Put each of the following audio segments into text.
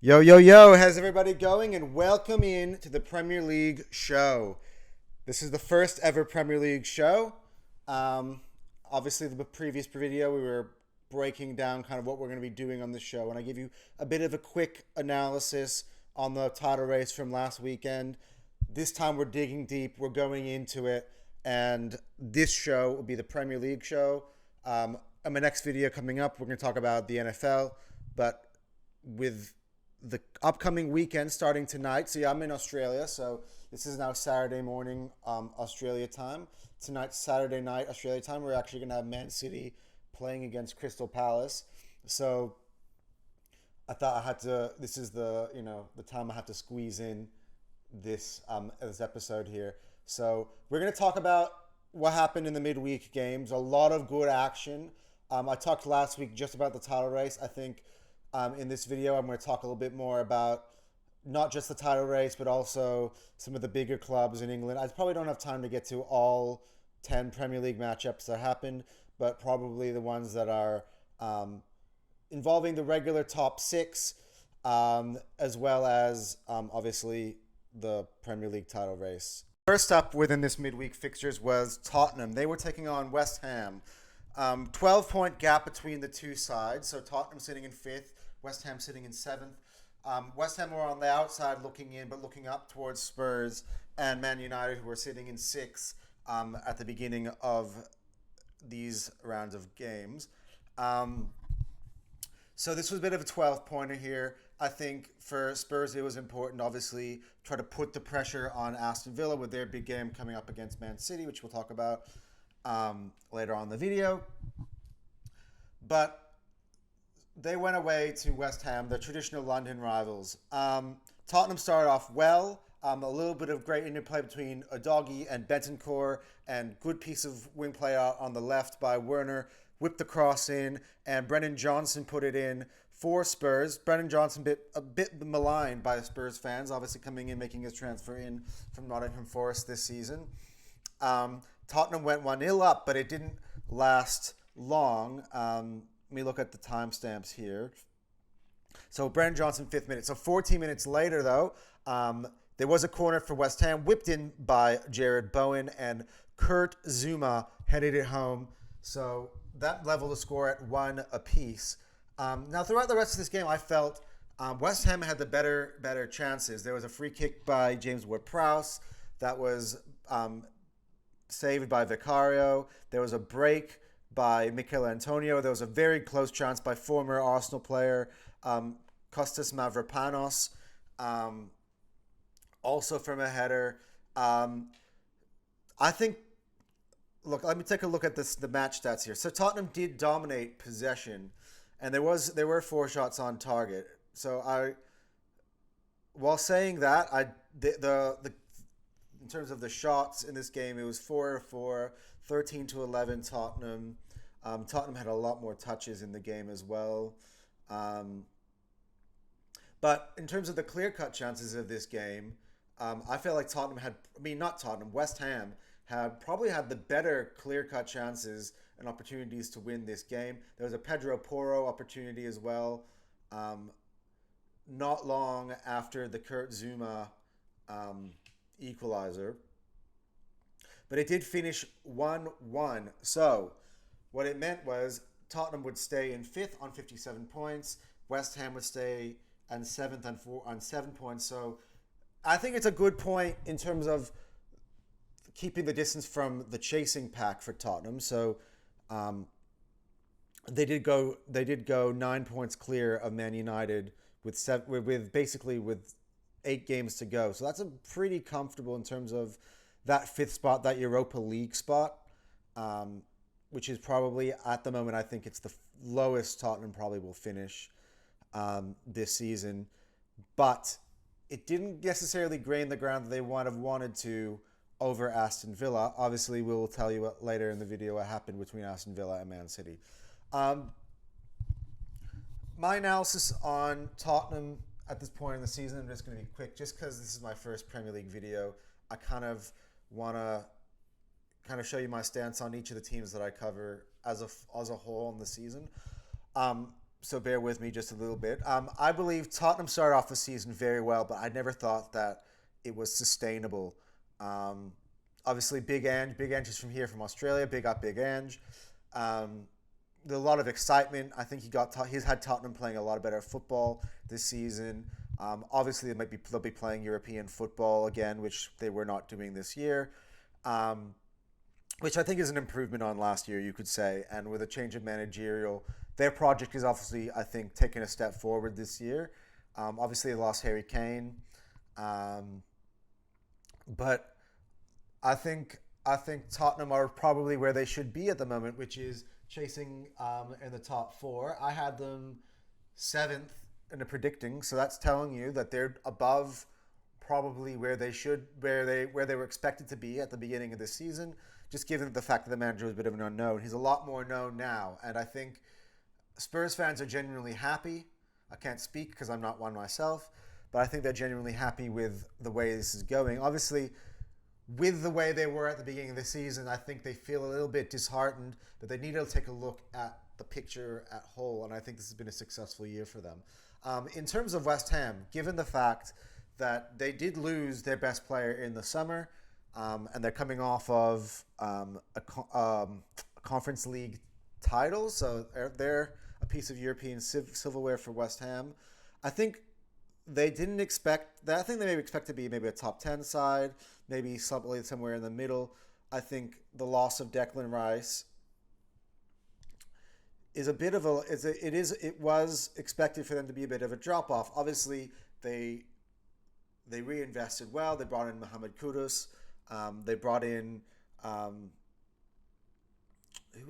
Yo, yo, yo, how's everybody going? And welcome in to the Premier League show. This is the first ever Premier League show. Um, Obviously, the previous video, we were breaking down kind of what we're going to be doing on the show. And I give you a bit of a quick analysis on the title race from last weekend. This time we're digging deep, we're going into it. And this show will be the Premier League show. In my next video coming up, we're going to talk about the NFL. But with the upcoming weekend starting tonight. So yeah, I'm in Australia, so this is now Saturday morning, Australia time. Tonight's Saturday night, Australia time. We're actually gonna have Man City playing against Crystal Palace. So I thought I had to. This is the time I have to squeeze in this episode here. So we're gonna talk about what happened in the midweek games. A lot of good action. I talked last week just about the title race. I think in this video, I'm going to talk a little bit more about not just the title race, but also some of the bigger clubs in England. I probably don't have time to get to all 10 Premier League matchups that happened, but probably the ones that are involving the regular top six, as well as obviously the Premier League title race. First up within this midweek fixtures was Tottenham. They were taking on West Ham. 12-point gap between the two sides. So Tottenham sitting in fifth, West Ham sitting in seventh. West Ham were on the outside looking in, but looking up towards Spurs and Man United, who were sitting in sixth at the beginning of these rounds of games. So this was a bit of a 12-pointer here. I think for Spurs, it was important, obviously, try to put the pressure on Aston Villa with their big game coming up against Man City, which we'll talk about later on in the video. But they went away to West Ham, the traditional London rivals. Tottenham started off well. A little bit of great interplay between Udogie and Bentancur, and good piece of wing play out on the left by Werner. Whipped the cross in, and Brennan Johnson put it in for Spurs. Brennan Johnson a bit maligned by the Spurs fans, obviously coming in, making his transfer in from Nottingham Forest this season. Tottenham went 1-0 up, but it didn't last long. Let me look at the timestamps here. So Brennan Johnson, 5th minute. So 14 minutes later, though, there was a corner for West Ham, whipped in by Jared Bowen, and Kurt Zouma headed it home. So that leveled the score at 1 apiece. Now, throughout the rest of this game, I felt West Ham had the better chances. There was a free kick by James Ward-Prowse that was saved by Vicario. There was a break by Mikel Antonio. There was a very close chance by former Arsenal player Kostas Mavropanos, also from a header. I think, look, let me take a look at the match stats here. So Tottenham did dominate possession, and there were 4 shots on target. So while saying that, in terms of the shots in this game, it was 4-4, 13-11 Tottenham. Tottenham had a lot more touches in the game as well. But in terms of the clear-cut chances of this game, I feel like West Ham probably had the better clear-cut chances and opportunities to win this game. There was a Pedro Porro opportunity as well, not long after the Kurt Zouma equalizer. But it did finish 1-1. So what it meant was Tottenham would stay in 5th on 57 points. West Ham would stay in 7th on 7 points. So I think it's a good point in terms of keeping the distance from the chasing pack for Tottenham. So they did go 9 points clear of Man United with 8 games to go. So that's a pretty comfortable in terms of that 5th spot, that Europa League spot, which is probably at the moment, I think it's the lowest Tottenham probably will finish this season. But it didn't necessarily gain the ground that they would have wanted to over Aston Villa. Obviously, we will tell you later in the video what happened between Aston Villa and Man City. My analysis on Tottenham at this point in the season, I'm just going to be quick, just because this is my first Premier League video. I kind of want to show you my stance on each of the teams that I cover as a whole in the season. so bear with me just a little bit. I believe Tottenham started off the season very well, but I never thought that it was sustainable. Um, Obviously, Big Ange is from here, from Australia. Big up, Big Ange. Um, there's a lot of excitement. I think he's had Tottenham playing a lot better football this season. Obviously, they'll be playing European football again, which they were not doing this year. Um, which I think is an improvement on last year, you could say. And with a change of managerial, their project is obviously, I think, taking a step forward this year. Obviously, they lost Harry Kane, um, but I think Tottenham are probably where they should be at the moment, which is chasing in the top four. I had them seventh in the predicting, so that's telling you that they're above probably where they were expected to be at the beginning of the season. Just given the fact that the manager was a bit of an unknown, he's a lot more known now, and I think Spurs fans are genuinely happy. I can't speak because I'm not one myself, but I think they're genuinely happy with the way this is going. Obviously, with the way they were at the beginning of the season, I think they feel a little bit disheartened, but they need to take a look at the picture at whole, and I think this has been a successful year for them. In terms of West Ham, given the fact that they did lose their best player in the summer, and they're coming off of a Conference League title, so they're a piece of European silverware for West Ham. I think they didn't expect that. I think they maybe expect to be maybe a top 10 side, maybe somewhere in the middle. I think the loss of Declan Rice is a bit of it was expected for them to be a bit of a drop off. Obviously, they reinvested well. They brought in Mohamed Kudus. They brought in who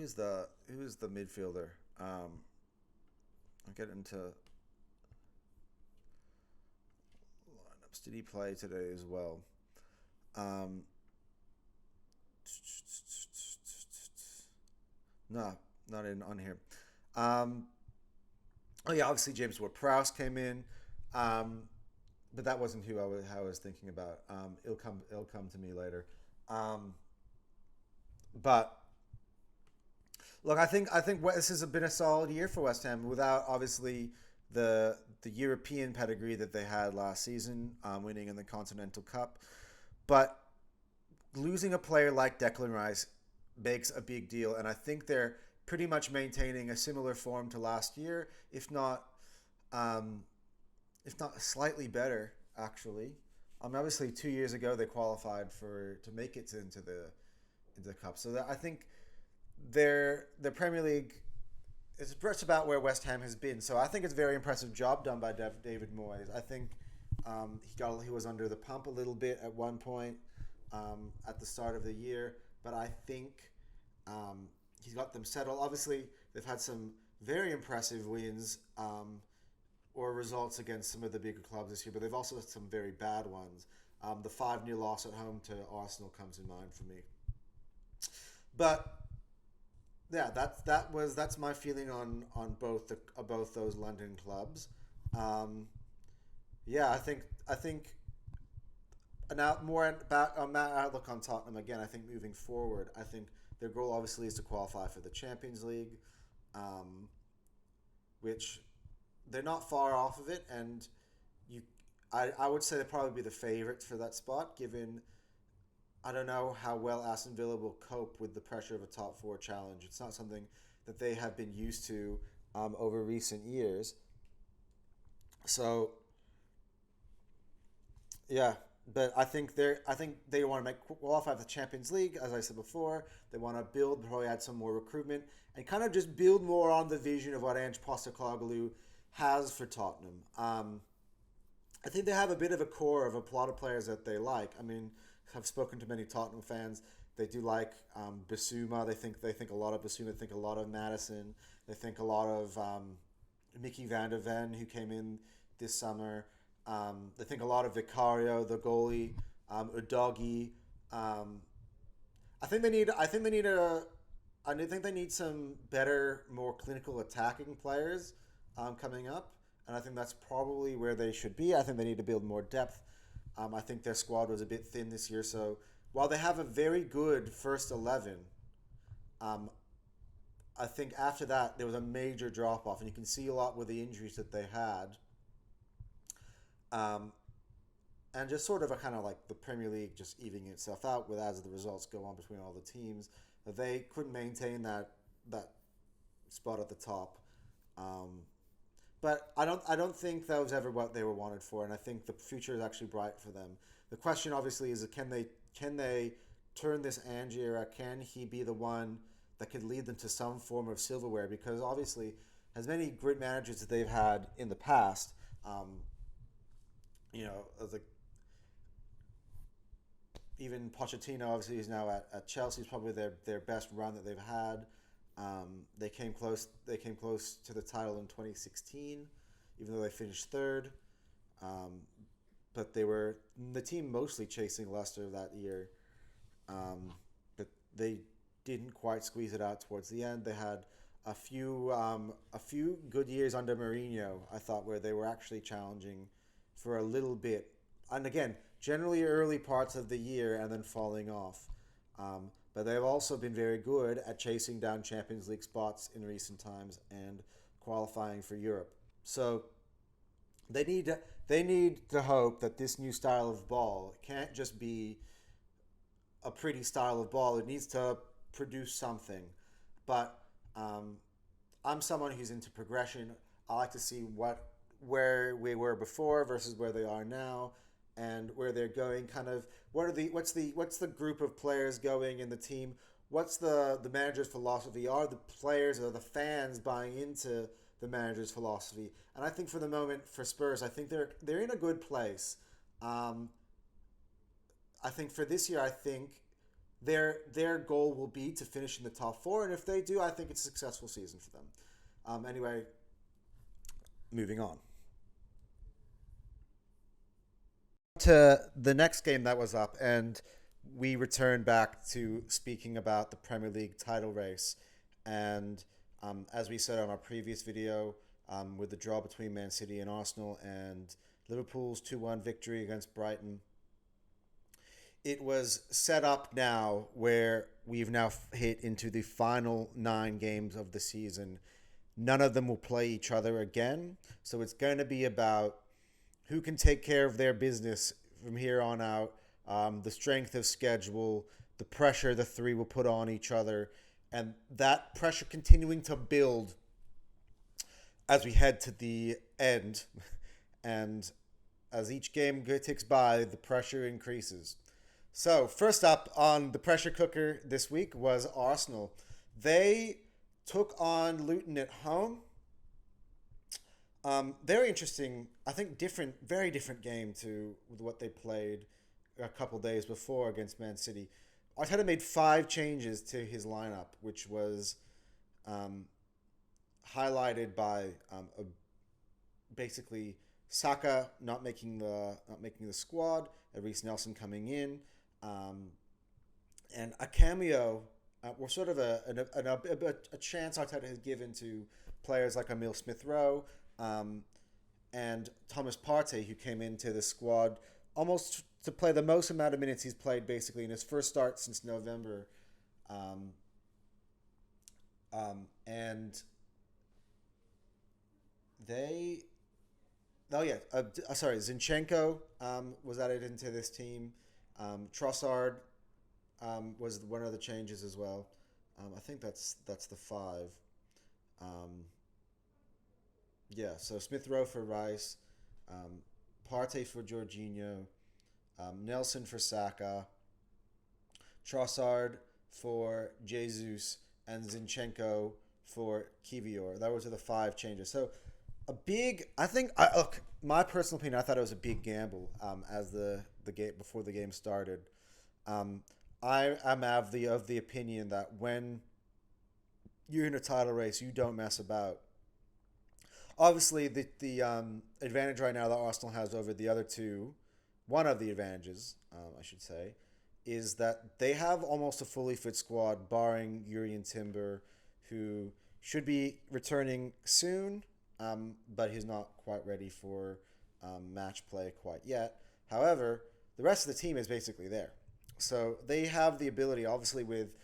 is the midfielder? I'll get into lineups. Did he play today as well? No, not in on here. Um, oh yeah, obviously James Ward-Prowse came in, but that wasn't how I was thinking about. It'll come to me later. Um, but look, I think this has been a solid year for West Ham without obviously the European pedigree that they had last season, winning in the Continental Cup, but losing a player like Declan Rice makes a big deal, and I think they're pretty much maintaining a similar form to last year, um, if not slightly better, actually. Obviously, 2 years ago they qualified to make it into the cup, so I think the Premier League is just about where West Ham has been. So I think it's a very impressive job done by David Moyes. I think he was under the pump a little bit at one point at the start of the year, but I think he's got them settled. Obviously, they've had some very impressive wins or results against some of the bigger clubs this year, but they've also had some very bad ones. The 5-0 loss at home to Arsenal comes in mind for me. But yeah, that's my feeling on both those London clubs. Yeah, I think now more about on that outlook on Tottenham again. I think moving forward, I think their goal obviously is to qualify for the Champions League, which they're not far off of it, and I would say they'd probably be the favourites for that spot, given I don't know how well Aston Villa will cope with the pressure of a top four challenge. It's not something that they have been used to over recent years. So yeah, but I think they want to make qualify for the Champions League, as I said before. They want to probably add some more recruitment, and kind of just build more on the vision of what Ange Postecoglou has for Tottenham. I think they have a bit of a core of a lot of players that they like. I mean, I've spoken to many Tottenham fans. They do like Bissouma. They think a lot of Bissouma. They think a lot of Madison. They think a lot of Mickey van der Ven, who came in this summer. They think a lot of Vicario, the goalie, Udogi. I think they need. I think they need a. I think they need some better, more clinical attacking players coming up, and I think that's probably where they should be. I think they need to build more depth. I think their squad was a bit thin this year, so while they have a very good first 11, um, I think after that there was a major drop off, and you can see a lot with the injuries that they had, um, and just sort of a kind of like the Premier League just evening itself out with as the results go on between all the teams. That they couldn't maintain that spot at the top. Um, but I don't think that was ever what they were wanted for, and I think the future is actually bright for them. The question obviously is can they turn this Ange era? Can he be the one that could lead them to some form of silverware? Because obviously, as many great managers that they've had in the past, um, like even Pochettino obviously is now at Chelsea. Is probably their best run that they've had. They came close. They came close to the title in 2016, even though they finished third. Um, but they were the team mostly chasing Leicester that year. But they didn't quite squeeze it out towards the end. They had a few good years under Mourinho, I thought, where they were actually challenging for a little bit, and again, generally early parts of the year and then falling off. But they've also been very good at chasing down Champions League spots in recent times and qualifying for Europe. So they need to hope that this new style of ball can't just be a pretty style of ball. It needs to produce something. But um, I'm someone who's into progression. I like to see where we were before versus where they are now, and where they're going. Kind of what's the group of players going in the team? What's the manager's philosophy? Are the players or the fans buying into the manager's philosophy? And I think for the moment for Spurs, I think they're in a good place. Um, I think for this year, I think their goal will be to finish in the top four, and if they do, I think it's a successful season for them. Anyway, moving on to the next game that was up, and we returned back to speaking about the Premier League title race. And as we said on our previous video, with the draw between Man City and Arsenal and Liverpool's 2-1 victory against Brighton, it was set up now where we've now hit into the final 9 games of the season. None of them will play each other again. So it's going to be about who can take care of their business from here on out, the strength of schedule, the pressure the three will put on each other, and that pressure continuing to build as we head to the end. And as each game ticks by, the pressure increases. So, first up on the pressure cooker this week was Arsenal. They took on Luton at home. Very interesting. I think very different game to what they played a couple days before against Man City. Arteta made 5 changes to his lineup, which was um, highlighted by basically Saka not making the squad, Reece Nelson coming in, um, and a cameo, or sort of a chance Arteta has given to players like Emil Smith Rowe, and Thomas Partey, who came into the squad almost to play the most amount of minutes he's played basically in his first start since November. Um, and they, oh yeah, sorry, Zinchenko was added into this team. Trossard was one of the changes as well. I think that's the 5. Um, yeah, so Smith Rowe for Rice, um, Partey for Jorginho, Nelson for Saka, Trossard for Jesus, and Zinchenko for Kivior. Those are the 5 changes. So I think, look, my personal opinion, I thought it was a big gamble as the game before the game started. Um, I am of the opinion that when you're in a title race, you don't mess about. Obviously, the advantage right now that Arsenal has over the other two, one of the advantages, I should say, is that they have almost a fully fit squad, barring Jurrien Timber, who should be returning soon, but he's not quite ready for match play quite yet. However, the rest of the team is basically there. So they have the ability, obviously, with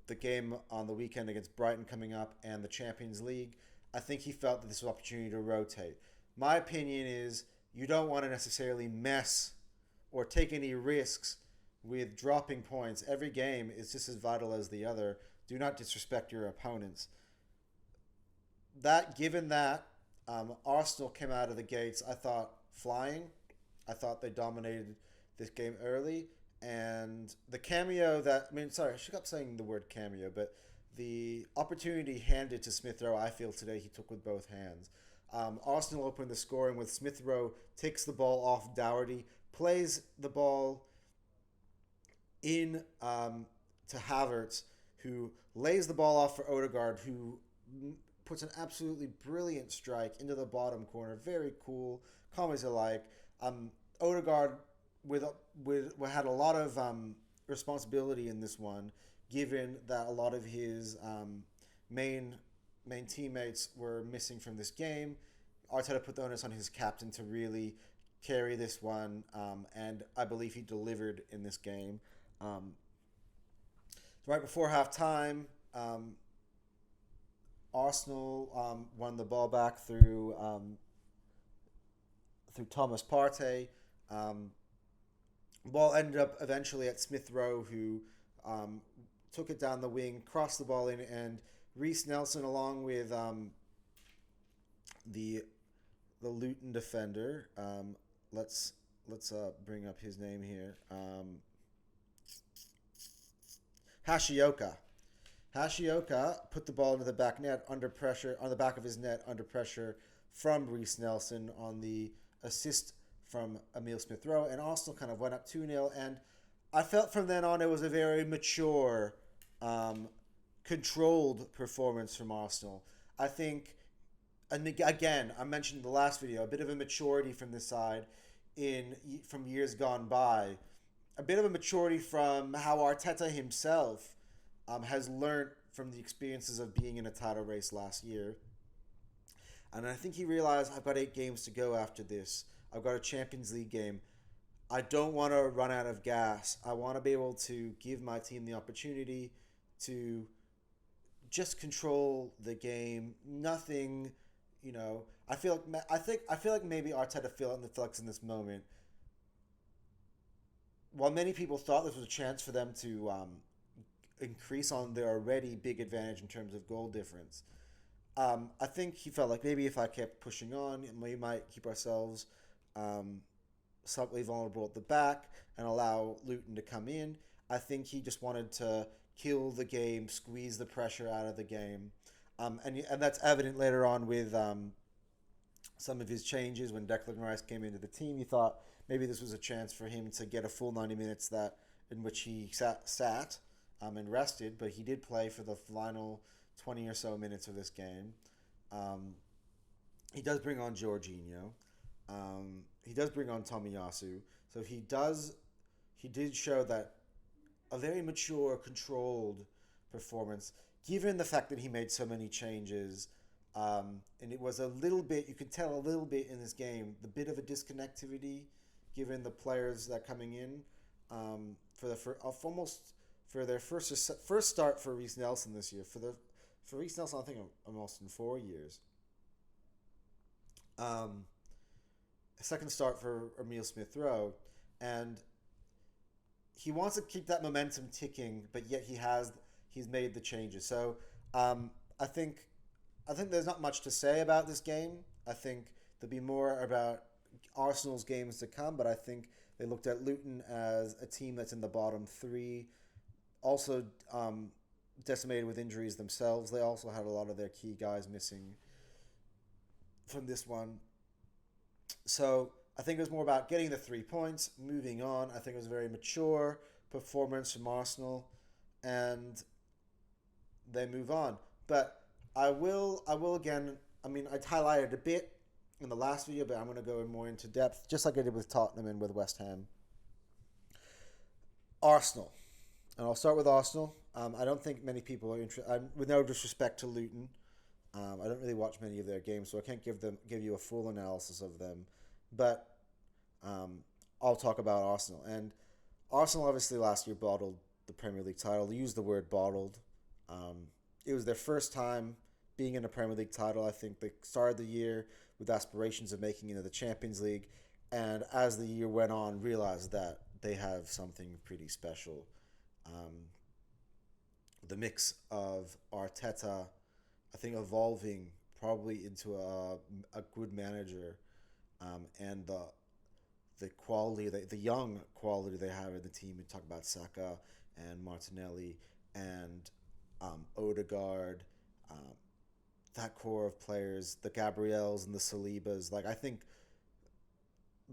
the game on the weekend against Brighton coming up and the Champions League, I think he felt that this was an opportunity to rotate. My opinion is you don't want to necessarily mess or take any risks with dropping points. Every game is just as vital as the other. Do not disrespect your opponents. Given that, Arsenal came out of the gates, I thought, flying. I thought they dominated this game early. And the cameo I should stop saying the word cameo, but the opportunity handed to Smith Rowe, I feel today he took with both hands. Arsenal opened the scoring with Smith Rowe takes the ball off Doherty, plays the ball in to Havertz, who lays the ball off for Odegaard, who puts an absolutely brilliant strike into the bottom corner. Very cool, calm as you like. Odegaard had a lot of responsibility in this one, given that a lot of his main teammates were missing from this game. Arteta put the onus on his captain to really carry this one, and I believe he delivered in this game. Right before halftime, Arsenal won the ball back through Thomas Partey. Ball ended up eventually at Smith Rowe, who took it down the wing, crossed the ball in, and Reece Nelson, along with the Luton defender, let's bring up his name here, Hashioka. Hashioka put the ball into the back net under pressure, on the back of his net under pressure from Reece Nelson on the assist from Emile Smith-Rowe, and Arsenal kind of went up 2-0, and I felt from then on it was a very mature, controlled performance from Arsenal. I think, and again, I mentioned in the last video, a bit of a maturity from this side from years gone by, a bit of a maturity from how Arteta himself has learned from the experiences of being in a title race last year. And I think he realized, I've got 8 games to go after this. I've got a Champions League game. I don't want to run out of gas. I want to be able to give my team the opportunity to just control the game. Nothing, I feel like maybe Arteta felt in the flex in this moment. While many people thought this was a chance for them to increase on their already big advantage in terms of goal difference, I think he felt like maybe if I kept pushing on, we might keep ourselves slightly vulnerable at the back and allow Luton to come in. I think he just wanted to kill the game, squeeze the pressure out of the game. And that's evident later on with some of his changes. When Declan Rice came into the team, he thought maybe this was a chance for him to get a full 90 minutes in which he sat and rested, but he did play for the final 20 or so minutes of this game. He does bring on Jorginho. He does bring on Tomiyasu. So he did show that a very mature, controlled performance, given the fact that he made so many changes. And it was a little bit, you could tell a little bit in this game, the bit of a disconnectivity given the players that are coming in for their first start for Reece Nelson this year. For Reece Nelson, I think almost in 4 years. Second start for Emile Smith-Rowe, and he wants to keep that momentum ticking, but yet he's made the changes. So I think there's not much to say about this game. I think there'll be more about Arsenal's games to come, but I think they looked at Luton as a team that's in the bottom 3, also decimated with injuries themselves. They also had a lot of their key guys missing from this one. So I think it was more about getting the 3 points, moving on. I think it was a very mature performance from Arsenal, and they move on. But I will again, I highlighted a bit in the last video, but I'm going to go more into depth, just like I did with Tottenham and with West Ham. Arsenal. And I'll start with Arsenal. I don't think many people are interested, with no disrespect to Luton. I don't really watch many of their games, so I can't give you a full analysis of them. But I'll talk about Arsenal. And Arsenal obviously last year bottled the Premier League title. They used the word bottled. Um, it was their first time being in a Premier League title. I think they started the year with aspirations of making it into the Champions League, and as the year went on, realized that they have something pretty special. Um, the mix of Arteta, I think, evolving probably into a good manager, and the quality, the young quality they have in the team. We talk about Saka and Martinelli and Odegaard, um, that core of players, the Gabriels and the Salibas. Like I think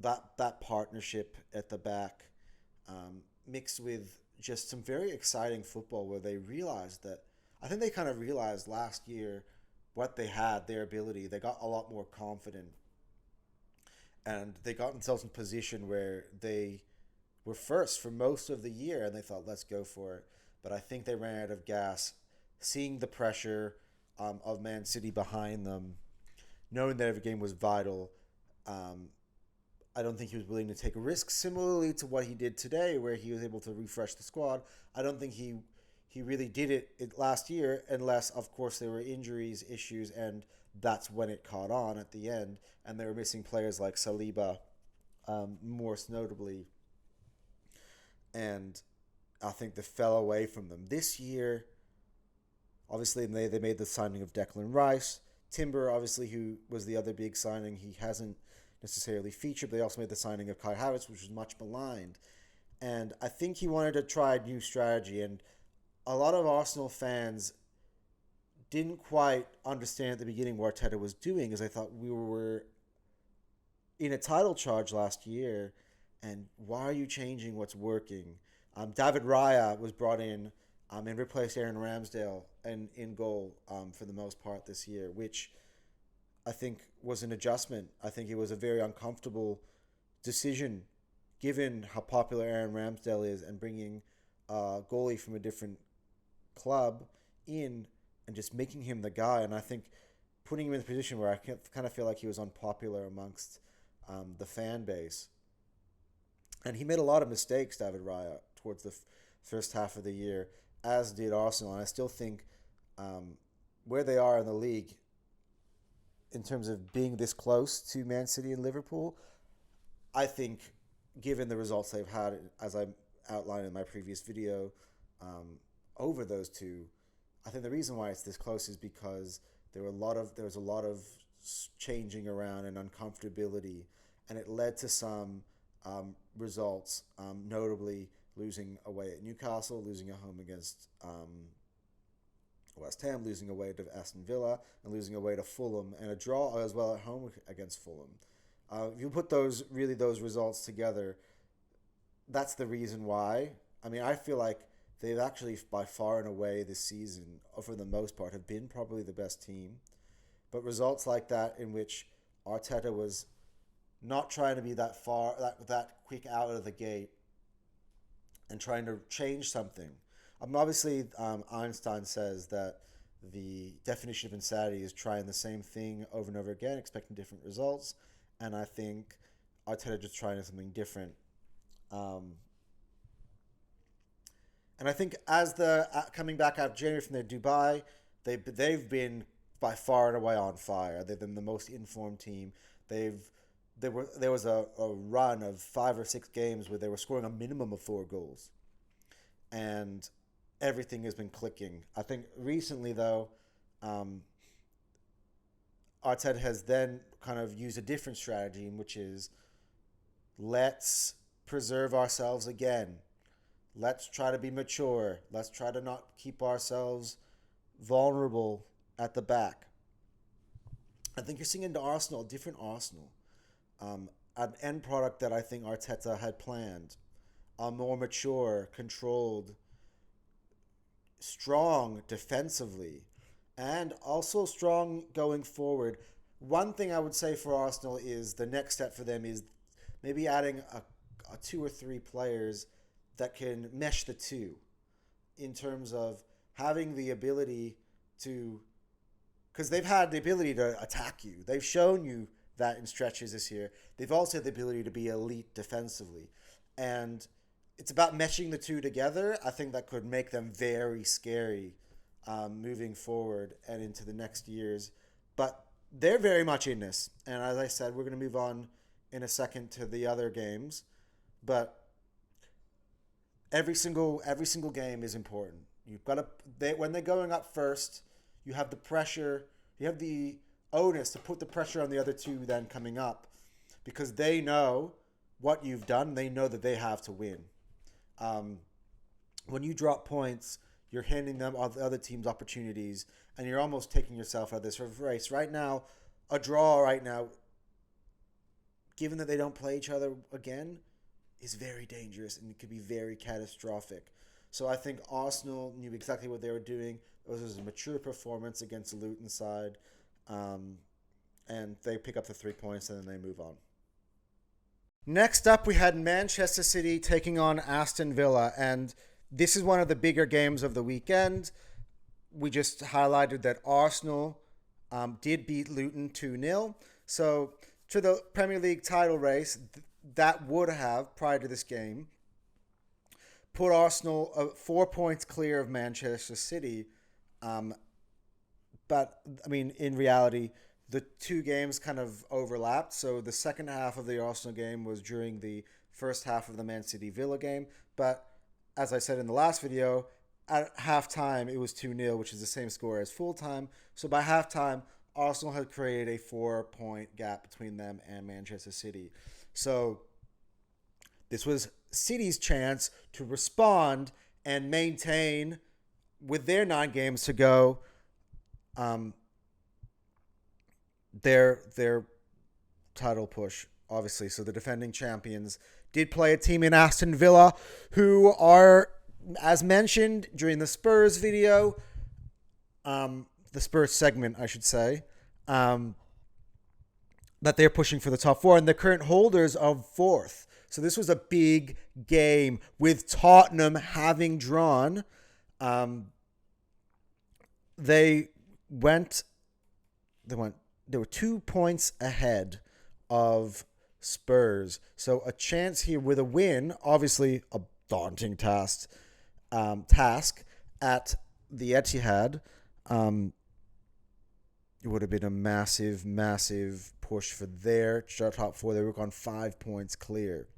that partnership at the back, mixed with just some very exciting football, where they realized that I think they kind of realized last year what they had, their ability. They got a lot more confident, and they got themselves in a position where they were first for most of the year, and they thought, let's go for it. But I think they ran out of gas, seeing the pressure of Man City behind them, knowing that every game was vital. Um, I don't think he was willing to take a risk, similarly to what he did today, where he was able to refresh the squad. I don't think he really did it last year, unless, of course, there were injuries, issues, and that's when it caught on at the end. And they were missing players like Saliba, most notably, and I think they fell away from them. This year, obviously, they made the signing of Declan Rice. Timber, obviously, who was the other big signing, he hasn't necessarily featured, but they also made the signing of Kai Havertz, which was much maligned. And I think he wanted to try a new strategy, and a lot of Arsenal fans didn't quite understand at the beginning what Arteta was doing, as I thought we were in a title charge last year, and why are you changing what's working? David Raya was brought in and replaced Aaron Ramsdale and in goal for the most part this year, which I think was an adjustment. I think it was a very uncomfortable decision, given how popular Aaron Ramsdale is, and bringing a goalie from a different club in and just making him the guy. And I think putting him in a position where I kind of feel like he was unpopular amongst the fan base. And he made a lot of mistakes, David Raya, towards the first half of the year, as did Arsenal. And I still think where they are in the league, in terms of being this close to Man City and Liverpool, I think, given the results they've had, as I outlined in my previous video, over those two, I think the reason why it's this close is because there was a lot of changing around and uncomfortability, and it led to some results, notably losing away at Newcastle, losing at home against West Ham, losing away to Aston Villa, and losing away to Fulham, and a draw as well at home against Fulham. If you put those results together, that's the reason why. I mean, I feel like they've actually, by far and away this season, for the most part, have been probably the best team. But results like that, in which Arteta was not trying to be that quick out of the gate, and trying to change something. Obviously, Einstein says that the definition of insanity is trying the same thing over and over again, expecting different results. And I think Arteta just trying something different. And I think as coming back out of January from their Dubai, they've been by far and away on fire. They've been the most informed team. There was a run of 5 or 6 games where they were scoring a minimum of 4 goals, and everything has been clicking. I think recently, though, Arteta has then kind of used a different strategy, which is, let's preserve ourselves again. Let's try to be mature. Let's try to not keep ourselves vulnerable at the back. I think you're seeing into Arsenal, a different Arsenal. An end product that I think Arteta had planned. A more mature, controlled, strong defensively, and also strong going forward. One thing I would say for Arsenal is the next step for them is maybe adding a 2 or 3 players that can mesh the two, in terms of having the ability to, because they've had the ability to attack you. They've shown you that in stretches this year. They've also had the ability to be elite defensively. And it's about meshing the two together. I think that could make them very scary moving forward and into the next years. But they're very much in this. And as I said, we're going to move on in a second to the other games. But every single game is important. You've got to when they're going up first, you have the pressure, you have the onus to put the pressure on the other two then coming up, because they know what you've done. They know that they have to win. When you drop points, you're handing them the other teams opportunities, and you're almost taking yourself out of this race. Right now, a draw right now, given that they don't play each other again, is very dangerous, and it could be very catastrophic. So I think Arsenal knew exactly what they were doing. It was a mature performance against the Luton side, and they pick up the 3 points, and then they move on. Next up, we had Manchester City taking on Aston Villa, and this is one of the bigger games of the weekend. We just highlighted that Arsenal did beat Luton 2-0. So to the Premier League title race, that would have, prior to this game, put Arsenal 4 points clear of Manchester City. But, I mean, in reality, the two games kind of overlapped. So the second half of the Arsenal game was during the first half of the Man City Villa game. But as I said in the last video, at halftime it was 2-0, which is the same score as full time. So by halftime, Arsenal had created a 4-point gap between them and Manchester City. So this was City's chance to respond and maintain, with their 9 games to go, their title push, obviously. So the defending champions did play a team in Aston Villa who are, as mentioned during the Spurs video, the Spurs segment, I should say, that they're pushing for the top 4, and the current holders of 4th. So this was a big game with Tottenham having drawn. They were 2 points ahead of Spurs. So a chance here with a win, obviously a daunting task at the Etihad. It would have been a massive, massive push for their top 4. They were on 5 points clear.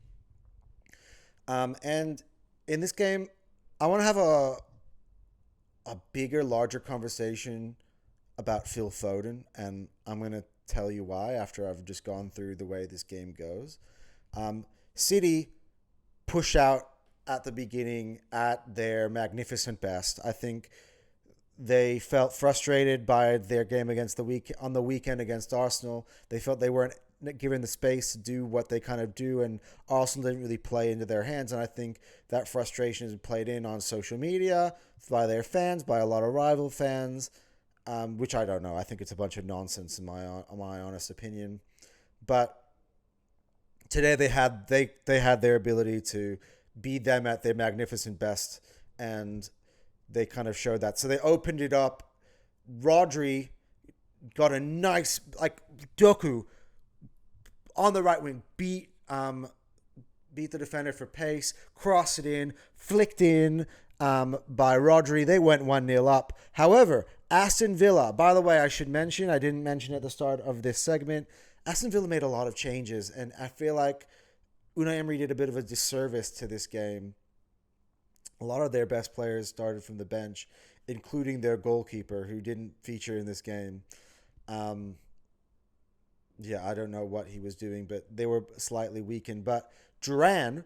And in this game, I want to have a bigger, larger conversation about Phil Foden, and I'm going to tell you why after I've just gone through the way this game goes. City push out at the beginning at their magnificent best. I think they felt frustrated by their game on the weekend against Arsenal. They felt they weren't given the space to do what they kind of do, and Arsenal didn't really play into their hands. And I think that frustration is played in on social media by their fans, by a lot of rival fans, which I don't know. I think it's a bunch of nonsense in my honest opinion. But today they had their ability to be them at their magnificent best, and they kind of showed that. So they opened it up. Rodri got a nice, Doku on the right wing, beat the defender for pace, crossed it in, flicked in by Rodri. They went 1-0 up. However, Aston Villa, by the way, I should mention, I didn't mention at the start of this segment, Aston Villa made a lot of changes, and I feel like Unai Emery did a bit of a disservice to this game. A lot of their best players started from the bench, including their goalkeeper, who didn't feature in this game. I don't know what he was doing, but they were slightly weakened. But Duran,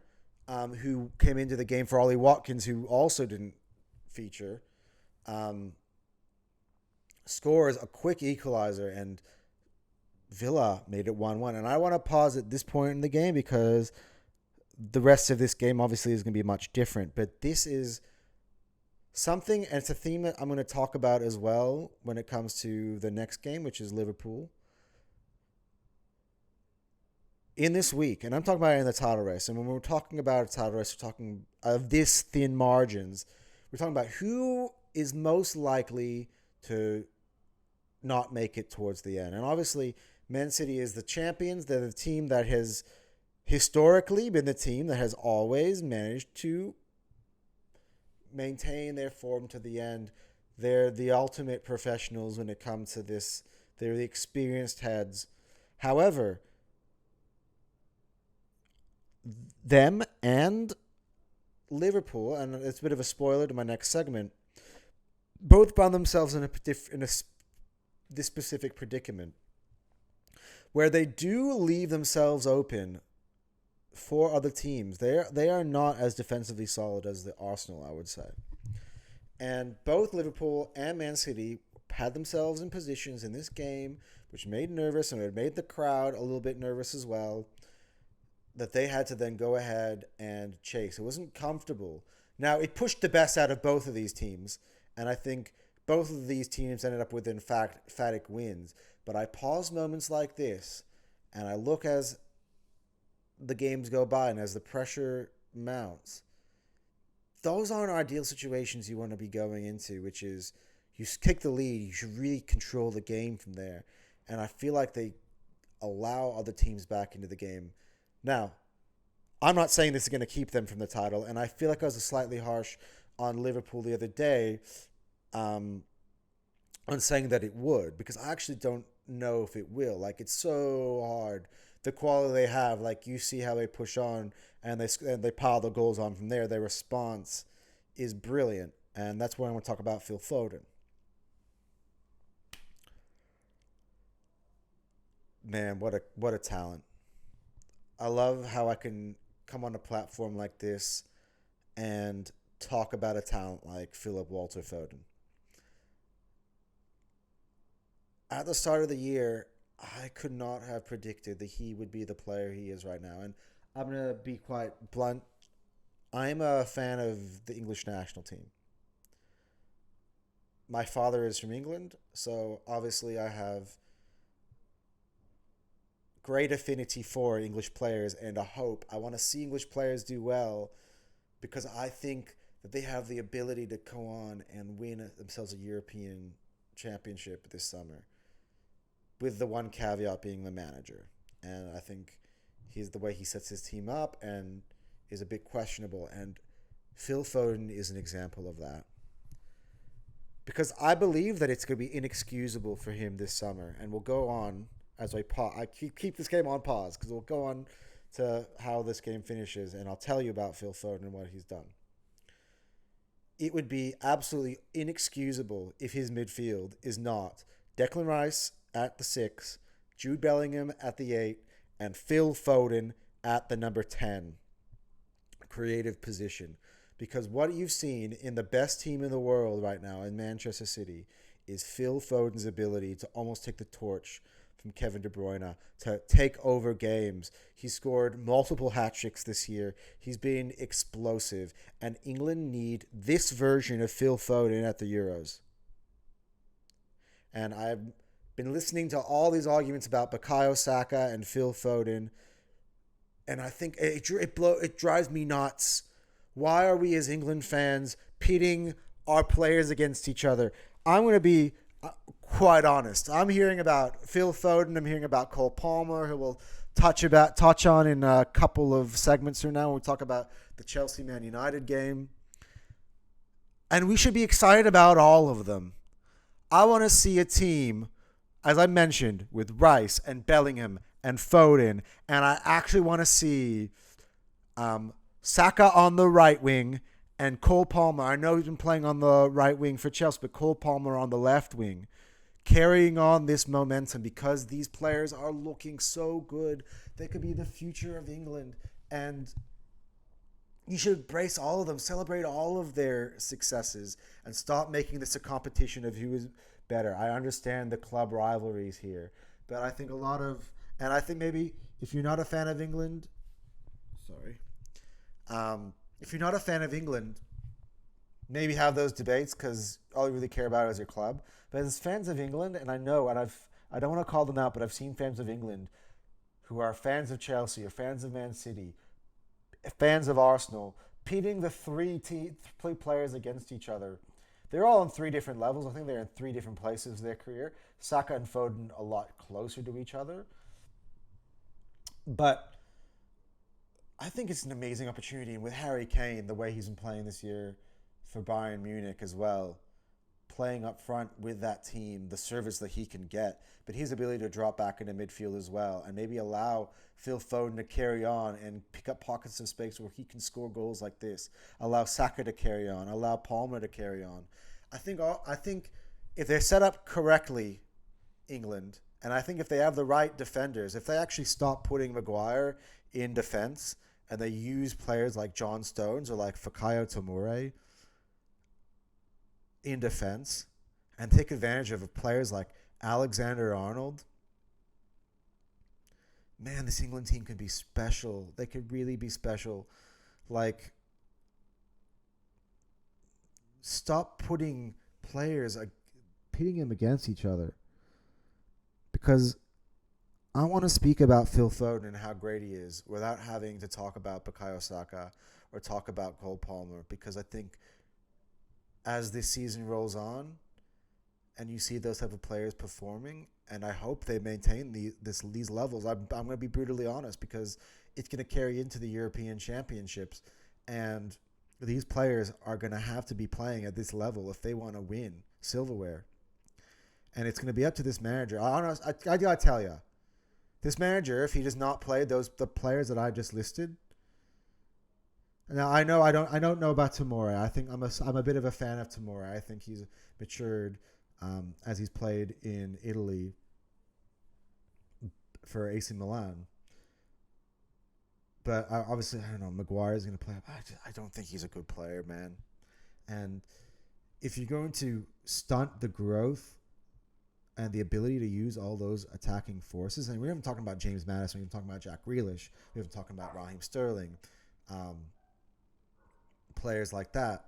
who came into the game for Ollie Watkins, who also didn't feature, scores a quick equalizer, and Villa made it 1-1. And I want to pause at this point in the game because the rest of this game obviously is going to be much different. But this is something, and it's a theme that I'm going to talk about as well when it comes to the next game, which is Liverpool. In this week, and I'm talking about it in the title race, and when we're talking about a title race, we're talking of this thin margins. We're talking about who is most likely to not make it towards the end. And obviously, Man City is the champions. They're the team that has historically been the team that has always managed to maintain their form to the end. They're the ultimate professionals when it comes to this. They're the experienced heads. However, them and Liverpool, and it's a bit of a spoiler to my next segment, both found themselves in this specific predicament where they do leave themselves open for other teams. They are not as defensively solid as the Arsenal, I would say. And both Liverpool and Man City had themselves in positions in this game which made nervous, and it made the crowd a little bit nervous as well, that they had to then go ahead and chase. It wasn't comfortable. Now, it pushed the best out of both of these teams, and I think both of these teams ended up with emphatic wins. But I pause moments like this, and I look as the games go by and as the pressure mounts. Those aren't ideal situations you want to be going into, which is you take the lead, you should really control the game from there. And I feel like they allow other teams back into the game. Now, I'm not saying this is going to keep them from the title, and I feel like I was slightly harsh on Liverpool the other day on saying that it would, because I actually don't know if it will. Like, it's so hard. The quality they have, like, you see how they push on and they pile the goals on from there. Their response is brilliant, and that's where I want to talk about Phil Foden. Man, what a talent. I love how I can come on a platform like this and talk about a talent like Philip Walter Foden. At the start of the year, I could not have predicted that he would be the player he is right now. And I'm going to be quite blunt. I'm a fan of the English national team. My father is from England, so obviously I have great affinity for English players and a hope. I want to see English players do well because I think that they have the ability to go on and win themselves a European championship this summer, with the one caveat being the manager. And I think the way he sets his team up and is a bit questionable. And Phil Foden is an example of that. Because I believe that it's going to be inexcusable for him this summer. And we'll go on as I keep this game on pause because we'll go on to how this game finishes. And I'll tell you about Phil Foden and what he's done. It would be absolutely inexcusable if his midfield is not Declan Rice at the 6, Jude Bellingham at the 8, and Phil Foden at the number 10 creative position. Because what you've seen in the best team in the world right now in Manchester City is Phil Foden's ability to almost take the torch from Kevin De Bruyne, to take over games. He scored multiple hat-tricks this year. He's been explosive. And England need this version of Phil Foden at the Euros. And I've been listening to all these arguments about Bukayo Saka and Phil Foden, and I think it drives me nuts. Why are we as England fans pitting our players against each other? I'm going to be quite honest. I'm hearing about Phil Foden. I'm hearing about Cole Palmer, who we'll touch on in a couple of segments from now when we talk about the Chelsea-Man United game. And we should be excited about all of them. I want to see a team, as I mentioned, with Rice and Bellingham and Foden, and I actually want to see Saka on the right wing and Cole Palmer. I know he's been playing on the right wing for Chelsea, but Cole Palmer on the left wing, carrying on this momentum because these players are looking so good. They could be the future of England, and you should embrace all of them, celebrate all of their successes, and stop making this a competition of who is better. I understand the club rivalries here, but I think and I think maybe if you're not a fan of England, if you're not a fan of England, maybe have those debates because all you really care about is your club. But as fans of England, and I know, and I don't want to call them out, but I've seen fans of England who are fans of Chelsea or fans of Man City, fans of Arsenal, pitting the three players against each other. They're all on three different levels. I think they're in three different places of their career. Saka and Foden a lot closer to each other. But I think it's an amazing opportunity. And with Harry Kane, the way he's been playing this year for Bayern Munich as well, playing up front with that team, the service that he can get, but his ability to drop back into midfield as well, and maybe allow Phil Foden to carry on and pick up pockets of space where he can score goals like this. Allow Saka to carry on. Allow Palmer to carry on. I think if they're set up correctly, England, and I think if they have the right defenders, if they actually stop putting Maguire in defense and they use players like John Stones or like Fikayo Tomori in defense and take advantage of players like Alexander Arnold, man, this England team could be special. They could really be special. Like, stop putting players, pitting them against each other. Because I want to speak about Phil Foden and how great he is without having to talk about Bukayo Saka or talk about Cole Palmer. Because I think as this season rolls on and you see those type of players performing, and I hope they maintain these levels, I'm going to be brutally honest, because it's going to carry into the European Championships, and these players are going to have to be playing at this level if they want to win silverware. And it's going to be up to this manager. I got to tell you, this manager, if he does not play the players that I just listed. Now I don't know about Tomori. I think I'm a bit of a fan of Tomori. I think he's matured as he's played in Italy for AC Milan. But obviously, I don't know. Maguire is going to play. I don't think he's a good player, man. And if you're going to stunt the growth and the ability to use all those attacking forces, and we're even talking about James Maddison, we're even talking about Jack Grealish, we're even talking about Raheem Sterling, players like that.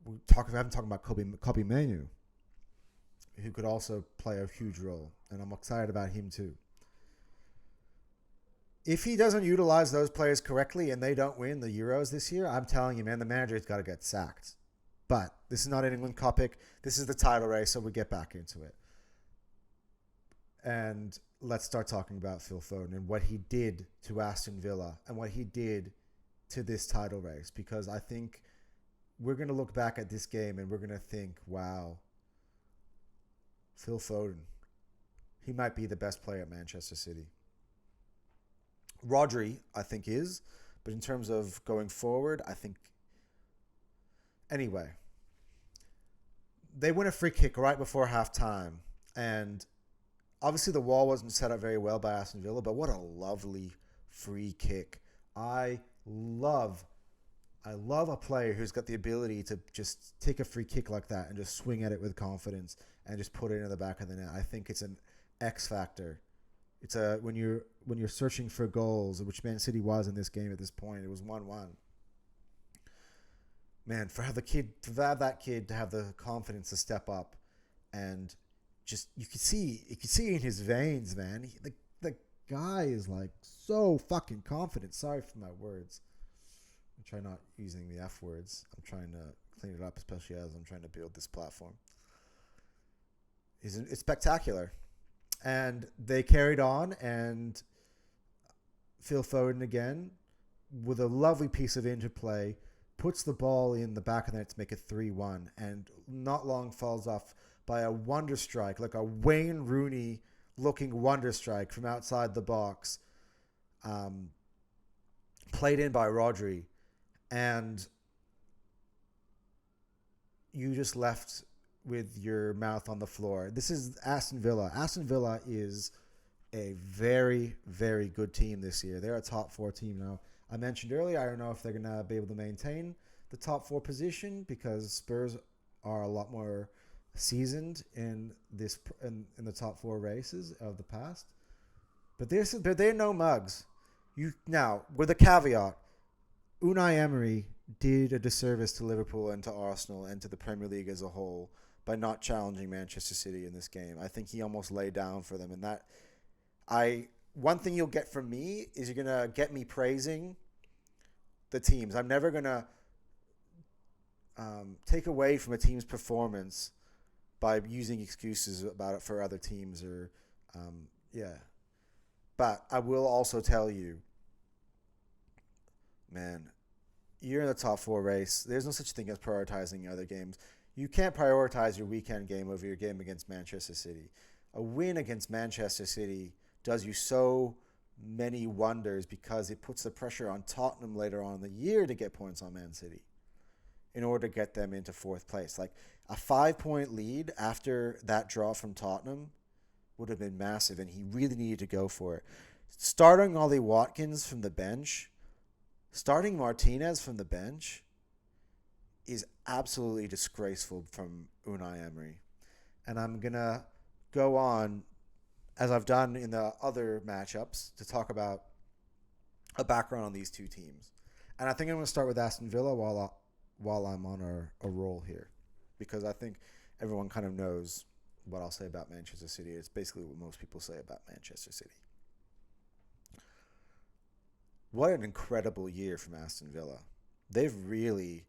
We haven't talked about Kobe Manu, who could also play a huge role, and I'm excited about him too. If he doesn't utilize those players correctly and they don't win the Euros this year, I'm telling you, man, the manager's got to get sacked. But this is not an England Cup pick. This is the title race, so we get back into it. And let's start talking about Phil Foden and what he did to Aston Villa and what he did to this title race. Because I think we're going to look back at this game and we're going to think, wow, Phil Foden, he might be the best player at Manchester City. Rodri, I think, is. But in terms of going forward, I think... Anyway, they win a free kick right before halftime. And obviously the wall wasn't set up very well by Aston Villa, but what a lovely free kick. I love a player who's got the ability to just take a free kick like that and just swing at it with confidence and just put it in the back of the net. I think it's an X factor. It's when you're searching for goals, which Man City was in this game at this point. It was 1-1. Man, for that kid to have the confidence to step up, and just you could see in his veins, man. The guy is like so fucking confident. Sorry for my words. I'm trying not using the F words. I'm trying to clean it up, especially as I'm trying to build this platform. It's spectacular. And they carried on, and Phil Foden again, with a lovely piece of interplay, puts the ball in the back of the net to make it 3-1, and not long falls off by a wonder strike, like a Wayne Rooney-looking wonder strike from outside the box, played in by Rodri, and you just left with your mouth on the floor. This is Aston Villa. Aston Villa is a very, very good team this year. They're a top 4 team now. I mentioned earlier, I don't know if they're going to be able to maintain the top 4 position because Spurs are a lot more seasoned in the top 4 races of the past. But they're no mugs. Now, with a caveat, Unai Emery did a disservice to Liverpool and to Arsenal and to the Premier League as a whole by not challenging Manchester City in this game. I think he almost laid down for them. And one thing you'll get from me is you're going to get me praising the teams. I'm never going to take away from a team's performance by using excuses about it for other teams or. But I will also tell you, man, you're in the top four race. There's no such thing as prioritizing other games. You can't prioritize your weekend game over your game against Manchester City. A win against Manchester City does you so many wonders because it puts the pressure on Tottenham later on in the year to get points on Man City in order to get them into fourth place. Like a 5 point lead after that draw from Tottenham would have been massive, and he really needed to go for it. Starting Ollie Watkins from the bench, starting Martinez from the bench is absolutely disgraceful from Unai Emery. And I'm going to go on, as I've done in the other matchups, to talk about a background on these two teams. And I think I'm going to start with Aston Villa while I'm on a roll here, because I think everyone kind of knows what I'll say about Manchester City. It's basically what most people say about Manchester City. What an incredible year from Aston Villa. They've really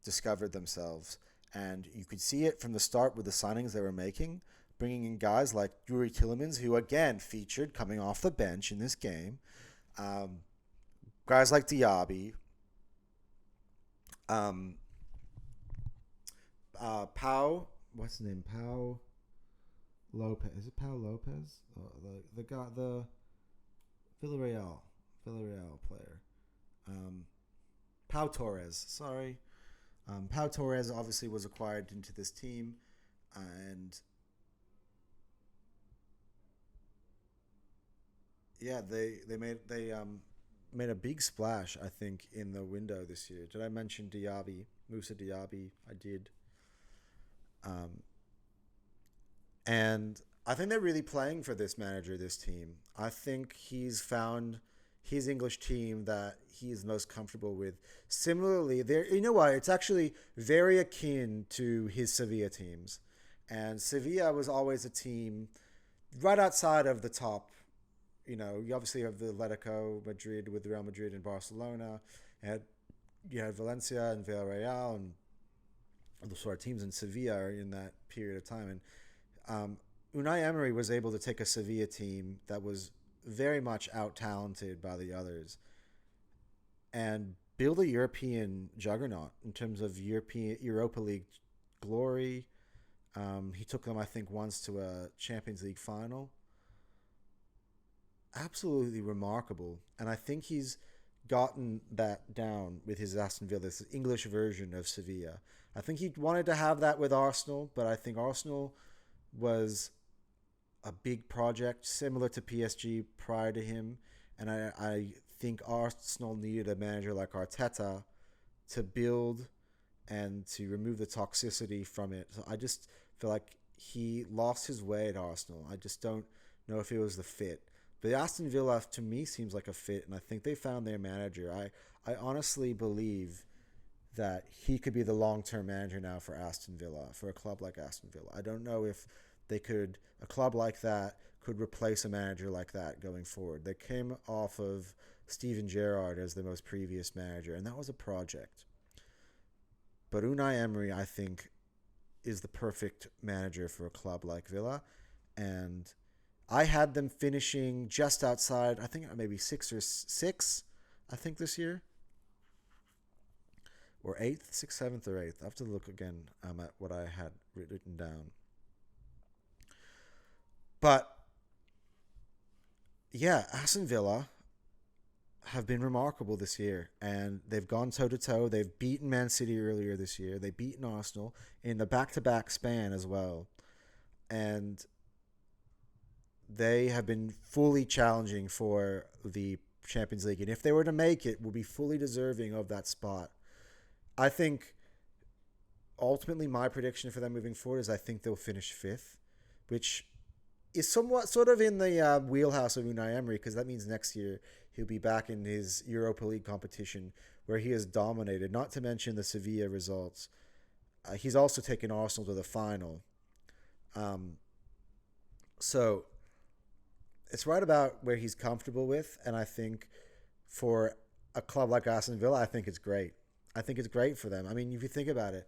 discovered themselves, and you could see it from the start with the signings they were making, bringing in guys like Yuri Tillemans, who again featured coming off the bench in this game. Guys like Diaby, Pau, what's his name? Pau Lopez. Is it Pau Lopez? The guy, the Villarreal player. Pau Torres. Sorry. Pau Torres obviously was acquired into this team, and yeah, they made a big splash, I think, in the window this year. Did I mention Moussa Diaby? I did. And I think they're really playing for this manager, this team. I think he's found his English team that he is most comfortable with. Similarly, you know what? It's actually very akin to his Sevilla teams. And Sevilla was always a team right outside of the top. You know, you obviously have the Atletico Madrid with Real Madrid and Barcelona. You had Valencia and Villarreal and the sort of teams in Sevilla in that period of time. And Unai Emery was able to take a Sevilla team that was very much out-talented by the others and build a European juggernaut in terms of Europa League glory. He took them, I think, once to a Champions League final. Absolutely remarkable. And I think he's gotten that down with his Aston Villa, this English version of Sevilla. I think he wanted to have that with Arsenal, but I think Arsenal was a big project similar to PSG prior to him. And I think Arsenal needed a manager like Arteta to build and to remove the toxicity from it. So I just feel like he lost his way at Arsenal. I just don't know if it was the fit. But Aston Villa, to me, seems like a fit, and I think they found their manager. I honestly believe that he could be the long-term manager now for Aston Villa, for a club like Aston Villa. I don't know if a club like that could replace a manager like that going forward. They came off of Steven Gerrard as the most previous manager, and that was a project. But Unai Emery, I think, is the perfect manager for a club like Villa, and I had them finishing just outside, I think maybe six, I think this year. Or eighth, sixth, seventh, or eighth. I have to look again at what I had written down. But, yeah, Aston Villa have been remarkable this year. And they've gone toe-to-toe. They've beaten Man City earlier this year. They've beaten Arsenal in the back-to-back span as well. And they have been fully challenging for the Champions League. And if they were to make it, will be fully deserving of that spot. I think ultimately my prediction for them moving forward is I think they'll finish fifth, which is somewhat sort of in the wheelhouse of Unai Emery, because that means next year he'll be back in his Europa League competition where he has dominated, not to mention the Sevilla results. He's also taken Arsenal to the final. So it's right about where he's comfortable with, and I think for a club like Aston Villa, I think it's great. I think it's great for them. I mean, if you think about it,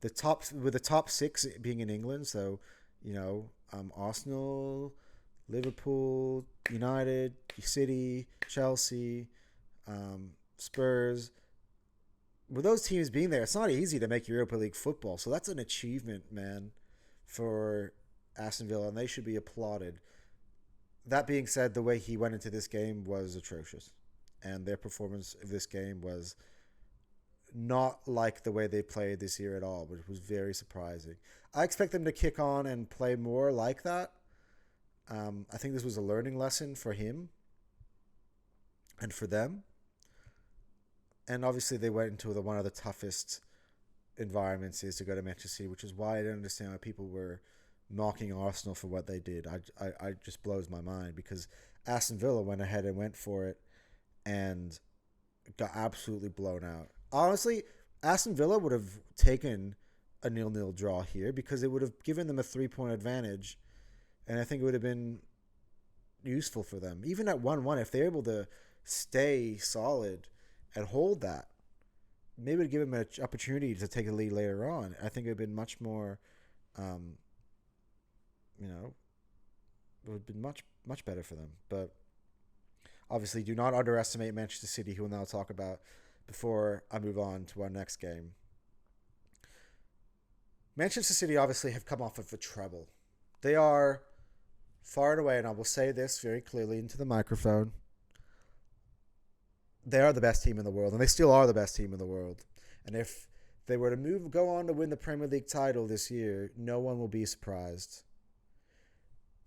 the top six being in England, so Arsenal, Liverpool, United, City, Chelsea, Spurs. With those teams being there, it's not easy to make Europa League football. So that's an achievement, man, for Aston Villa, and they should be applauded. That being said, the way he went into this game was atrocious, and their performance of this game was not like the way they played this year at all, which was very surprising. I expect them to kick on and play more like that. I think this was a learning lesson for him and for them. And obviously, they went into one of the toughest environments is to go to Manchester City, which is why I don't understand why people were knocking Arsenal for what they did. I just blows my mind because Aston Villa went ahead and went for it and got absolutely blown out. Honestly, Aston Villa would have taken a 0-0 draw here because it would have given them a 3-point advantage, and I think it would have been useful for them. Even at 1-1, if they're able to stay solid and hold that, maybe it would give them an opportunity to take a lead later on. I think it would have been much more, it would have been much better for them. But obviously, do not underestimate Manchester City, who we'll now talk about before I move on to our next game. Manchester City obviously have come off of a treble. They are far and away, and I will say this very clearly into the microphone, they are the best team in the world, and they still are the best team in the world. And if they were to go on to win the Premier League title this year, no one will be surprised.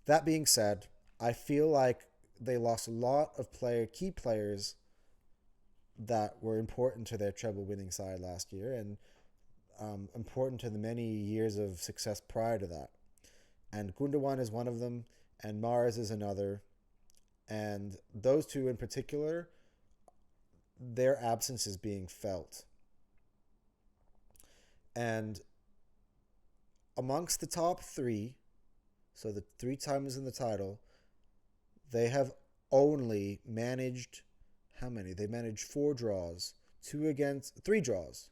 That being said, I feel like they lost a lot of key players that were important to their treble-winning side last year and important to the many years of success prior to that. And Gundogan is one of them, and Mars is another. And those two in particular, their absence is being felt. And amongst the top three, so the 3 times in the title, they have only managed, how many? They managed 4 draws, 3 draws.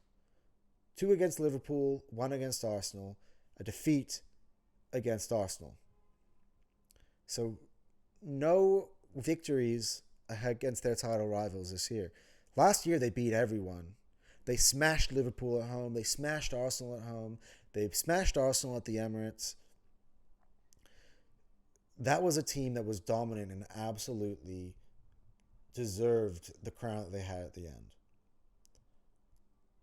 2 against Liverpool, 1 against Arsenal, a defeat against Arsenal. So no victories against their title rivals this year. Last year they beat everyone. They smashed Liverpool at home. They smashed Arsenal at home. They smashed Arsenal at the Emirates. That was a team that was dominant and absolutely deserved the crown that they had at the end.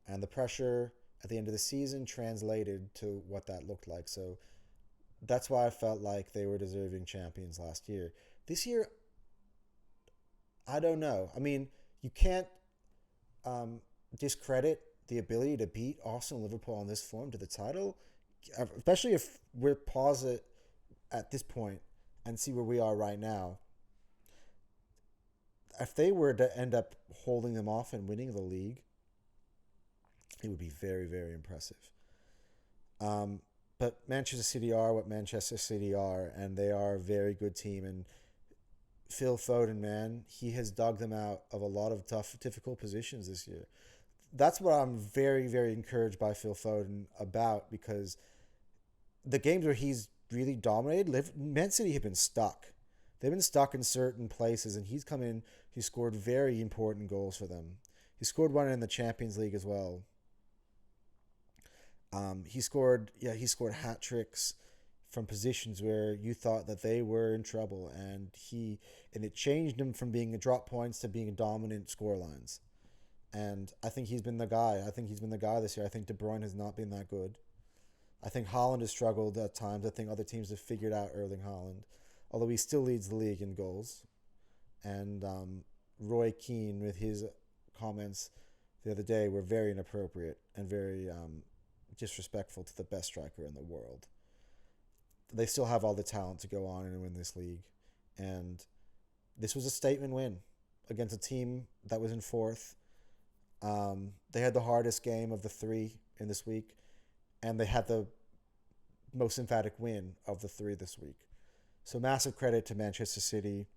And the pressure at the end of the season translated to what that looked like. So that's why I felt like they were deserving champions last year. This year, I don't know. I mean, you can't discredit the ability to beat Arsenal and Liverpool on this form to the title, especially if we're pause it at this point and see where we are right now. If they were to end up holding them off and winning the league, it would be very, very impressive. But Manchester City are what Manchester City are, and they are a very good team. And Phil Foden, man, he has dug them out of a lot of tough, difficult positions this year. That's what I'm very, very encouraged by Phil Foden about, because the games where he's really dominated, Man City have been stuck. They've been stuck in certain places, and he's come in, he scored very important goals for them. He scored one in the Champions League as well. He scored hat tricks from positions where you thought that they were in trouble, and it changed him from being a drop points to being a dominant scorelines. And I think he's been the guy. I think he's been the guy this year. I think De Bruyne has not been that good. I think Haaland has struggled at times. I think other teams have figured out Erling Haaland, although he still leads the league in goals. And Roy Keane, with his comments the other day, were very inappropriate and very disrespectful to the best striker in the world. They still have all the talent to go on and win this league. And this was a statement win against a team that was in 4th. They had the hardest game of the 3 in this week, and they had the most emphatic win of the 3 this week. So massive credit to Manchester City,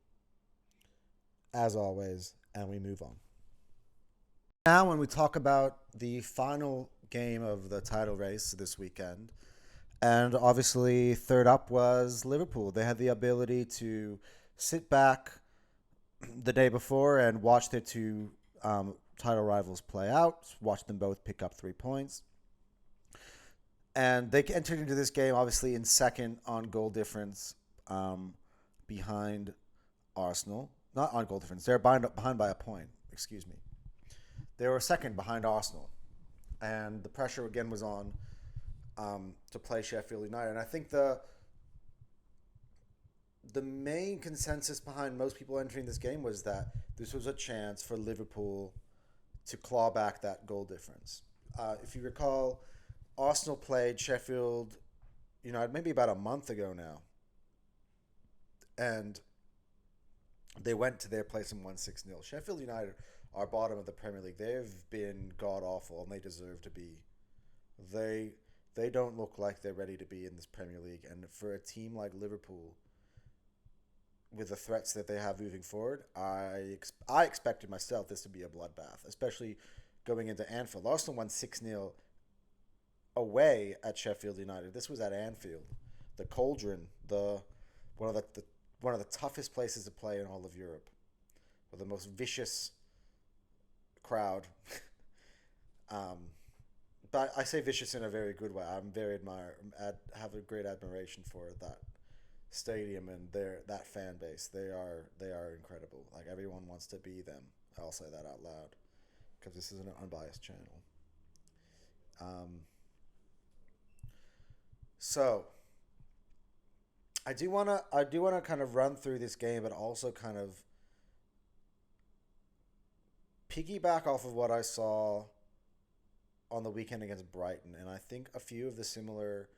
as always, and we move on. Now when we talk about the final game of the title race this weekend, And obviously, third up was Liverpool. They had the ability to sit back the day before and watch their two title rivals play out, watch them both pick up 3 points. And they entered into this game obviously in second on goal difference, behind Arsenal. Not on goal difference. They're behind by a point. Excuse me. They were second behind Arsenal, and the pressure again was on, to play Sheffield United. And I think the main consensus behind most people entering this game was that this was a chance for Liverpool to claw back that goal difference. If you recall, Arsenal played Sheffield United maybe about a month ago now, and they went to their place and won 6-0. Sheffield United are bottom of the Premier League. They've been god awful, and they deserve to be. They they don't look like they're ready to be in this Premier League. And for a team like Liverpool, with the threats that they have moving forward, I expected myself this to be a bloodbath, especially going into Anfield. Arsenal won 6-0 away at Sheffield United. This was at Anfield, the Cauldron, the one of the one of the toughest places to play in all of Europe, with the most vicious crowd. um, but I say vicious in a very good way. I'm very have a great admiration for that stadium and that fan base. They are incredible. Like, everyone wants to be them. I'll say that out loud because this is an unbiased channel. Um, so I do wanna kind of run through this game, but also kind of piggyback off of what I saw on the weekend against Brighton, and I think a few of the similar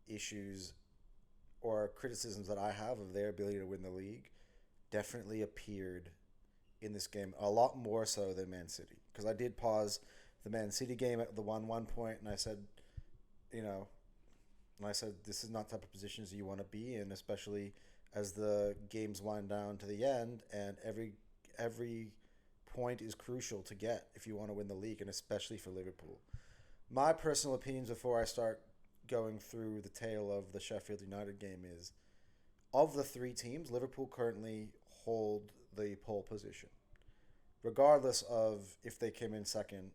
issues or criticisms that I have of their ability to win the league definitely appeared in this game, a lot more so than Man City. Because I did pause the Man City game at the 1-1 point, and I said, you know, this is not the type of positions you want to be in, especially as the games wind down to the end, and every point is crucial to get if you want to win the league, and especially for Liverpool. My personal opinions before I start going through the tale of the Sheffield United game is, of the three teams, Liverpool currently hold the pole position. Regardless of if they came in second,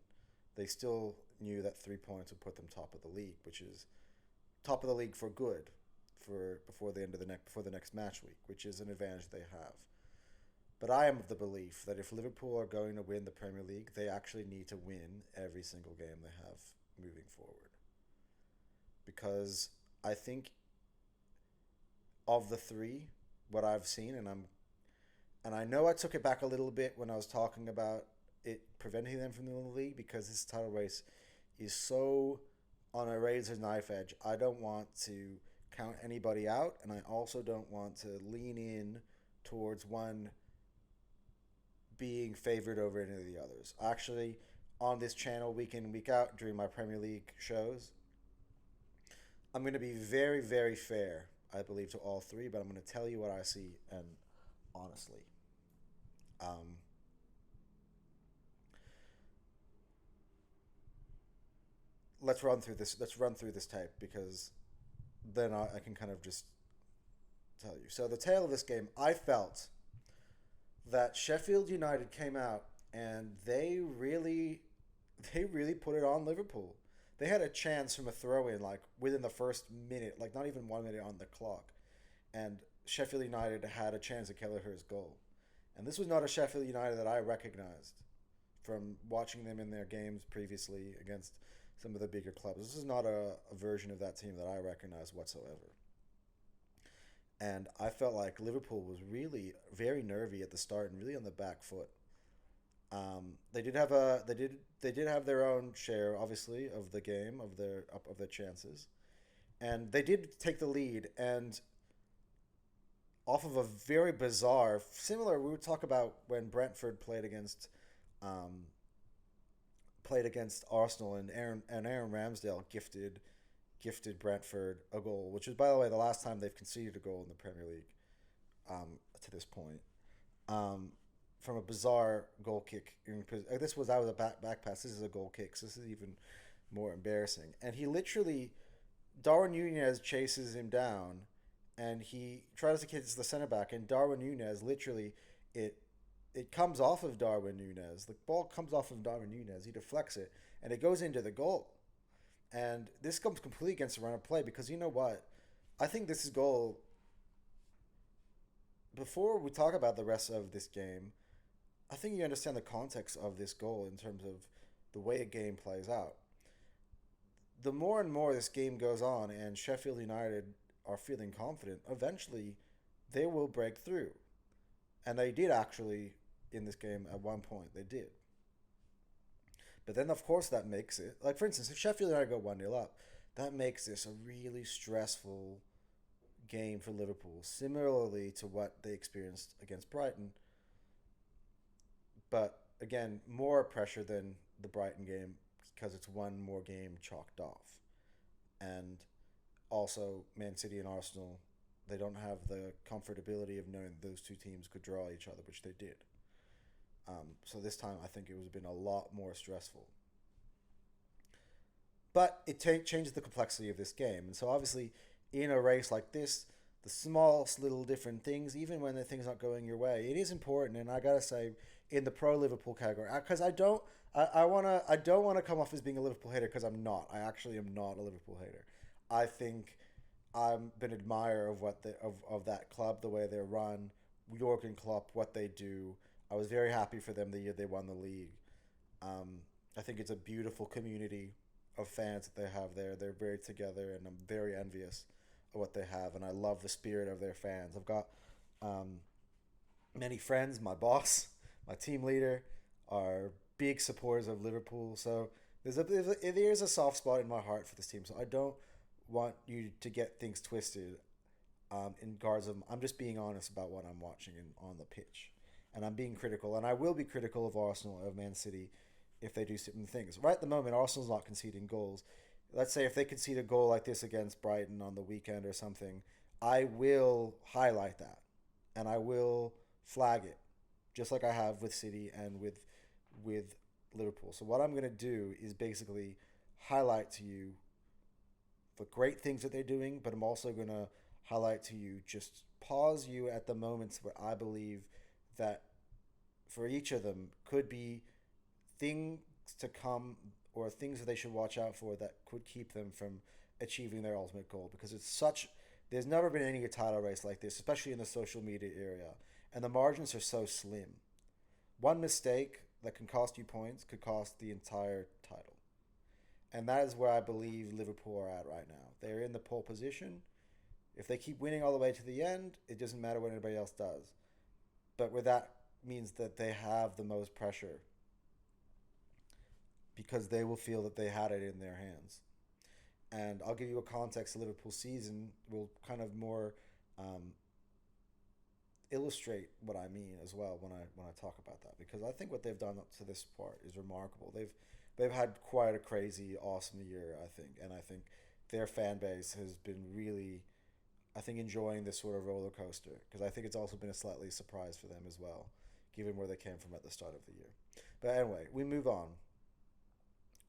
they still knew that 3 points would put them top of the league, which is top of the league for good for before the next match week, which is an advantage they have. But I am of the belief that if Liverpool are going to win the Premier League, they actually need to win every single game they have moving forward. Because I think of the three, what I've seen, and I know I took it back a little bit when I was talking about it preventing them from the league, because this title race is so on a razor's knife edge. I don't want to count anybody out, and I also don't want to lean in towards one being favored over any of the others. Actually, on this channel, week in, week out, during my Premier League shows, I'm going to be very, very fair, I believe, to all three, but I'm going to tell you what I see, and honestly. Um, let's run through this. Let's run through this tape, because then I can kind of just tell you. So the tale of this game, I felt that Sheffield United came out and they really put it on Liverpool. They had a chance from a throw in, like within the first minute, like not even 1 minute on the clock, and Sheffield United had a chance at Kelleher's goal. And this was not a Sheffield United that I recognized from watching them in their games previously against some of the bigger clubs. This is not a version of that team that I recognize whatsoever. And I felt like Liverpool was really very nervy at the start and really on the back foot. They did have their own share, obviously, of the game, of their chances, and they did take the lead. And off of a very bizarre, similar, we would talk about when Brentford um, played against Arsenal, and Aaron Ramsdale gifted Brentford a goal, which is, by the way, the last time they've conceded a goal in the Premier League, to this point. Um, from a bizarre goal kick. That was a back pass. This is a goal kick, so this is even more embarrassing. And he literally Darwin Nunez chases him down, and he tries to kiss the center back, and Darwin Nunez literally it it comes off of Darwin Nunez. The ball comes off of Darwin Nunez. He deflects it, and it goes into the goal. And this comes completely against the run of play because you know what? I think this is goal. Before we talk about the rest of this game, I think you understand the context of this goal in terms of the way a game plays out. The more and more this game goes on and Sheffield United are feeling confident, eventually they will break through. And they did actually in this game at one point. They did. But then, of course, that makes it like, for instance, if Sheffield United go 1-0 up, that makes this a really stressful game for Liverpool, similarly to what they experienced against Brighton. But again, more pressure than the Brighton game because it's one more game chalked off. And also, Man City and Arsenal, they don't have the comfortability of knowing those two teams could draw each other, which they did. So this time, I think it was been a lot more stressful. But it changes the complexity of this game. And so obviously, in a race like this, the smallest little different things, even when the things aren't going your way, it is important. And I gotta say, in the pro Liverpool category, because I don't wanna come off as being a Liverpool hater because I'm not. I actually am not a Liverpool hater. I think I'm an admirer of of that club, the way they run, Jurgen Klopp, what they do. I was very happy for them the year they won the league. I think it's a beautiful community of fans that they have there. They're very together, and I'm very envious of what they have, and I love the spirit of their fans. I've got um, many friends. My boss, my team leader, are big supporters of Liverpool. So there's a soft spot in my heart for this team. So I don't want you to get things twisted. In regards of, I'm just being honest about what I'm watching on the pitch, and I'm being critical, and I will be critical of Arsenal, of Man City, if they do certain things. Right at the moment, Arsenal's not conceding goals. Let's say if they concede a goal like this against Brighton on the weekend or something, I will highlight that, and I will flag it, just like I have with City and with Liverpool. So what I'm going to do is basically highlight to you the great things that they're doing, but I'm also going to highlight to you, just pause you at the moments where I believe that for each of them could be things to come or things that they should watch out for that could keep them from achieving their ultimate goal, because it's such, there's never been any title race like this, especially in the social media area, and the margins are so slim. One mistake that can cost you points could cost the entire title. And that is where I believe Liverpool are at right now. They're in the pole position. If they keep winning all the way to the end, it doesn't matter what anybody else does. But where that means that they have the most pressure because they will feel that they had it in their hands. And I'll give you a context of Liverpool season will kind of more illustrate what I mean as well when I talk about that, because I think what they've done up to this part is remarkable. They've had quite a crazy, awesome year, I think, and I think their fan base has been really, I think, enjoying this sort of roller coaster, because I think it's also been a slightly surprise for them as well, given where they came from at the start of the year. But anyway, we move on,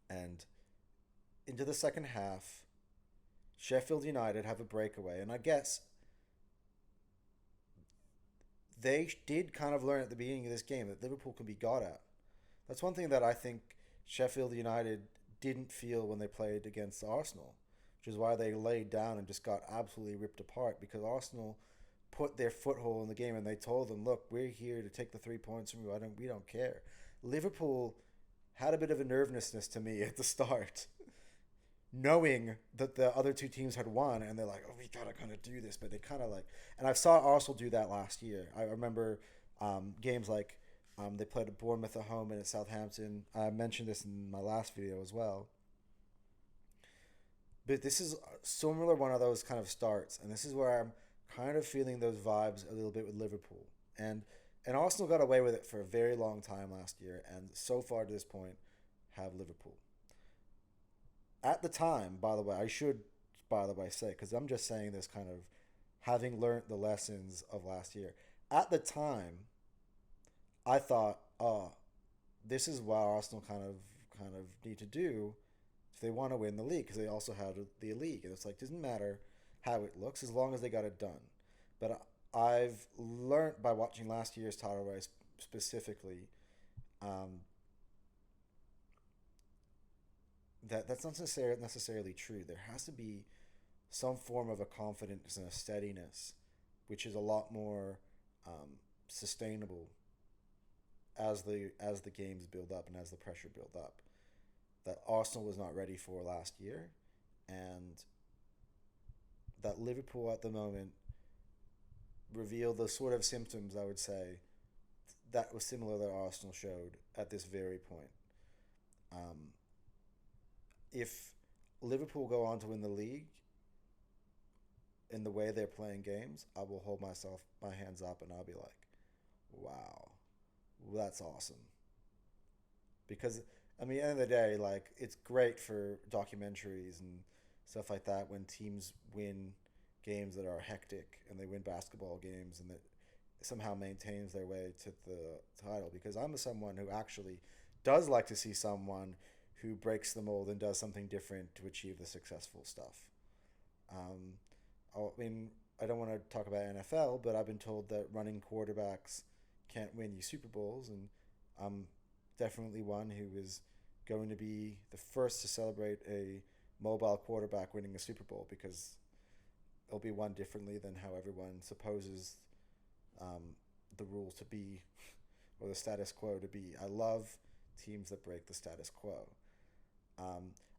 and into the second half, Sheffield United have a breakaway, and I guess they did kind of learn at the beginning of this game that Liverpool can be got at. That's one thing that I think Sheffield United didn't feel when they played against Arsenal, which is why they laid down and just got absolutely ripped apart, because Arsenal put their foothold in the game and they told them, look, we're here to take the 3 points from you. We don't care. Liverpool had a bit of a nervousness to me at the start, knowing that the other two teams had won, and they're like, oh, we gotta kind of do this, but they kind of like, and I saw Arsenal do that last year. I remember games like they played at Bournemouth at home and at Southampton. I mentioned this in my last video as well. But this is similar, one of those kind of starts, and this is where I'm kind of feeling those vibes a little bit with Liverpool. And Arsenal got away with it for a very long time last year, and so far to this point have Liverpool. At the time, by the way, I should, by the way, say, because I'm just saying this kind of having learned the lessons of last year. At the time, I thought, oh, this is what Arsenal kind of need to do if they want to win the league, because they also have the league, and it's like doesn't matter how it looks as long as they got it done. But I've learned by watching last year's title race specifically, um, that that's not necessarily true. There has to be some form of a confidence and a steadiness, which is a lot more sustainable as the games build up and as the pressure build up. That Arsenal was not ready for last year, and that Liverpool at the moment reveal the sort of symptoms I would say that was similar that Arsenal showed at this very point. Um, if Liverpool go on to win the league in the way they're playing games, I will hold my hands up and I'll be like, wow, that's awesome. Because I mean, at the end of the day, like it's great for documentaries and stuff like that when teams win games that are hectic and they win basketball games and that somehow maintains their way to the title. Because I'm someone who actually does like to see someone who breaks the mold and does something different to achieve the successful stuff. Um, I mean, I don't want to talk about NFL, but I've been told that running quarterbacks can't win you Super Bowls, and I'm definitely one who is going to be the first to celebrate a mobile quarterback winning a Super Bowl because it'll be won differently than how everyone supposes um, the rules to be or the status quo to be. I love teams that break the status quo.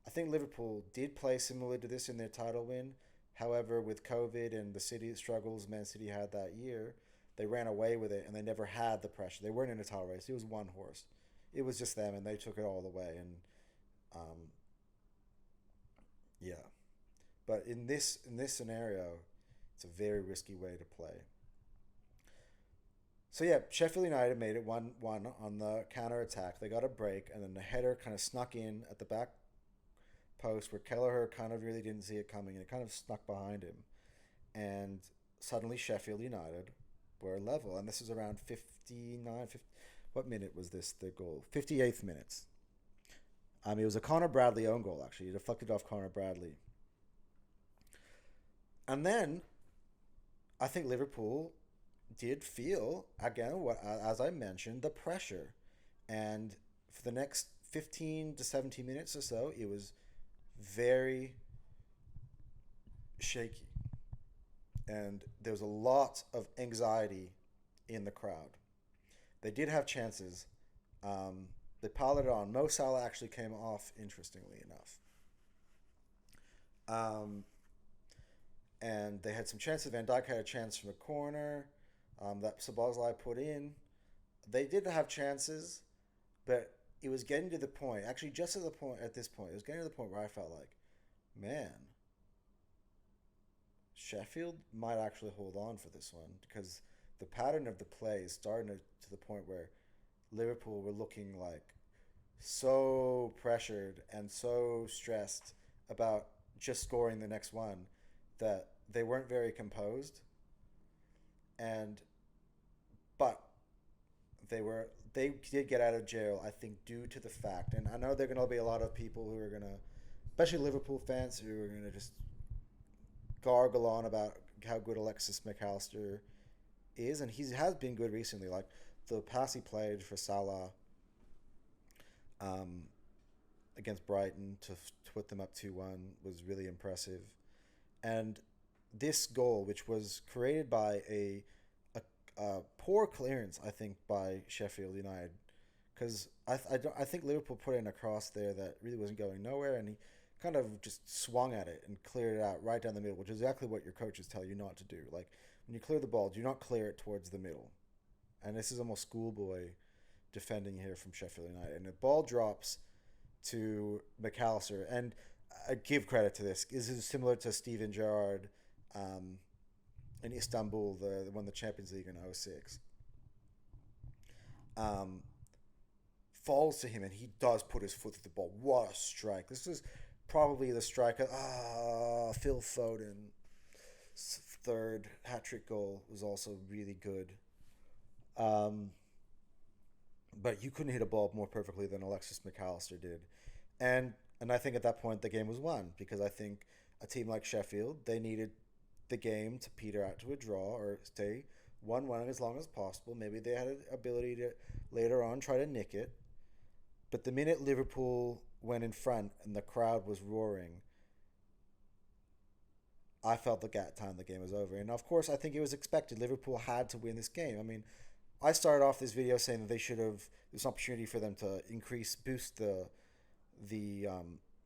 I think Liverpool did play similar to this in their title win. However, with COVID and the city struggles Man City had that year, they ran away with it and they never had the pressure. They weren't in a title race. It was one horse. It was just them, and they took it all the way. And um, yeah, but in this scenario, it's a very risky way to play. So yeah, Sheffield United made it 1-1 on the counter attack. They got a break, and then the header kind of snuck in at the back post where Kelleher kind of really didn't see it coming, and it kind of snuck behind him. And suddenly Sheffield United were level, and this is around 59. 50, what minute was this? The goal, 58th minutes. It was a Connor Bradley own goal actually. He deflected off Connor Bradley, and then I think Liverpool did feel again what as I mentioned the pressure, and for the next 15 to 17 minutes or so, it was very shaky, and there was a lot of anxiety in the crowd. They did have chances. They piled it on. Mo Salah actually came off, interestingly enough. Um, and they had some chances. Van Dijk had a chance from a corner that Sabozlai put in. They did have chances, but it was getting to the point. Actually, just at the point at this point, it was getting to the point where I felt like, man, Sheffield might actually hold on for this one because the pattern of the play is starting to the point where Liverpool were looking like so pressured and so stressed about just scoring the next one that they weren't very composed. And but they did get out of jail, I think, due to the fact, and I know there are going to be a lot of people who are going to, especially Liverpool fans, who are going to just gargle on about how good Alexis McAllister is, and he has been good recently. Like the pass he played for Salah um, against Brighton to put them up 2-1 was really impressive. And this goal, which was created by a poor clearance, I think, by Sheffield United, because I think Liverpool put in a cross there that really wasn't going nowhere, and he kind of just swung at it and cleared it out right down the middle, which is exactly what your coaches tell you not to do. Like when you clear the ball, do not clear it towards the middle. And this is almost schoolboy defending here from Sheffield United. And the ball drops to McAllister, and I give credit to this. This is similar to Steven Gerrard um, in Istanbul, the won the Champions League in '06. Um, falls to him, and he does put his foot to the ball. What a strike! This is probably the striker. Phil Foden. Third hat trick goal was also really good. Um, but you couldn't hit a ball more perfectly than Alexis McAllister did. And And I think at that point the game was won because I think a team like Sheffield, they needed the game to peter out to a draw or stay 1-1 as long as possible. Maybe they had an ability to later on try to nick it. But the minute Liverpool went in front and the crowd was roaring, I felt that time the game was over. And of course, I think it was expected. Liverpool had to win this game. I mean, I started off this video saying that they should have, there's an opportunity for them to boost the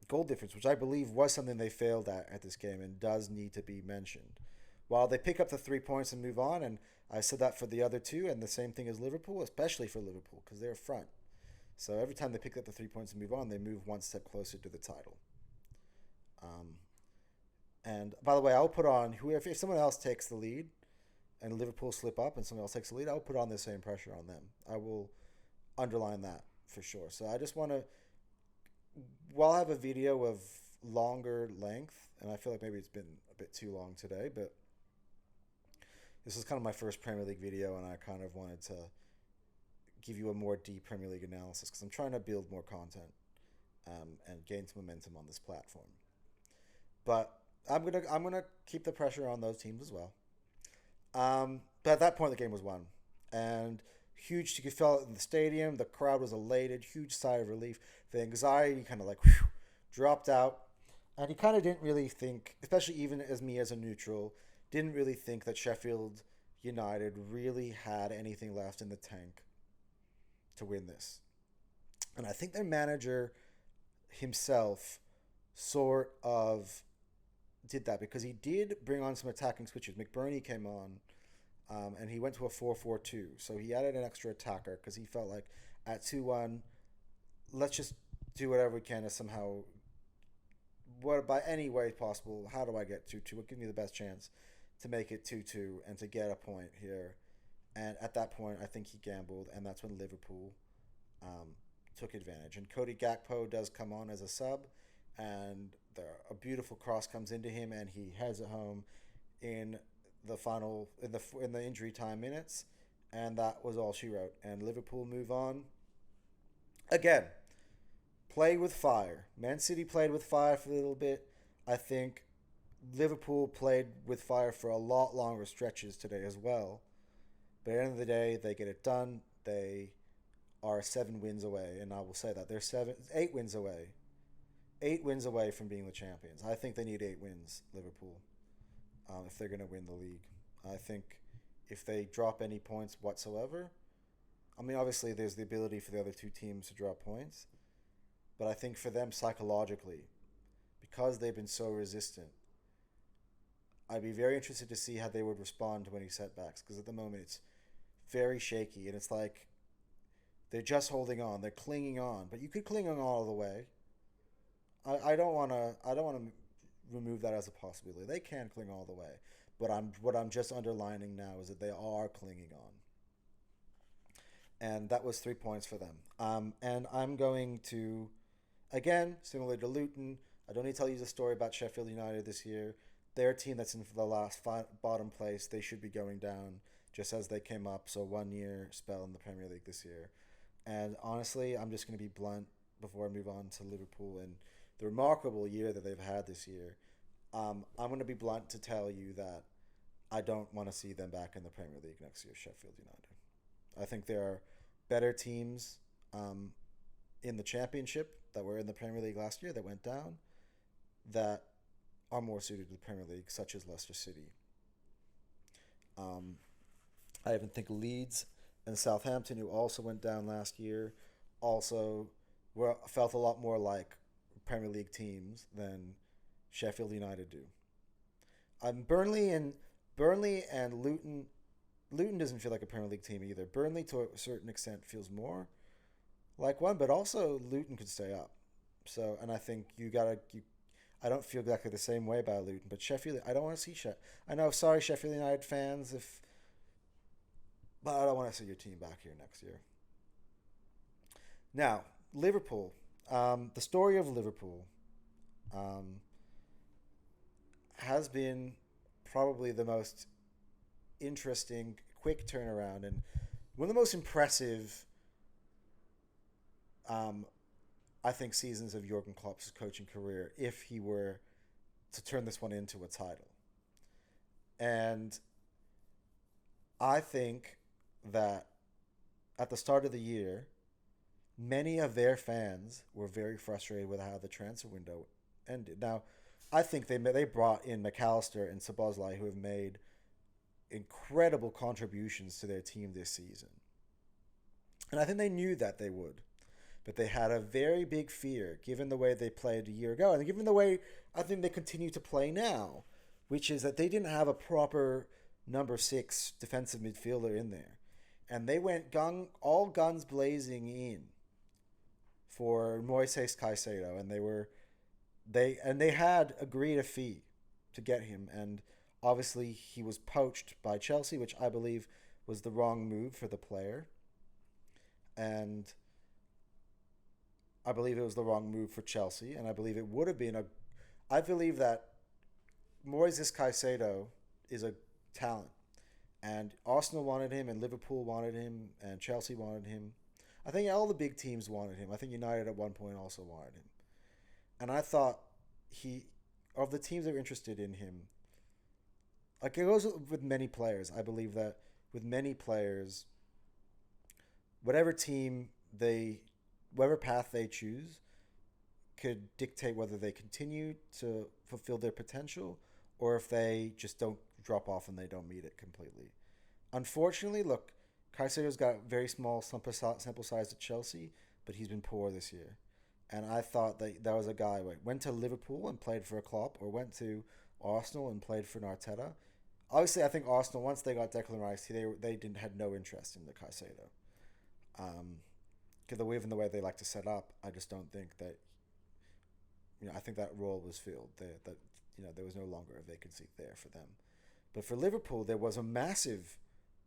goal difference, which I believe was something they failed at this game and does need to be mentioned. While they pick up the 3 points and move on, and I said that for the other two, and the same thing as Liverpool, especially for Liverpool, because they're front. So every time they pick up the 3 points and move on, they move one step closer to the title. And by the way, I'll put on whoever, if someone else takes the lead and Liverpool slip up and someone else takes the lead, I'll put on the same pressure on them. I will underline that for sure. So I just want to, while I have a video of longer length, and I feel like maybe it's been a bit too long today, but this is kind of my first Premier League video, and I kind of wanted to give you a more deep Premier League analysis because I'm trying to build more content and gain some momentum on this platform. But I'm gonna keep the pressure on those teams as well. But at that point, the game was won, and huge. You could feel it in the stadium. The crowd was elated. Huge sigh of relief. The anxiety kind of like dropped out, and he kind of didn't really think, especially even as me as a neutral, didn't really think that Sheffield United really had anything left in the tank to win this. And I think their manager himself sort of did that because he did bring on some attacking switches. McBurney came on, and he went to a 4-4-2. So he added an extra attacker because he felt like at 2-1, let's just do whatever we can to somehow, by any way possible, how do I get 2-2? What gives me the best chance to make it 2-2 and to get a point here? And at that point, I think he gambled, and that's when Liverpool took advantage. And Cody Gakpo does come on as a sub, and a beautiful cross comes into him, and he heads it home in the injury time minutes, and that was all she wrote. And Liverpool move on. Again, play with fire. Man City played with fire for a little bit. I think Liverpool played with fire for a lot longer stretches today as well. But at the end of the day, they get it done. They are 7 wins away, and I will say that they're 8 wins away. 8 wins away from being the champions. I think they need 8 wins, Liverpool, if they're going to win the league. I think if they drop any points whatsoever, I mean, obviously there's the ability for the other two teams to drop points, but I think for them psychologically, because they've been so resistant, I'd be very interested to see how they would respond to any setbacks, because at the moment it's very shaky, and it's like they're just holding on, they're clinging on, but you could cling on all the way. I don't want to remove that as a possibility. They can cling all the way, but what I'm just underlining now is that they are clinging on, and that was 3 points for them. And I'm going to, again, similar to Luton, I don't need to tell you the story about Sheffield United this year. They're a team that's in the last bottom place. They should be going down just as they came up. So 1 year spell in the Premier League this year. And honestly, I'm just going to be blunt before I move on to Liverpool and the remarkable year that they've had this year. I'm going to be blunt to tell you that I don't want to see them back in the Premier League next year, Sheffield United. I think there are better teams in the Championship that were in the Premier League last year that went down that are more suited to the Premier League, such as Leicester City. I even think Leeds and Southampton, who also went down last year, also felt a lot more like Premier League teams than Sheffield United do. Burnley and Luton. Luton doesn't feel like a Premier League team either. Burnley, to a certain extent, feels more like one, but also Luton could stay up. So, and I think I don't feel exactly the same way about Luton, but Sheffield, I don't want to see I know, sorry, Sheffield United fans, but I don't want to see your team back here next year. Now, Liverpool. The story of Liverpool has been probably the most interesting, quick turnaround, and one of the most impressive I think, seasons of Jurgen Klopp's coaching career if he were to turn this one into a title. And I think that at the start of the year, many of their fans were very frustrated with how the transfer window ended. Now, I think they brought in McAllister and Szoboszlai, who have made incredible contributions to their team this season. And I think they knew that they would. But they had a very big fear, given the way they played a year ago, and given the way I think they continue to play now, which is that they didn't have a proper number 6 defensive midfielder in there. And they went all guns blazing in for Moises Caicedo, and they had agreed a fee to get him, and obviously he was poached by Chelsea, which I believe was the wrong move for the player. And I believe it was the wrong move for Chelsea, and I believe it would have been a. I believe that Moises Caicedo is a talent, and Arsenal wanted him, and Liverpool wanted him, and Chelsea wanted him. I think all the big teams wanted him. I think United at one point also wanted him, and I thought of the teams that were interested in him. Like it goes with many players. I believe that with many players, whatever path they choose could dictate whether they continue to fulfill their potential or if they just don't drop off and they don't meet it completely. Unfortunately, look, Caicedo's got a very small sample size at Chelsea, but he's been poor this year. And I thought that was a guy who went to Liverpool and played for a Klopp, or went to Arsenal and played for an Arteta. Obviously, I think Arsenal, once they got Declan Rice, they had no interest in the Caicedo. Because even the way they like to set up, I just don't think that. I think that role was filled. That there was no longer a vacancy there for them. But for Liverpool, there was a massive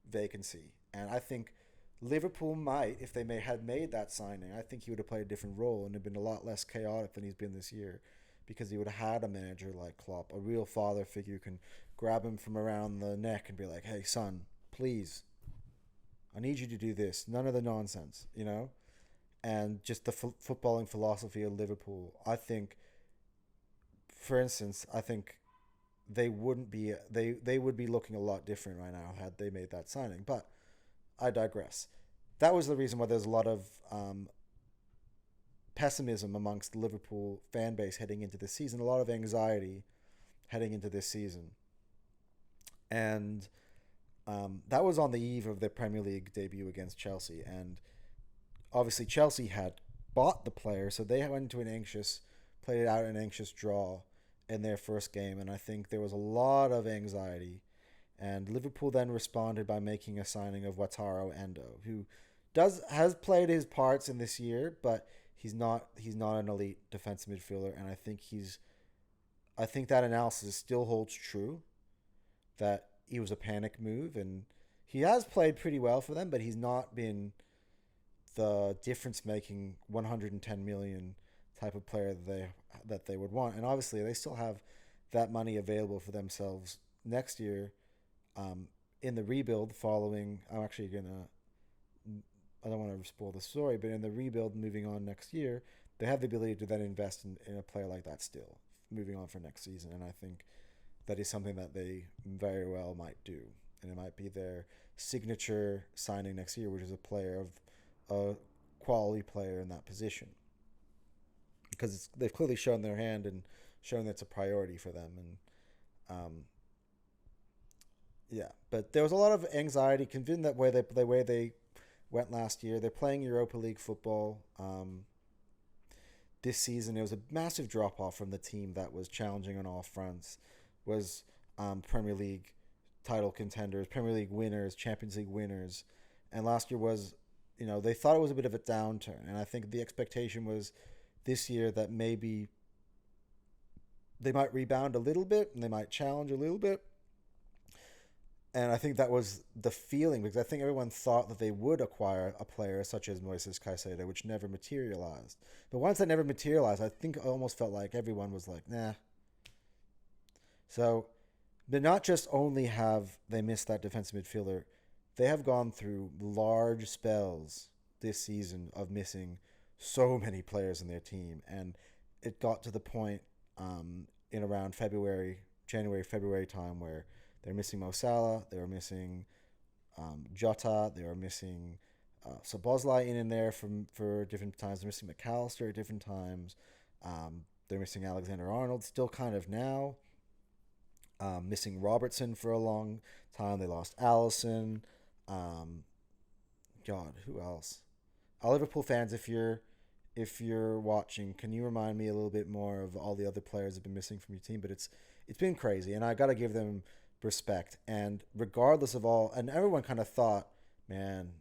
vacancy, and I think Liverpool might, if they had made that signing, I think he would have played a different role and have been a lot less chaotic than he's been this year, because he would have had a manager like Klopp, a real father figure who can grab him from around the neck and be like, "Hey, son, please, I need you to do this. None of the nonsense, And just the footballing philosophy of Liverpool, I think, for instance, I think they would be looking a lot different right now had they made that signing. But I digress. That was the reason why there's a lot of pessimism amongst the Liverpool fan base heading into this season, a lot of anxiety heading into this season. And that was on the eve of their Premier League debut against Chelsea. And obviously Chelsea had bought the player, so they went into played it out an anxious draw in their first game. And I think there was a lot of anxiety. And Liverpool then responded by making a signing of Wataru Endo, who has played his parts in this year, but he's not an elite defensive midfielder. And I think that analysis still holds true, that he was a panic move, and he has played pretty well for them, but he's not been the difference-making 110 million type of player that they would want. And obviously, they still have that money available for themselves next year in the rebuild following. I don't want to spoil the story, but in the rebuild moving on next year, they have the ability to then invest in a player like that still, moving on for next season. And I think that is something that they very well might do. And it might be their signature signing next year, which is a quality player in that position. Because they've clearly shown their hand and shown that it's a priority for them. And but there was a lot of anxiety, convinced that the way they went last year. They're playing Europa League football this season. It was a massive drop-off from the team that was challenging on all fronts, was Premier League title contenders, Premier League winners, Champions League winners. And last year was, they thought it was a bit of a downturn. And I think the expectation was this year that maybe they might rebound a little bit and they might challenge a little bit. And I think that was the feeling, because I think everyone thought that they would acquire a player such as Moises Caicedo, which never materialized. But once that never materialized, I think it almost felt like everyone was like, nah. So, but not just only have they missed that defensive midfielder, they have gone through large spells this season of missing so many players in their team, and it got to the point in around January, February time where they're missing Mo Salah, they were missing Jota, they were missing Szoboszlai in there for different times. They're missing McAllister at different times. They're missing Alexander Arnold still kind of now. Missing Robertson for a long time. They lost Allison. Um, God, who else? Liverpool fans, if you're watching, can you remind me a little bit more of all the other players that have been missing from your team? But it's been crazy, and I got to give them respect. And regardless of all, and everyone kind of thought, man,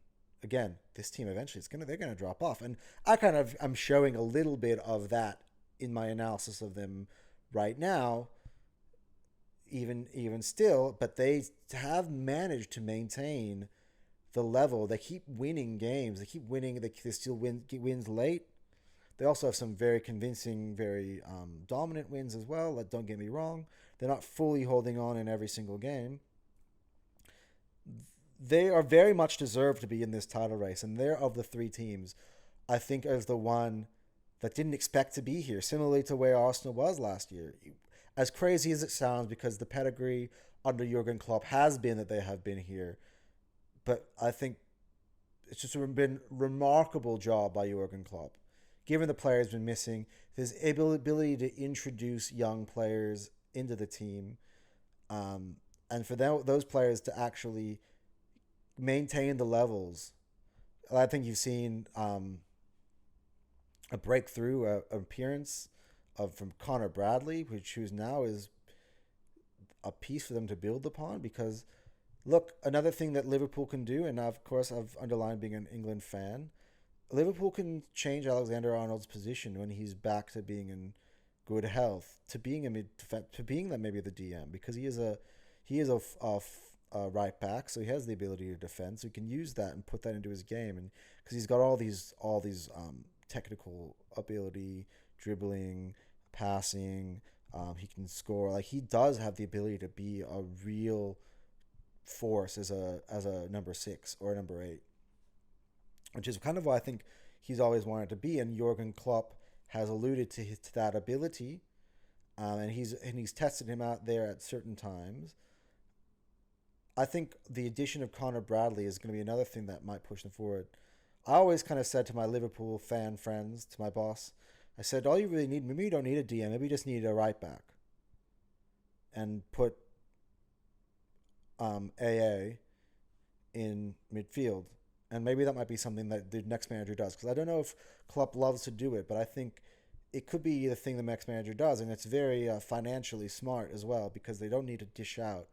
again, this team eventually they're gonna drop off, and I'm showing a little bit of that in my analysis of them right now, even still, but they have managed to maintain the level. They keep winning games. They keep winning. They still get wins late. They also have some very convincing, very dominant wins as well. Don't get me wrong. They're not fully holding on in every single game. They are very much deserved to be in this title race, and they're of the three teams, I think, as the one that didn't expect to be here, similarly to where Arsenal was last year. As crazy as it sounds, because the pedigree under Jurgen Klopp has been that they have been here, but I think it's just been a remarkable job by Jurgen Klopp. Given the players been missing, his ability to introduce young players into the team, and for those players to actually maintain the levels. I think you've seen a breakthrough appearance from Connor Bradley, who's now is a piece for them to build upon. Because look, another thing that Liverpool can do, and of course I've underlined being an England fan, Liverpool can change Alexander Arnold's position when he's back to being in good health to being to being that maybe the DM, because he is a right back, so he has the ability to defend. So he can use that and put that into his game, and because he's got all these technical ability, dribbling, passing, he can score. Like, he does have the ability to be a real force as a number 6 or a number 8, which is kind of what I think he's always wanted to be. And Jurgen Klopp has alluded to that ability, and he's tested him out there at certain times. I think the addition of Connor Bradley is going to be another thing that might push them forward. I always kind of said to my Liverpool fan friends, to my boss, I said, all you really need, maybe you don't need a DM, maybe you just need a right back, and put AA in midfield. And maybe that might be something that the next manager does, because I don't know if Klopp loves to do it, but I think it could be the thing the next manager does, and it's very financially smart as well, because they don't need to dish out,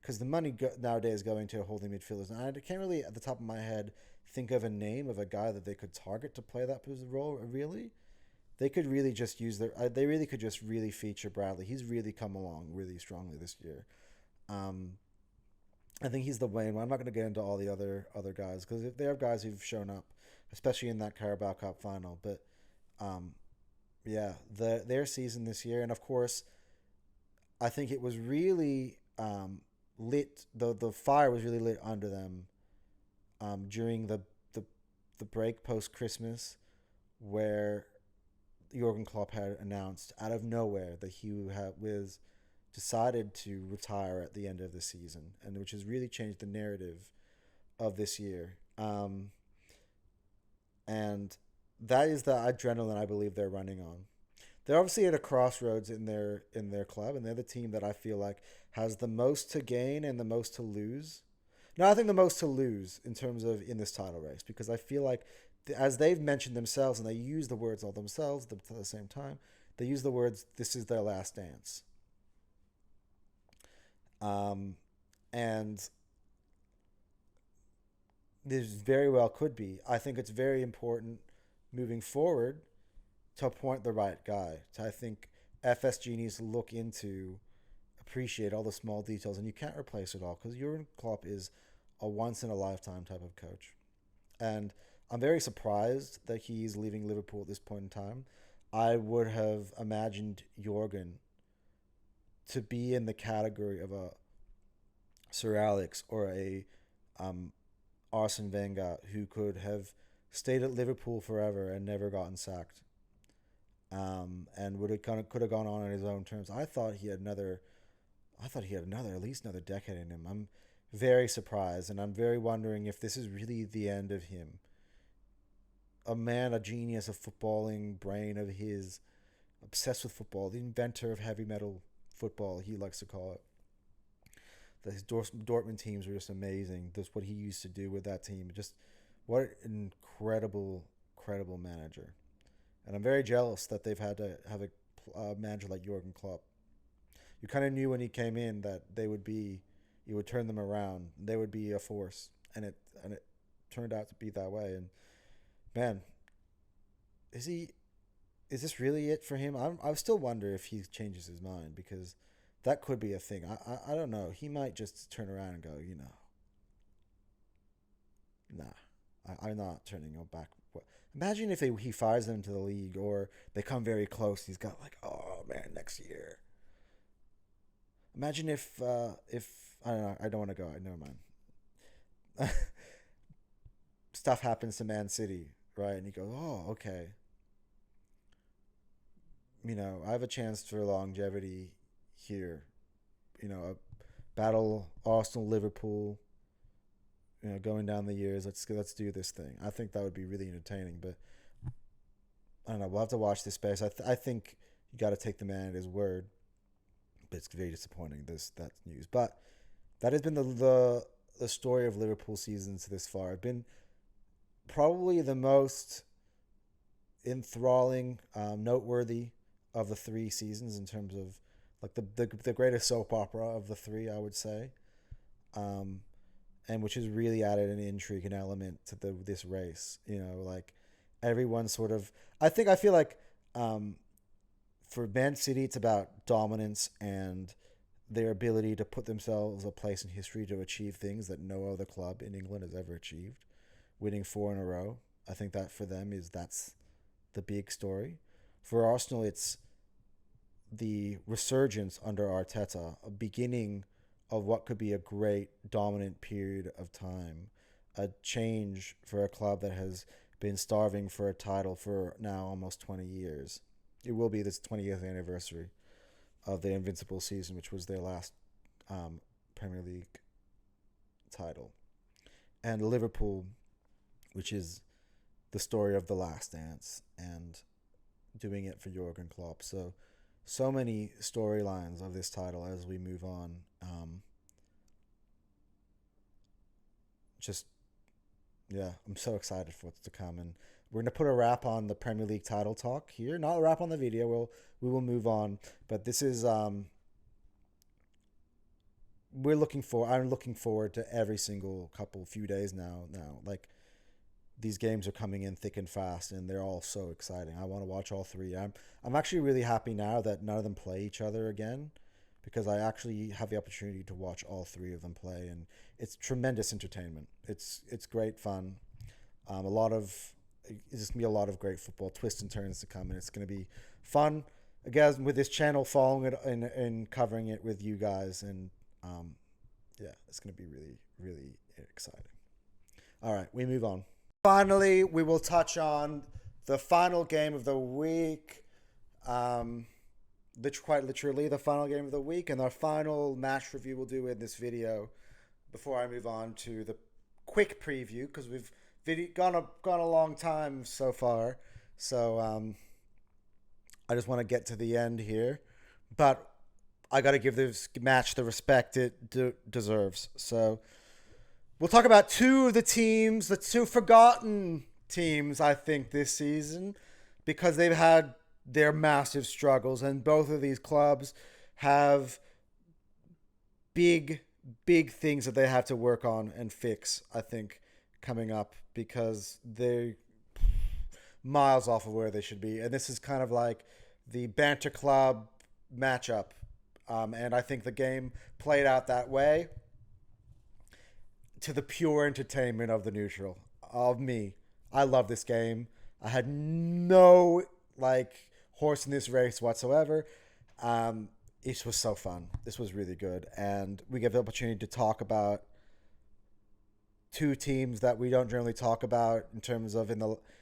because the money nowadays is going to holding midfielders. And I can't really, at the top of my head, think of a name of a guy that they could target to play that role. Really, they could really just use they really could just really feature Bradley. He's really come along really strongly this year. I think he's the main one. I'm not going to get into all the other guys, because if they have guys who've shown up, especially in that Carabao Cup final. But yeah, their season this year, and of course, I think it was really lit. The fire was really lit under them during the break post Christmas, where Jurgen Klopp had announced out of nowhere that he was decided to retire at the end of the season, and which has really changed the narrative of this year. And that is the adrenaline I believe they're running on. They're obviously at a crossroads in their club, and they're the team that I feel like has the most to gain and the most to lose. No, I think the most to lose in terms of in this title race, because I feel like, as they've mentioned themselves, and they use the words all themselves at the same time, they use the words, this is their last dance. And this very well could be. I think it's very important moving forward to appoint the right guy. I think FSG needs to look into, appreciate all the small details, and you can't replace it all, because Jurgen Klopp is a once in a lifetime type of coach. And I'm very surprised that he's leaving Liverpool at this point in time. I would have imagined Jurgen to be in the category of a Sir Alex or a Arsene Wenger, who could have stayed at Liverpool forever and never gotten sacked. And would have could have gone on his own terms. I thought he had another at least another decade in him. I'm very surprised, and I'm very wondering if this is really the end of him. A man, a genius, a footballing brain of his, obsessed with football, the inventor of heavy metal football, he likes to call it. His Dortmund teams were just amazing. That's what he used to do with that team. Just what an incredible manager. And I'm very jealous that they've had to have a manager like Jurgen Klopp. You kind of knew when he came in that he would turn them around. They would be a force, and it turned out to be that way. And man, is this really it for him? I still wonder if he changes his mind, because that could be a thing. I don't know. He might just turn around and go, nah, I'm not turning him back. Imagine if he fires them to the league, or they come very close. He's got like, oh man, next year. Imagine if I don't know. I don't want to go. Never mind. Stuff happens to Man City, right? And you go, oh, okay. I have a chance for longevity here. A battle Arsenal, Liverpool. Going down the years. Let's do this thing. I think that would be really entertaining. But I don't know. We'll have to watch this space. I think you got to take the man at his word. But it's very disappointing. That news. But that has been the story of Liverpool seasons this far. It's been probably the most enthralling, noteworthy of the 3 seasons in terms of like the greatest soap opera of the 3, I would say. And which has really added an intrigue and element to this race. Like everyone sort of. I feel like for Man City, it's about dominance and their ability to put themselves a place in history to achieve things that no other club in England has ever achieved, winning 4 in a row. I think that for them that's the big story. For Arsenal, it's the resurgence under Arteta, a beginning of what could be a great dominant period of time, a change for a club that has been starving for a title for now almost 20 years. It will be this 20th anniversary of the Invincible season, which was their last Premier League title. And Liverpool, which is the story of the last dance and doing it for Jurgen Klopp. So many storylines of this title as we move on. I'm so excited for what's to come, and we're gonna put a wrap on the Premier League title talk here. Not a wrap on the video. We will move on, but this is I'm looking forward to every single few days now. Like these games are coming in thick and fast, and they're all so exciting. I want to watch all 3. I'm actually really happy now that none of them play each other again, because I actually have the opportunity to watch all 3 of them play, and it's tremendous entertainment. It's great fun. It's just gonna be a lot of great football, twists and turns to come, and it's gonna be fun again with this channel, following it and covering it with you guys, and it's gonna be really, really exciting. All right, we move on. Finally, we will touch on the final game of the week. Quite literally the final game of the week, and our final match review we'll do in this video before I move on to the quick preview, because we've gone a long time so far. So I just want to get to the end here, but I got to give this match the respect it deserves. So we'll talk about 2 of the teams, the 2 forgotten teams, I think, this season, because they've had their massive struggles, and both of these clubs have big things that they have to work on and fix, I think, coming up, because they're miles off of where they should be. And this is kind of like the banter club matchup, and I think the game played out that way to the pure entertainment of the neutral, of me. I love this game. I had no horse in this race whatsoever. It was so fun. This was really good, and we get the opportunity to talk about two teams that we don't generally talk about in terms of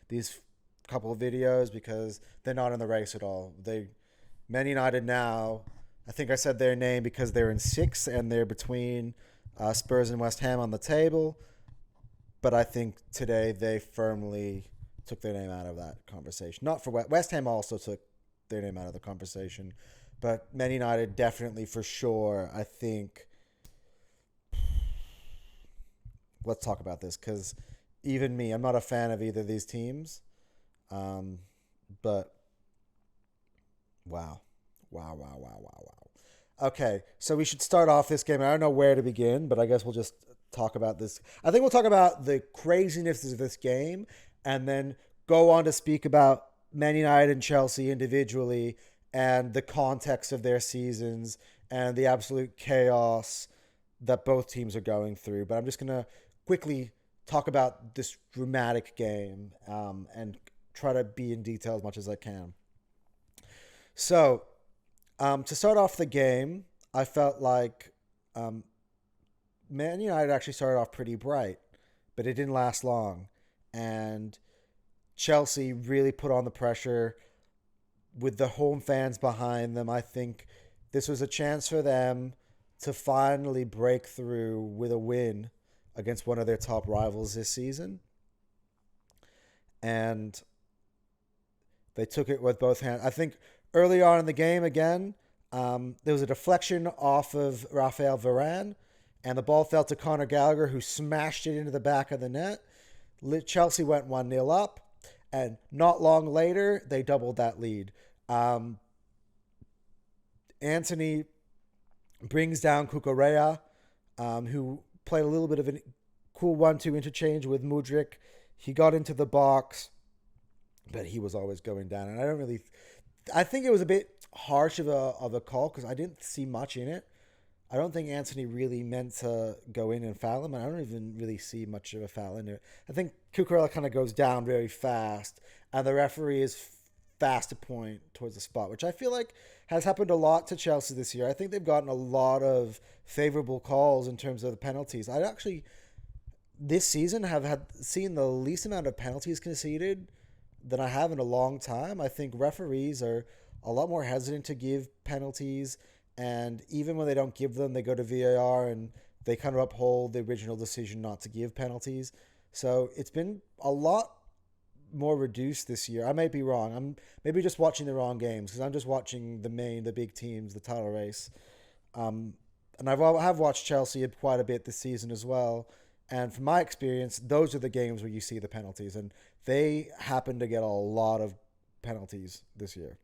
these couple of videos because they're not in the race at all. Man United now, I think I said their name because they're in sixth and they're between Spurs and West Ham on the table. But I think today they firmly took their name out of that conversation. Not for West Ham also took their name out of the conversation. But Man United definitely for sure, I think. Let's talk about this because even me, I'm not a fan of either of these teams. But wow. Okay, so we should start off this game. I don't know where to begin, but I guess we'll just talk about this. I think we'll talk about the craziness of this game and then go on to speak about Man United and Chelsea individually and the context of their seasons and the absolute chaos that both teams are going through. But I'm just going to quickly talk about this dramatic game and try to be in detail as much as I can. So, to start off the game, I felt like Man United actually started off pretty bright, but it didn't last long. And Chelsea really put on the pressure with the home fans behind them. I think this was a chance for them to finally break through with a win against one of their top rivals this season. And they took it with both hands. I think early on in the game, again, there was a deflection off of Raphael Varane, and the ball fell to Conor Gallagher, who smashed it into the back of the net. Chelsea went 1-0 up, and not long later, they doubled that lead. Anthony brings down Cucurella, who played a little bit of a cool 1-2 interchange with Mudryk. He got into the box, but he was always going down. And I think it was a bit harsh of a call because I didn't see much in it. I don't think Anthony really meant to go in and foul him, and I don't even really see much of a foul in it. I think Cucurella kind of goes down very fast, and the referee is fast to point towards the spot, which I feel like has happened a lot to Chelsea this year. I think they've gotten a lot of favorable calls in terms of the penalties. I actually, this season, have seen the least amount of penalties conceded than I have in a long time. I think referees are a lot more hesitant to give penalties, and even when they don't give them, they go to VAR and they kind of uphold the original decision not to give penalties. So it's been a lot more reduced this year. I might be wrong. I'm maybe just watching the wrong games because I'm just watching the big teams, the title race. And I have watched Chelsea quite a bit this season as well. And from my experience, those are the games where you see the penalties. And they happen to get a lot of penalties this year.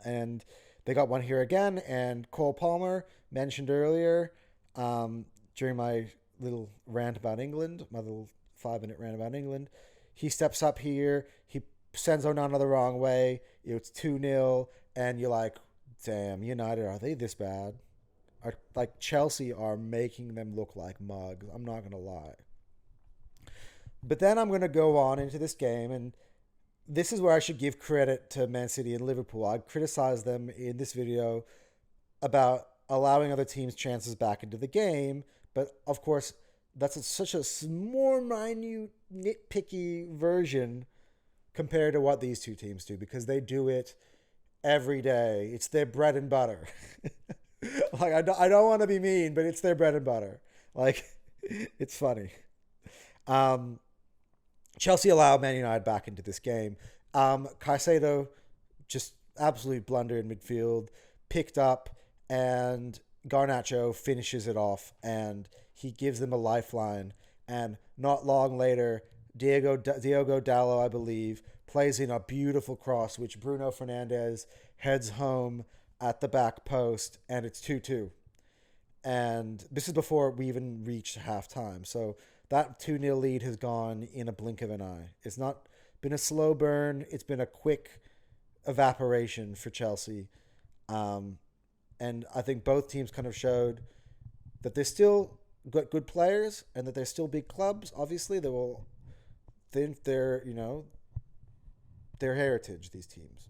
And they got one here again. And Cole Palmer, mentioned earlier during my little rant about England, my little 5-minute rant about England, he steps up here. He sends Onana the wrong way. It's 2-0. And you're like, damn, United, are they this bad? Like Chelsea are making them look like mugs. I'm not going to lie. But then I'm going to go on into this game, and this is where I should give credit to Man City and Liverpool. I criticized them in this video about allowing other teams chances back into the game, but of course that's such a more minute, nitpicky version compared to what these two teams do because they do it every day. It's their bread and butter. Like I don't want to be mean, but it's their bread and butter. Like it's funny. Chelsea allowed Man United back into this game. Caicedo just absolute blunder in midfield, picked up, and Garnacho finishes it off, and he gives them a lifeline. And not long later, Diogo Dalot, I believe, plays in a beautiful cross, which Bruno Fernandes heads home at the back post, and it's 2-2. And this is before we even reached halftime. So that 2-0 lead has gone in a blink of an eye. It's not been a slow burn. It's been a quick evaporation for Chelsea. And I think both teams kind of showed that they're still got good players and that they're still big clubs. Obviously, they will think they're, their heritage, these teams.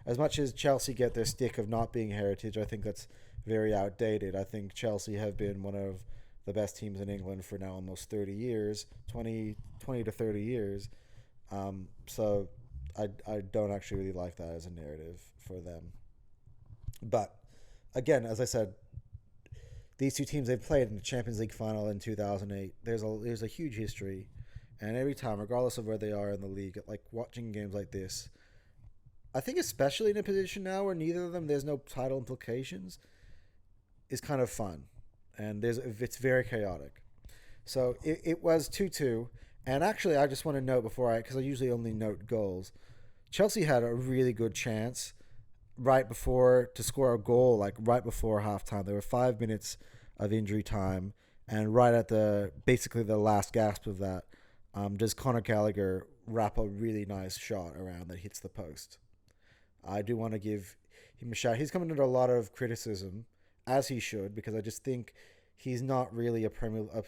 As much as Chelsea get their stick of not being heritage, I think that's very outdated. I think Chelsea have been one of the best teams in England for now almost 30 years, 20 to 30 years. So I don't actually really like that as a narrative for them. But again, as I said, these two teams they've played in the Champions League final in 2008. There's a huge history, and every time, regardless of where they are in the league, like watching games like this, I think especially in a position now where neither of them there's no title implications, is kind of fun, and it's very chaotic. So it was 2-2, and actually I just want to note before because I usually only note goals. Chelsea had a really good chance right before to score a goal, like right before halftime. There were 5 minutes of injury time, and right at the basically the last gasp of that, does Conor Gallagher wrap a really nice shot around that hits the post. I do want to give him a shout. He's coming under a lot of criticism, as he should, because I just think he's not really a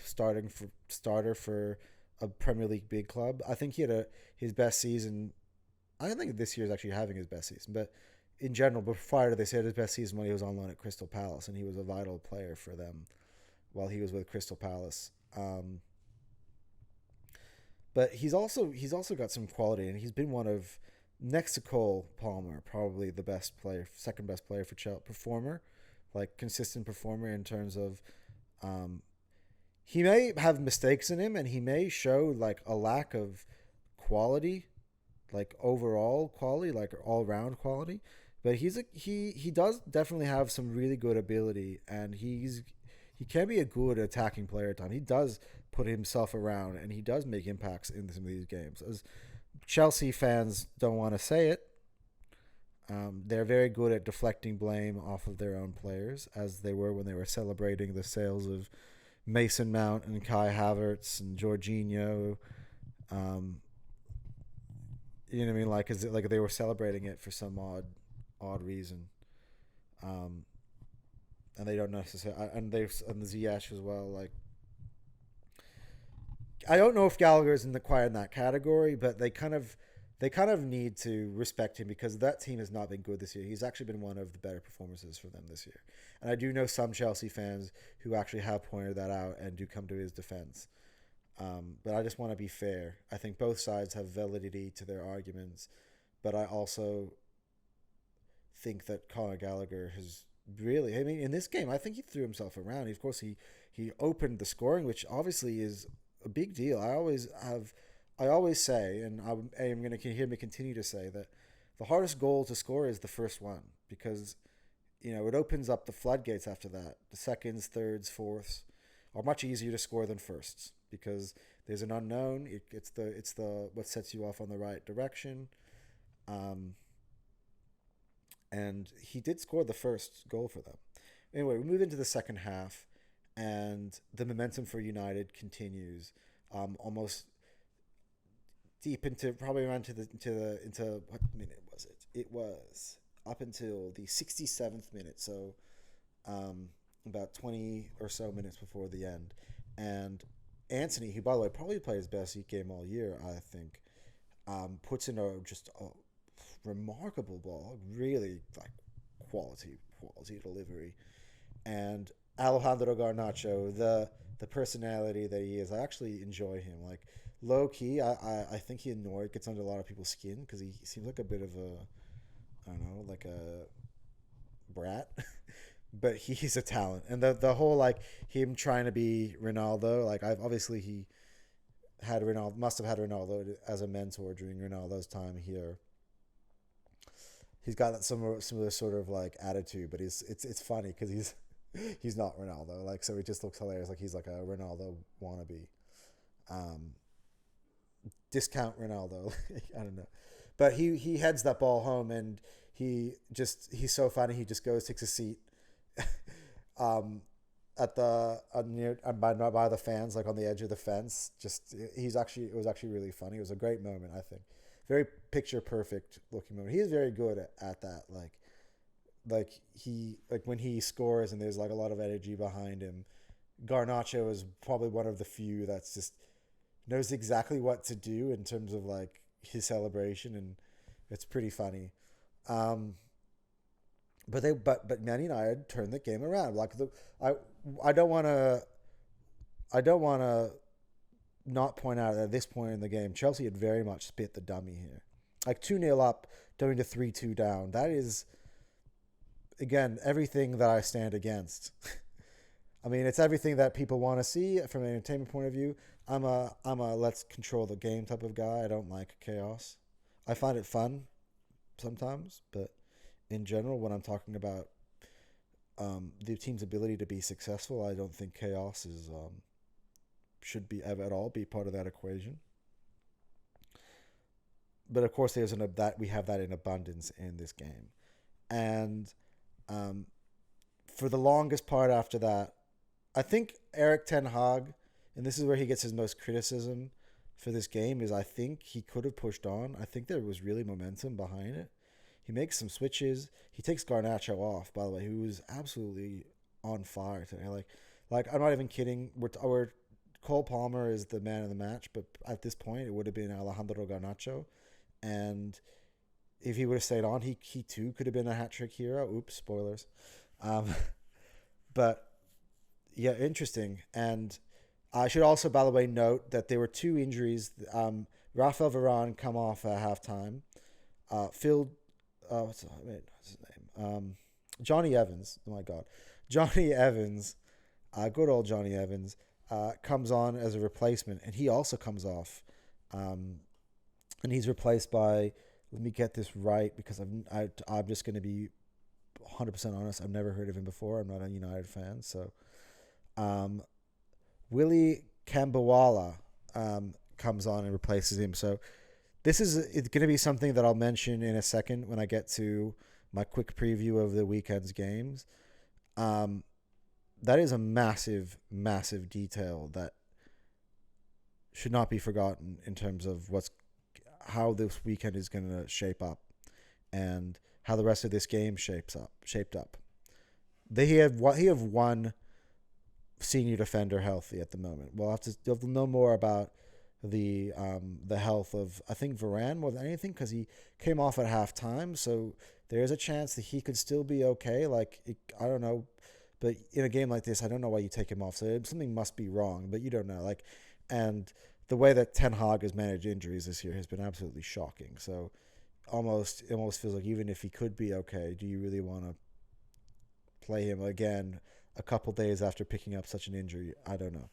starter for a Premier League big club. I think he had his best season. I don't think this year is actually having his best season, but in general, but prior to this, he had his best season when he was on loan at Crystal Palace, and he was a vital player for them while he was with Crystal Palace. But he's also got some quality, and he's been one of next to Cole Palmer, probably the best player, second best player for Chelsea, performer, like consistent performer in terms of. He may have mistakes in him, and he may show like a lack of quality, like overall quality, like all round quality. But he does definitely have some really good ability, and he can be a good attacking player at times. He does put himself around, and he does make impacts in some of these games. As Chelsea fans don't want to say it, they're very good at deflecting blame off of their own players, as they were when they were celebrating the sales of Mason Mount and Kai Havertz and Jorginho. You know what I mean? Like, is it like they were celebrating it for some odd reason? And they don't necessarily, and Ziyech as well. Like, I don't know if Gallagher's quite in that category, but they kind of need to respect him because that team has not been good this year. He's actually been one of the better performances for them this year. And I do know some Chelsea fans who actually have pointed that out and do come to his defense. But I just want to be fair. I think both sides have validity to their arguments, but I also think that Conor Gallagher has really, I mean, in this game, I think he threw himself around. Of course, he opened the scoring, which obviously is a big deal. I always say, and I am going to hear me continue to say that the hardest goal to score is the first one because, it opens up the floodgates after that. The seconds, thirds, fourths are much easier to score than firsts because there's an unknown. It's the what sets you off on the right direction. And he did score the first goal for them. Anyway, we move into the second half, and the momentum for United continues. Almost deep into probably around into what minute was it? It was up until the 67th minute, so about 20 or so minutes before the end. And Anthony, who by the way probably played his best game all year, I think, puts in a remarkable ball, really like quality delivery. And Alejandro Garnacho, the personality that he is, I actually enjoy him. Like low key, I think he gets under a lot of people's skin because he seems like a bit of I don't know, like a brat. But he's a talent, and the whole like him trying to be Ronaldo, like he must have had Ronaldo as a mentor during Ronaldo's time here. He's got some of the sort of like attitude, but it's funny because he's not Ronaldo, like, so it just looks hilarious, like he's like a Ronaldo wannabe, discount Ronaldo. I don't know, but he heads that ball home, and he's so funny. He just goes, takes a seat at the near by the fans, like on the edge of the fence. It was actually really funny. It was a great moment, I think. Very picture perfect looking moment. He is very good at that. Like when he scores and there's like a lot of energy behind him. Garnacho is probably one of the few that's just knows exactly what to do in terms of like his celebration, and it's pretty funny. But Man United turned the game around. Like I don't want to I don't want to not point out that at this point in the game, Chelsea had very much spit the dummy here. Like 2-0 up, going to 3-2 down. That is, again, everything that I stand against. I mean, it's everything that people want to see from an entertainment point of view. I'm a let's control the game type of guy. I don't like chaos. I find it fun sometimes, but in general, when I'm talking about the team's ability to be successful, I don't think chaos is should be at all be part of that equation. But of course, that we have that in abundance in this game, and um, for the longest part after that, I think Eric Ten Hag, and this is where he gets his most criticism for this game, is I think he could have pushed on. I think there was really momentum behind it. He makes some switches. He takes Garnacho off, by the way, who was absolutely on fire today. Like I'm not even kidding. We're Cole Palmer is the man of the match, but at this point, it would have been Alejandro Garnacho, and if he would have stayed on, he too could have been a hat trick hero. Oops, spoilers. Um, but yeah, interesting. And I should also, by the way, note that there were two injuries. Rafael Varane come off at halftime. Phil, what's his name? Johnny Evans. Oh my God, Johnny Evans. Good old Johnny Evans comes on as a replacement, and he also comes off, and he's replaced by. Let me get this right because I'm just going to be 100% honest. I've never heard of him before. I'm not a United fan, so. Willie Kambawala comes on and replaces him. So it's going to be something that I'll mention in a second when I get to my quick preview of the weekend's games. That is a massive, massive detail that should not be forgotten in terms of how this weekend is going to shape up and how the rest of this game shaped up. He have one senior defender healthy at the moment. You'll know more about the health of, I think, Varane more than anything, because he came off at halftime, so there is a chance that he could still be okay. I don't know, but in a game like this, I don't know why you take him off. So something must be wrong, but you don't know. And the way that Ten Hag has managed injuries this year has been absolutely shocking. So it almost feels like even if he could be okay, do you really want to play him again a couple days after picking up such an injury? I don't know.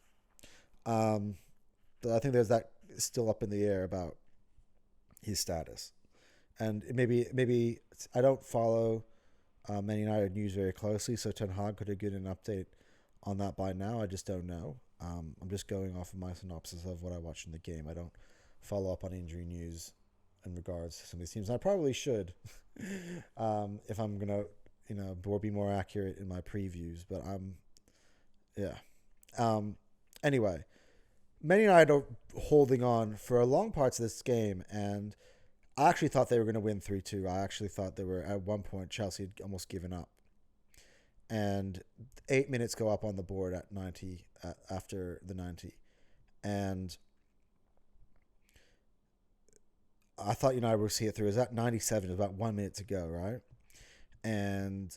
I think there's that still up in the air about his status, and maybe I don't follow Man United news very closely, so Ten Hag could have given an update on that by now. I just don't know. I'm just going off of my synopsis of what I watched in the game. I don't follow up on injury news in regards to some of these teams. And I probably should if I'm gonna be more accurate in my previews. But anyway, Man United are holding on for a long parts of this game, and I actually thought they were going to win 3-2. I actually thought they were, at one point, Chelsea had almost given up. And 8 minutes go up on the board at 90, after the 90. And I thought United would see it through. It was at 97, it was about 1 minute to go, right? And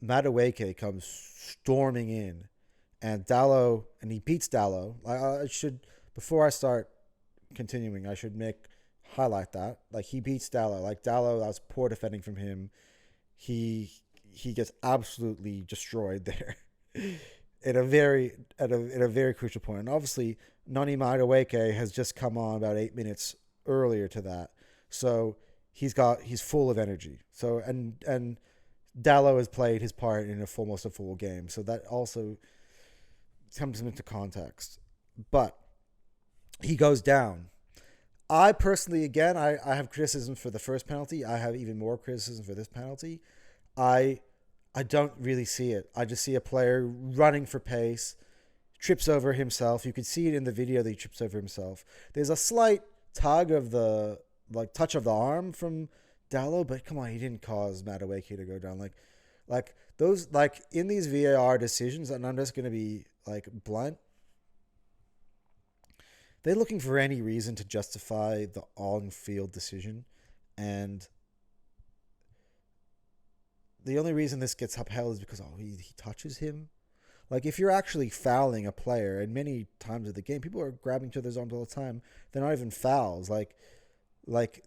Madueke comes storming in, and he beats Dallo. Before I start continuing, I should highlight that. He beats Dallo. Dallo, that was poor defending from him. He gets absolutely destroyed there at a very crucial point. And obviously, Nani Madueke has just come on about 8 minutes earlier to that, so he's full of energy. So and Dallo has played his part in almost a full game, so that also comes into context. But he goes down. I personally, again, I have criticism for the first penalty. I have even more criticism for this penalty. I don't really see it. I just see a player running for pace, trips over himself. You could see it in the video that he trips over himself. There's a slight tug of the touch of the arm from Dallo, but come on, he didn't cause Madueke to go down. Those in these VAR decisions, and I'm just gonna be blunt. They're looking for any reason to justify the on-field decision, and the only reason this gets upheld is because he touches him. Like if you're actually fouling a player, and many times of the game, people are grabbing each other's arms all the time. They're not even fouls. Like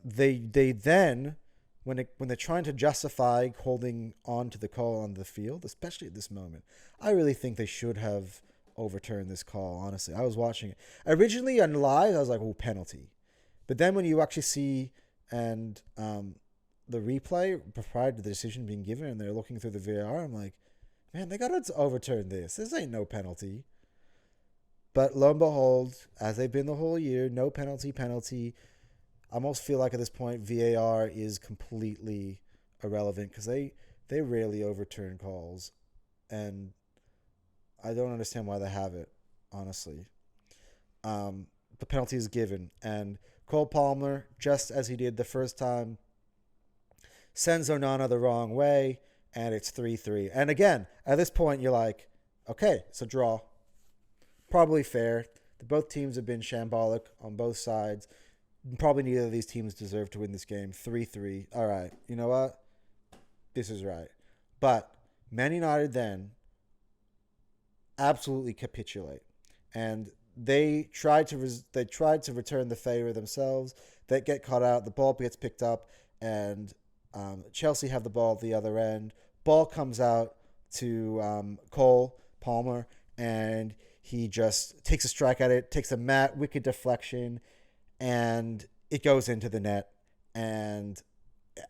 they then when they're trying to justify holding on to the call on the field, especially at this moment, I really think they should have overturned this call. Honestly, I was watching it originally on live. I was like, "Oh, penalty," but then when you actually see and the replay prior to the decision being given, and they're looking through the VAR, I'm like, man, they gotta overturn this. This ain't no penalty. But lo and behold, as they've been the whole year, no penalty. I almost feel like at this point VAR is completely irrelevant because they rarely overturn calls, and I don't understand why they have it. Honestly, the penalty is given, and Cole Palmer, just as he did the first time, sends Onana the wrong way, and it's 3-3. And again, at this point, you're like, okay, it's a draw. Probably fair. Both teams have been shambolic on both sides. Probably neither of these teams deserve to win this game. 3-3. All right, you know what? This is right. But Man United then absolutely capitulate, and they tried to return the favor themselves. They get caught out. The ball gets picked up, and Chelsea have the ball at the other end. Ball comes out to Cole Palmer, and he just takes a strike at it, takes a wicked deflection, and it goes into the net. And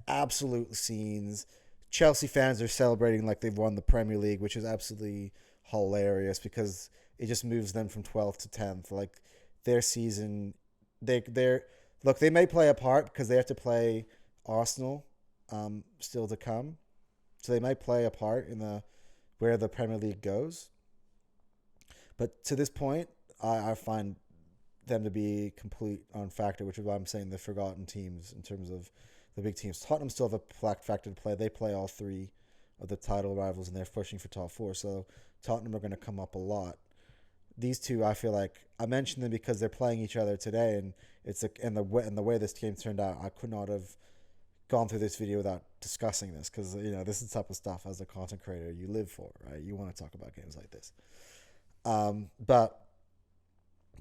absolute scenes. Chelsea fans are celebrating like they've won the Premier League, which is absolutely hilarious because it just moves them from 12th to 10th. Like their season, they're look, they may play a part because they have to play Arsenal still to come. So they might play a part in where the Premier League goes. But to this point, I find them to be complete non-factor, which is why I'm saying the forgotten teams in terms of the big teams. Tottenham still have a factor to play. They play all three of the title rivals, and they're pushing for top four. So Tottenham are going to come up a lot. These two, I feel like I mentioned them because they're playing each other today, and the way this game turned out, I could not have gone through this video without discussing this because this is the type of stuff as a content creator you live for, right? You want to talk about games like this, but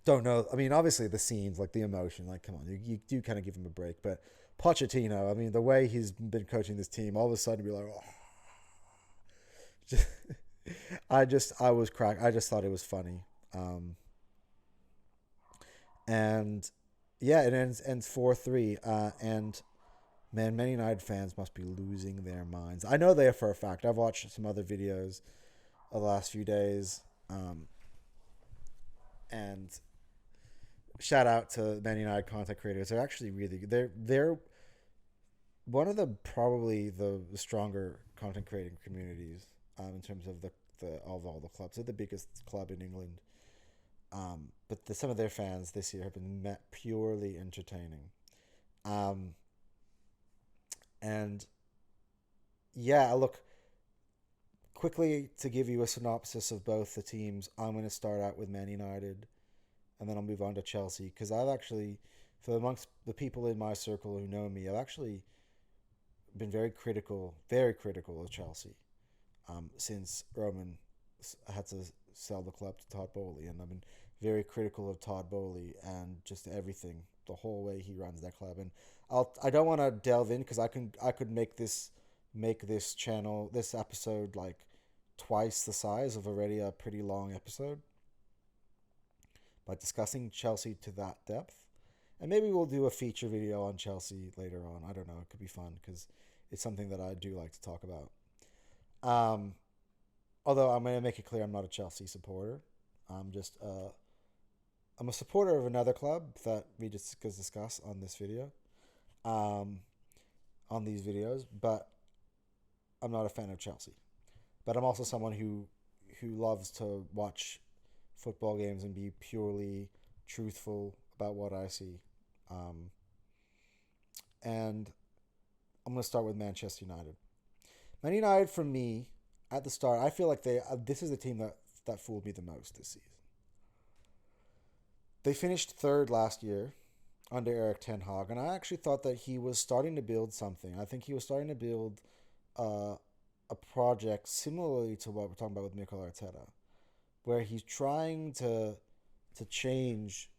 don't know. I mean, obviously the scenes, like the emotion, like come on, you do kind of give him a break. But Pochettino, I mean, the way he's been coaching this team, all of a sudden be like, oh, I was cracked. I just thought it was funny. And yeah, it ends 4-3. And man, many United fans must be losing their minds. I know they are for a fact. I've watched some other videos of the last few days. And shout out to Man United content creators. They're actually really they're one of the probably the stronger content creating communities in terms of of all the clubs. They're the biggest club in England. But some of their fans this year have been purely entertaining. And yeah, look, quickly to give you a synopsis of both the teams, I'm going to start out with Man United, and then I'll move on to Chelsea, because I've actually, for amongst the people in my circle who know me, I've actually been very critical of Chelsea since Roman had to sell the club to Todd Bowley, and I've been very critical of Todd Bowley and just everything, the whole way he runs that club. And I don't want to delve in because I could make this channel, this episode, like twice the size of already a pretty long episode by discussing Chelsea to that depth. And maybe we'll do a feature video on Chelsea later on. I don't know. It could be fun because it's something that I do like to talk about. Although I'm going to make it clear I'm not a Chelsea supporter. I'm a supporter of another club that we just discuss on this video, on these videos, but I'm not a fan of Chelsea. But I'm also someone who loves to watch football games and be purely truthful about what I see. And I'm going to start with Manchester United. Man United, for me, at the start, I feel like this is the team that fooled me the most this season. They finished third last year under Eric Ten Hag, and I actually thought that he was starting to build something. I think he was starting to build a project similarly to what we're talking about with Mikel Arteta. where to change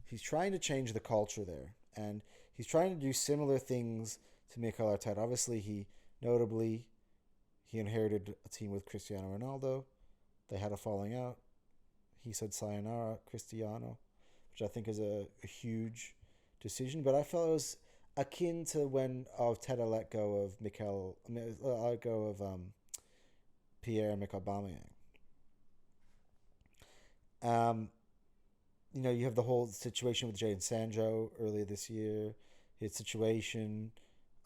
he's trying to change the culture there, and he's trying to do similar things to Mikel Arteta. Obviously, notably he inherited a team with Cristiano Ronaldo. They had a falling out. He said sayonara, Cristiano, which I think is a huge decision. But I felt it was akin to when Arteta let go of Pierre-Emerick Aubameyang. Um, you have the whole situation with Jadon Sancho earlier this year. His situation,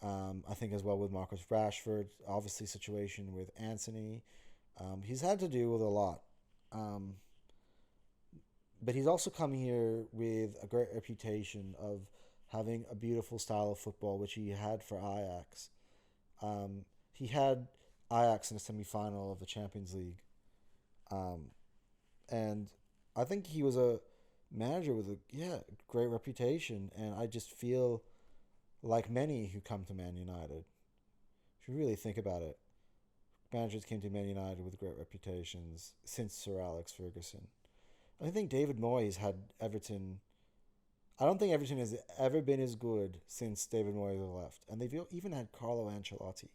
I think, as well with Marcus Rashford. Obviously, situation with Antony. He's had to deal with a lot. But he's also come here with a great reputation of having a beautiful style of football, which he had for Ajax. He had Ajax in a semi-final of the Champions League, and I think he was a manager with a great reputation. And I just feel like many who come to Man United, if you really think about it, managers came to Man United with great reputations since Sir Alex Ferguson. I think David Moyes had Everton. I don't think Everton has ever been as good since David Moyes left. And they've even had Carlo Ancelotti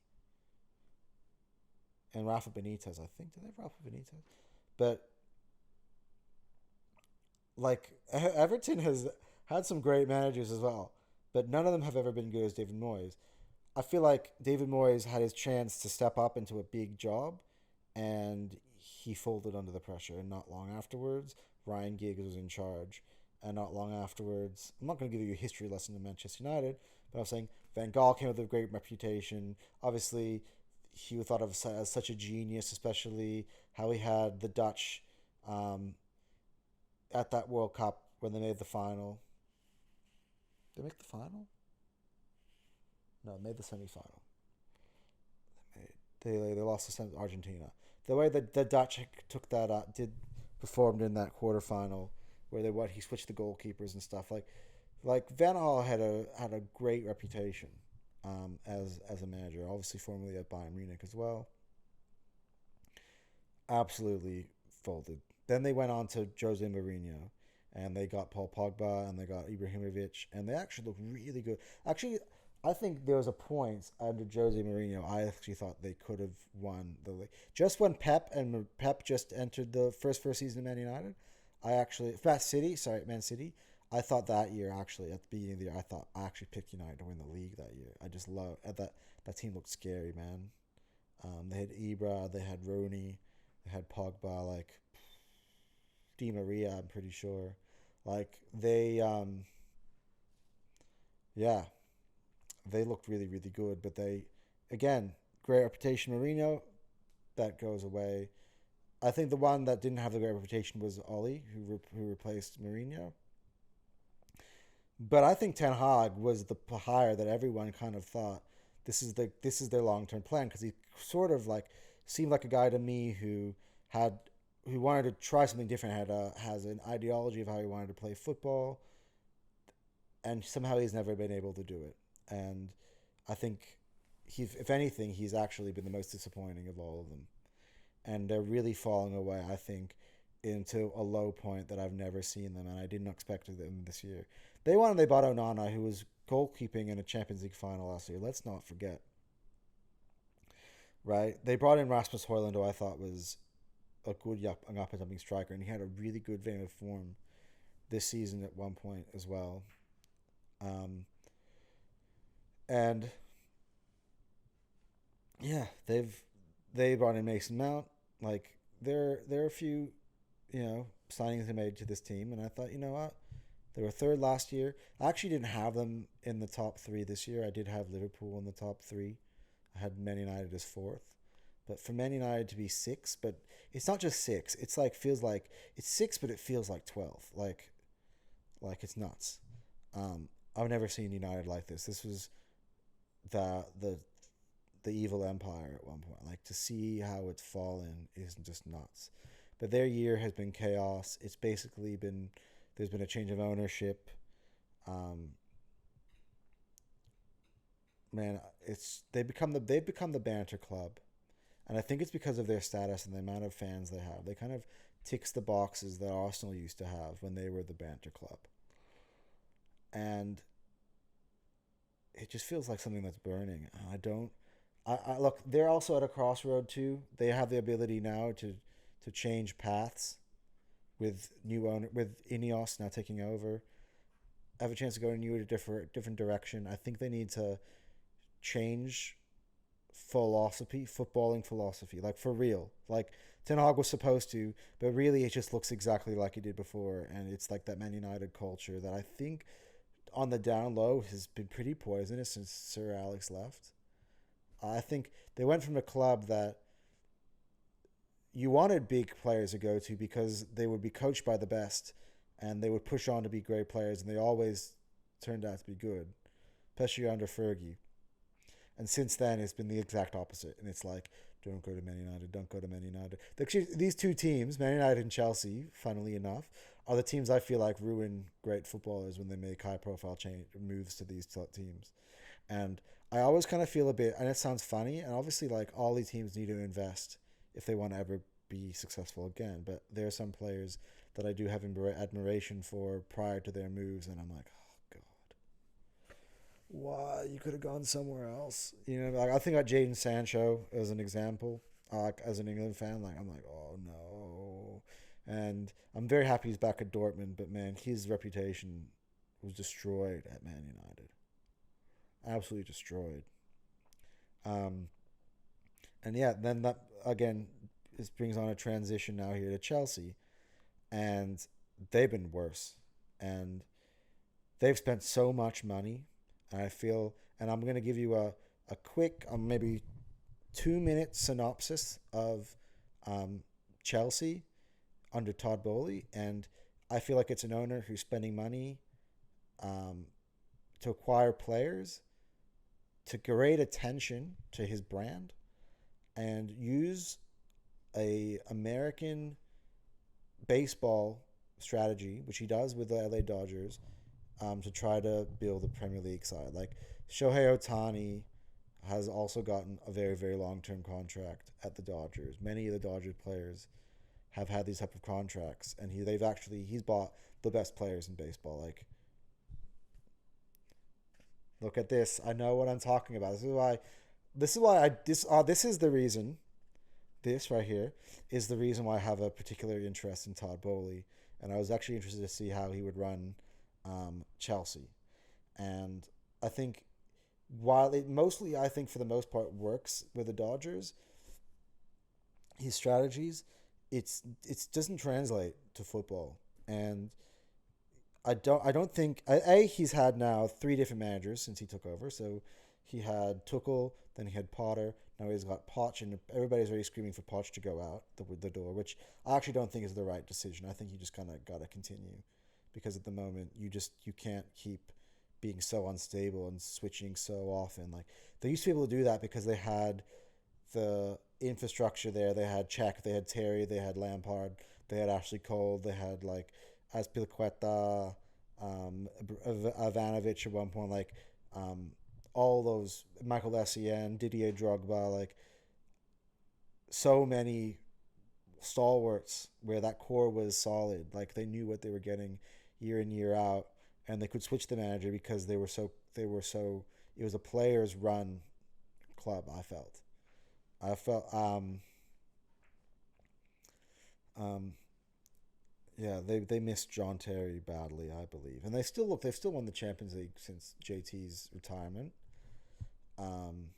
and Rafa Benitez, I think. Did they have Rafa Benitez? But, like, Everton has had some great managers as well. But none of them have ever been good as David Moyes. I feel like David Moyes had his chance to step up into a big job, and he folded under the pressure. And not long afterwards, Ryan Giggs was in charge. And not long afterwards, I'm not going to give you a history lesson in Manchester United, but I was saying Van Gaal came with a great reputation. Obviously, he was thought of as such a genius, especially how he had the Dutch at that World Cup when they made the final. Did they make the final? No, they made the semi-final. They lost to Argentina. The way that the Dutch took that performed in that quarterfinal, where he switched the goalkeepers and stuff, like Van Gaal had a great reputation as a manager, obviously formerly at Bayern Munich as well. Absolutely folded. Then they went on to Jose Mourinho, and they got Paul Pogba and they got Ibrahimovic, and they actually looked really good. Actually, I think there was a point under Jose Mourinho. I actually thought they could have won the league. Just when Pep just entered the first season of Man United, Man City. I thought that year, actually, at the beginning of the year, I actually picked United to win the league that year. I just love that team looked scary, man. They had Ibra, they had Rooney, they had Pogba, like Di Maria. I'm pretty sure, like yeah, they looked really, really good. But again, great reputation. Mourinho, that goes away. I think the one that didn't have the great reputation was Oli, who replaced Mourinho. But I think Ten Hag was the hire that everyone kind of thought this is their long-term plan, because he sort of like seemed like a guy to me who wanted to try something different, has an ideology of how he wanted to play football, and somehow he's never been able to do it. And I think if anything, he's actually been the most disappointing of all of them. And they're really falling away, I think, into a low point that I've never seen them, and I didn't expect them this year. They bought Onana, who was goalkeeping in a Champions League final last year. Let's not forget. Right? They brought in Rasmus Højlund, who I thought was a good up-and-coming striker, and he had a really good vein of form this season at one point as well. And yeah, they brought in Mason Mount. Like there are a few, signings they made to this team, and I thought, you know what, they were third last year. I actually didn't have them in the top three this year. I did have Liverpool in the top three. I had Man United as fourth. But for Man United to be six, but it's not just six. It's like feels like it's six, but it feels like 12. Like it's nuts. I've never seen United like this. This was the evil empire at one point. Like, to see how it's fallen is just nuts. But their year has been chaos. It's basically there's been a change of ownership. Man, they've become the banter club, And I think it's because of their status and the amount of fans they have. They kind of ticks the boxes that Arsenal used to have when they were the banter club. And it just feels like something that's burning. I don't. I look. They're also at a crossroad too. They have the ability now to change paths with new owner with Ineos now taking over. Have a chance to go in a different direction. I think they need to change footballing philosophy, like for real. Like Ten Hag was supposed to, but really it just looks exactly like he did before, and it's like that Man United culture that I think on the down low has been pretty poisonous since Sir Alex left. I think they went from a club that you wanted big players to go to because they would be coached by the best and they would push on to be great players, and they always turned out to be good, especially under Fergie. And since then, it's been the exact opposite. And it's like, don't go to Man United, don't go to Man United. Actually, these two teams, Man United and Chelsea, funnily enough, are the teams I feel like ruin great footballers when they make high-profile change moves to these teams. And I always kind of feel a bit, and it sounds funny, and obviously, like, all these teams need to invest if they want to ever be successful again. But there are some players that I do have admiration for prior to their moves, and I'm like, why you could have gone somewhere else. Like I think about Jadon Sancho as an example. Like as an England fan, like I'm like, oh no, and I'm very happy he's back at Dortmund. But man, his reputation was destroyed at Man United, absolutely destroyed. Um, and yeah, then that again, this brings on a transition now here to Chelsea, and they've been worse, and they've spent so much money. And I feel, and I'm going to give you a quick, maybe 2 minute synopsis of Chelsea under Todd Bowley. And I feel like it's an owner who's spending money to acquire players, to create attention to his brand, and use a American baseball strategy, which he does with the LA Dodgers, to try to build the Premier League side. Like Shohei Ohtani has also gotten a very, very long-term contract at the Dodgers. Many of the Dodgers players have had these type of contracts, and he's bought the best players in baseball. Like, look at this. I know what I'm talking about. This is the reason. This right here is the reason why I have a particular interest in Todd Bowley, and I was actually interested to see how he would run Chelsea. And I think while it mostly, I think for the most part, works with the Dodgers, his strategies, it doesn't translate to football. And I don't think he's had now 3 different managers since he took over. So he had Tuchel, then he had Potter, now he's got Poch, and everybody's already screaming for Poch to go out the door, which I actually don't think is the right decision. I think you just kind of got to continue, because at the moment you can't keep being so unstable and switching so often. Like they used to be able to do that because they had the infrastructure there. They had Czech, they had Terry, they had Lampard, they had Ashley Cole, they had like Azpilicueta, Ivanovic at one point, like all those, Michael Essien, Didier Drogba, like so many stalwarts where that core was solid. Like they knew what they were getting year in, year out, and they could switch the manager because it was a players run club. I felt yeah, they missed John Terry badly, I believe, and they've still won the Champions League since JT's retirement, and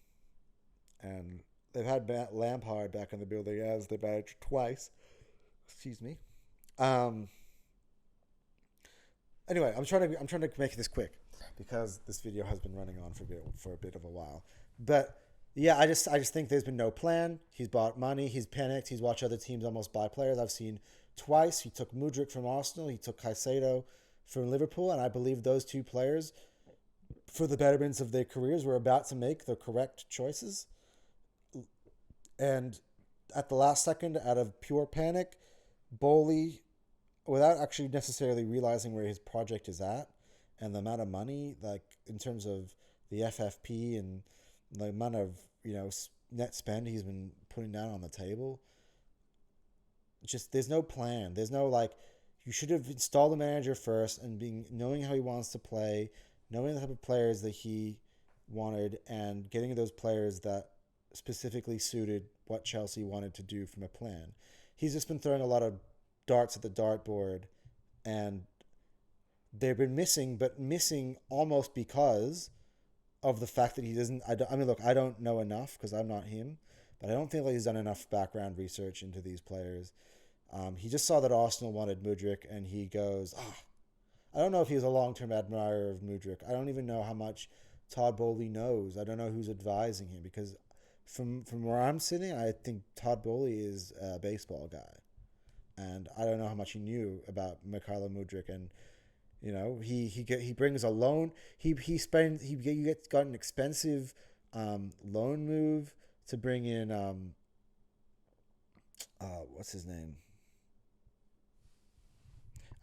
they've had Lampard back in the building as the manager twice. Excuse me. Anyway, I'm trying to make this quick because this video has been running on for a bit of a while. But yeah, I just think there's been no plan. He's bought money. He's panicked. He's watched other teams almost buy players. I've seen twice. He took Mudryk from Arsenal. He took Caicedo from Liverpool, and I believe those two players, for the betterments of their careers, were about to make the correct choices. And at the last second, out of pure panic, Bowley, without actually necessarily realizing where his project is at and the amount of money, like in terms of the FFP and the amount of net spend he's been putting down on the table, just there's no plan. There's no like you should have installed the manager first and being knowing how he wants to play, knowing the type of players that he wanted, and getting those players that specifically suited what Chelsea wanted to do from a plan. He's just been throwing a lot of darts at the dartboard, and they've been missing, but missing almost because of the fact that he doesn't. I mean, look, I don't know enough because I'm not him, but I don't think like he's done enough background research into these players. He just saw that Arsenal wanted Mudryk, and he goes, I don't know if he was a long-term admirer of Mudryk. I don't even know how much Todd Bowley knows. I don't know who's advising him because from where I'm sitting, I think Todd Bowley is a baseball guy, and I don't know how much he knew about Mykhailo Mudryk. And he brings a loan. Got an expensive loan move to bring in what's his name?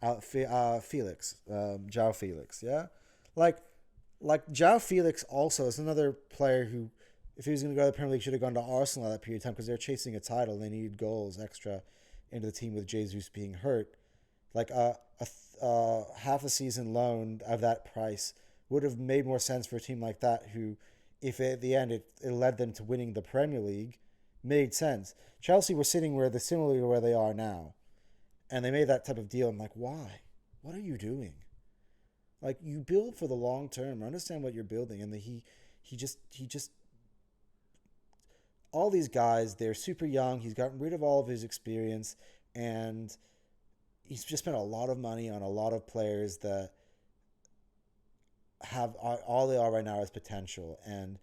Felix, João Felix, yeah, like João Felix also is another player who, if he was going to go to the Premier League, should have gone to Arsenal at that period of time because they're chasing a title and they needed goals extra into the team with Jesus being hurt. Like half a season loan of that price would have made more sense for a team like that who, if at the end it led them to winning the Premier League, made sense. Chelsea were sitting similarly to where they are now, and they made that type of deal. I'm like, why? What are you doing? Like, you build for the long term. Understand what you're building. And he just all these guys, they're super young. He's gotten rid of all of his experience, and he's just spent a lot of money on a lot of players that have all they are right now is potential, and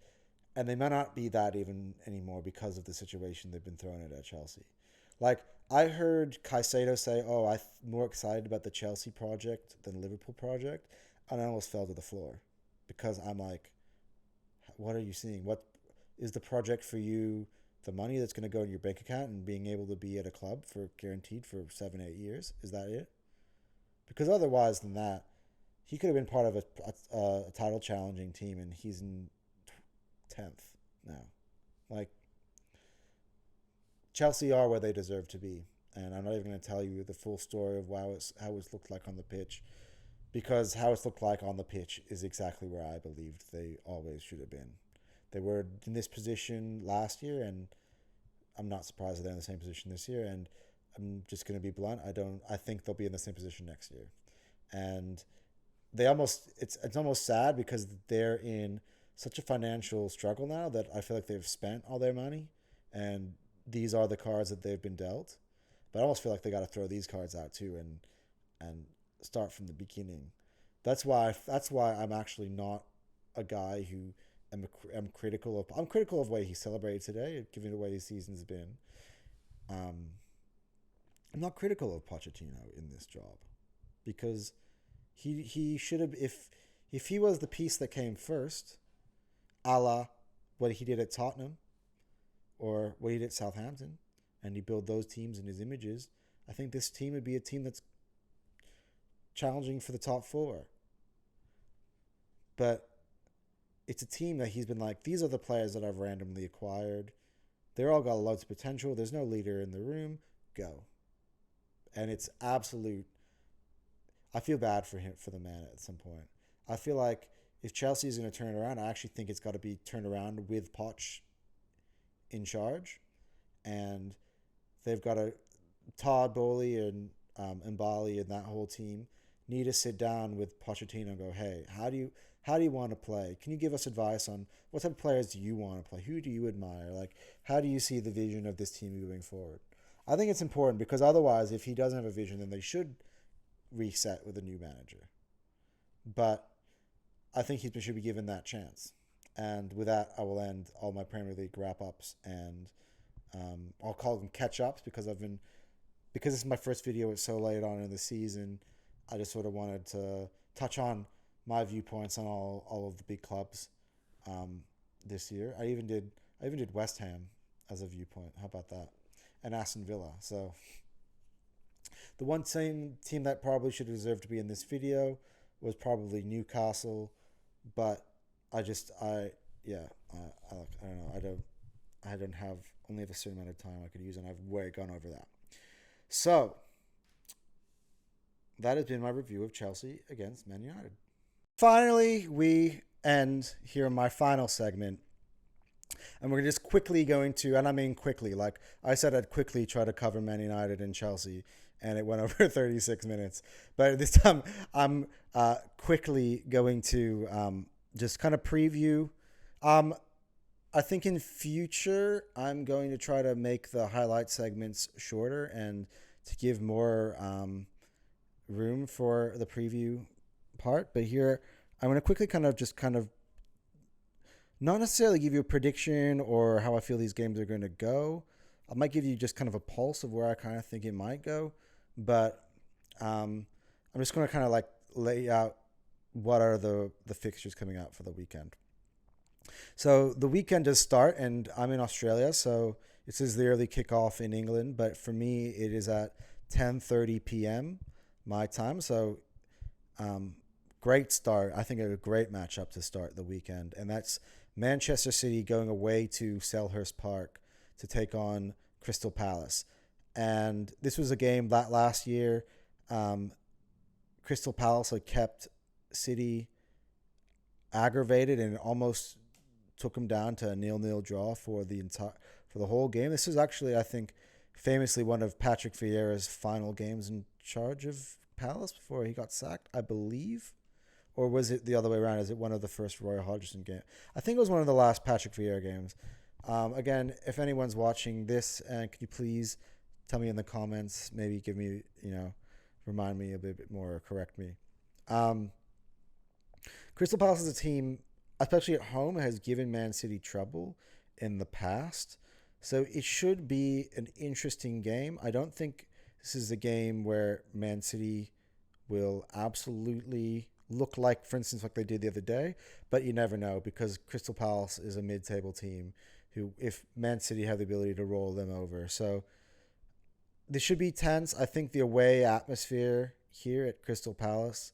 they might not be that even anymore because of the situation they've been thrown at Chelsea. Like, I heard Caicedo say, "Oh, I'm more excited about the Chelsea project than the Liverpool project," and I almost fell to the floor because I'm like, "What are you seeing? What is the project for you? The money that's going to go in your bank account and being able to be at a club for guaranteed for 7-8 years? Is that it? Because otherwise than that, he could have been part of a title challenging team, and he's in 10th now. Like, Chelsea are where they deserve to be, and I'm not even going to tell you the full story of how it's looked like on the pitch, because how it's looked like on the pitch is exactly where I believed they always should have been. They were in this position last year, and I'm not surprised that they're in the same position this year. And I'm just going to be blunt. I think they'll be in the same position next year, and it's almost sad because they're in such a financial struggle now that I feel like they've spent all their money, and these are the cards that they've been dealt. But I almost feel like they got to throw these cards out too and start from the beginning. That's why I'm actually not a guy who I'm critical of. I'm critical of the way he celebrated today, given the way his season's been. I'm not critical of Pochettino in this job because he should have, if he was the piece that came first, a la what he did at Tottenham or what he did at Southampton, and he built those teams in his images, I think this team would be a team that's challenging for the top four. But it's a team that he's been like, these are the players that I've randomly acquired. They're all got loads of potential. There's no leader in the room. Go. And it's absolute. I feel bad for him, for the man at some point. I feel like if Chelsea is going to turn it around, I actually think it's got to be turned around with Poch in charge. And they've got Todd Bowley and Mbali and that whole team need to sit down with Pochettino and go, hey, how do you want to play? Can you give us advice on what type of players do you want to play? Who do you admire? Like, how do you see the vision of this team moving forward? I think it's important because otherwise, if he doesn't have a vision, then they should reset with a new manager. But I think he should be given that chance. And with that, I will end all my Premier League wrap-ups, and I'll call them catch-ups because this is my first video. It's so late on in the season. I just sort of wanted to touch on my viewpoints on all of the big clubs this year. I even did West Ham as a viewpoint. How about that? And Aston Villa. So the one team that probably should deserve to be in this video was probably Newcastle, but I don't know. I don't have only have a certain amount of time I could use, and I've way gone over that. So that has been my review of Chelsea against Man United. Finally, we end here in my final segment. And we're just quickly going to, and I mean quickly, like I said, I'd quickly try to cover Man United and Chelsea, and it went over 36 minutes. But this time, I'm quickly going to just kind of preview. I think in future, I'm going to try to make the highlight segments shorter and to give more room for the preview part. But here, I'm going to quickly kind of not necessarily give you a prediction or how I feel these games are going to go. I might give you just kind of a pulse of where I kind of think it might go. But I'm just going to kind of like lay out what are the fixtures coming out for the weekend. So the weekend does start, and I'm in Australia, so this is the early kickoff in England. But for me, it is at 10:30 p.m. my time. So great start. I think a great matchup to start the weekend, and that's Manchester City going away to Selhurst Park to take on Crystal Palace. And this was a game that last year Crystal Palace had kept City aggravated and almost took them down to a 0-0 draw for the whole game. This is actually, I think, famously one of Patrick Vieira's final games in charge of Palace before he got sacked, I believe. Or was it the other way around? Is it one of the first Roy Hodgson games? I think it was one of the last Patrick Vieira games. Again, if anyone's watching this, can you please tell me in the comments, maybe give me, remind me a bit more or correct me. Crystal Palace is a team, especially at home, has given Man City trouble in the past. So it should be an interesting game. I don't think this is a game where Man City will absolutely look like, for instance, like they did the other day. But you never know, because Crystal Palace is a mid-table team who, if Man City have the ability to roll them over. So this should be tense. I think the away atmosphere here at Crystal Palace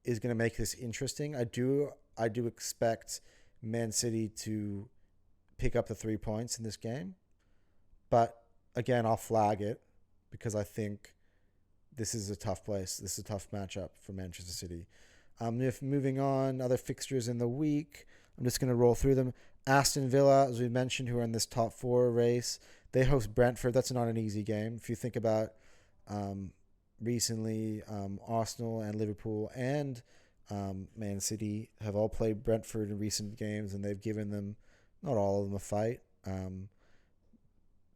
is going to make this interesting. I do expect Man City to pick up the 3 points in this game. But again, I'll flag it because I think this is a tough place. This is a tough matchup for Manchester City. If moving on, other fixtures in the week, I'm just going to roll through them. Aston Villa, as we mentioned, who are in this top 4 race, they host Brentford. That's not an easy game. If you think about recently, Arsenal and Liverpool and Man City have all played Brentford in recent games, and they've given them, not all of them, a fight.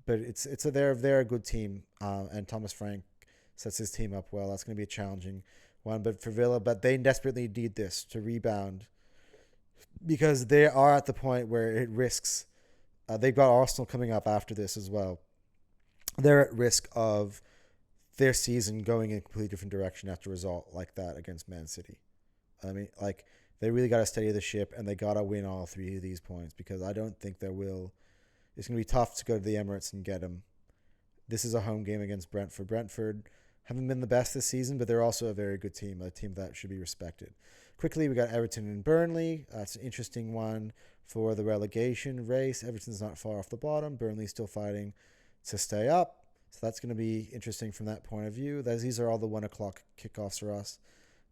But they're a good team, and Thomas Frank sets his team up well. That's going to be a challenging one, but for Villa, but they desperately need this to rebound because they are at the point where it risks. They've got Arsenal coming up after this as well. They're at risk of their season going in a completely different direction after a result like that against Man City. I mean, like, they really got to steady the ship, and they got to win all 3 of these points because I don't think they will. It's going to be tough to go to the Emirates and get them. This is a home game against Brentford. Brentford haven't been the best this season, but they're also a very good team, a team that should be respected. Quickly, we got Everton and Burnley. That's an interesting one for the relegation race. Everton's not far off the bottom. Burnley's still fighting to stay up. So that's going to be interesting from that point of view. These are all the 1 o'clock kickoffs for us.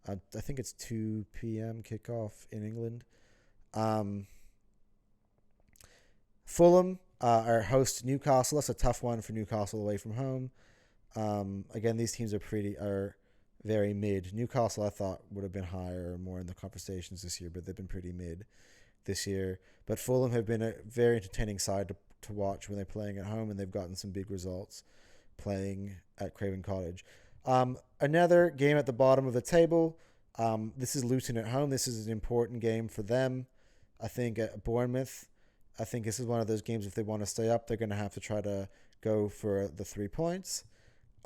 I think it's 2 p.m. kickoff in England. Fulham are host Newcastle. That's a tough one for Newcastle away from home. Again, these teams are very mid. Newcastle, I thought, would have been higher or more in the conversations this year, but they've been pretty mid this year. But Fulham have been a very entertaining side to watch when they're playing at home, and they've gotten some big results playing at Craven Cottage. Another game at the bottom of the table. This is Luton at home. This is an important game for them. I think at Bournemouth, I think this is one of those games, if they want to stay up, they're going to have to try to go for the 3 points.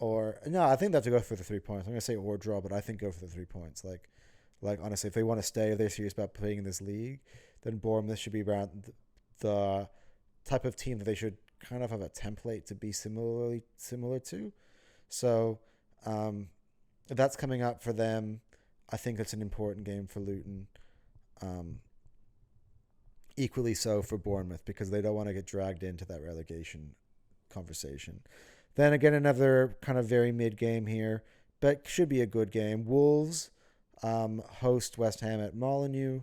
I think they have to go for the 3 points. I'm going to say or draw, but I think go for the 3 points. Like honestly, if they want to stay, if they're serious about playing in this league, then Bournemouth should be around the type of team that they should kind of have a template to be similar to. So that's coming up for them. I think it's an important game for Luton. equally so for Bournemouth because they don't want to get dragged into that relegation conversation. Then again, another kind of very mid game here, but should be a good game. Wolves host West Ham at Molineux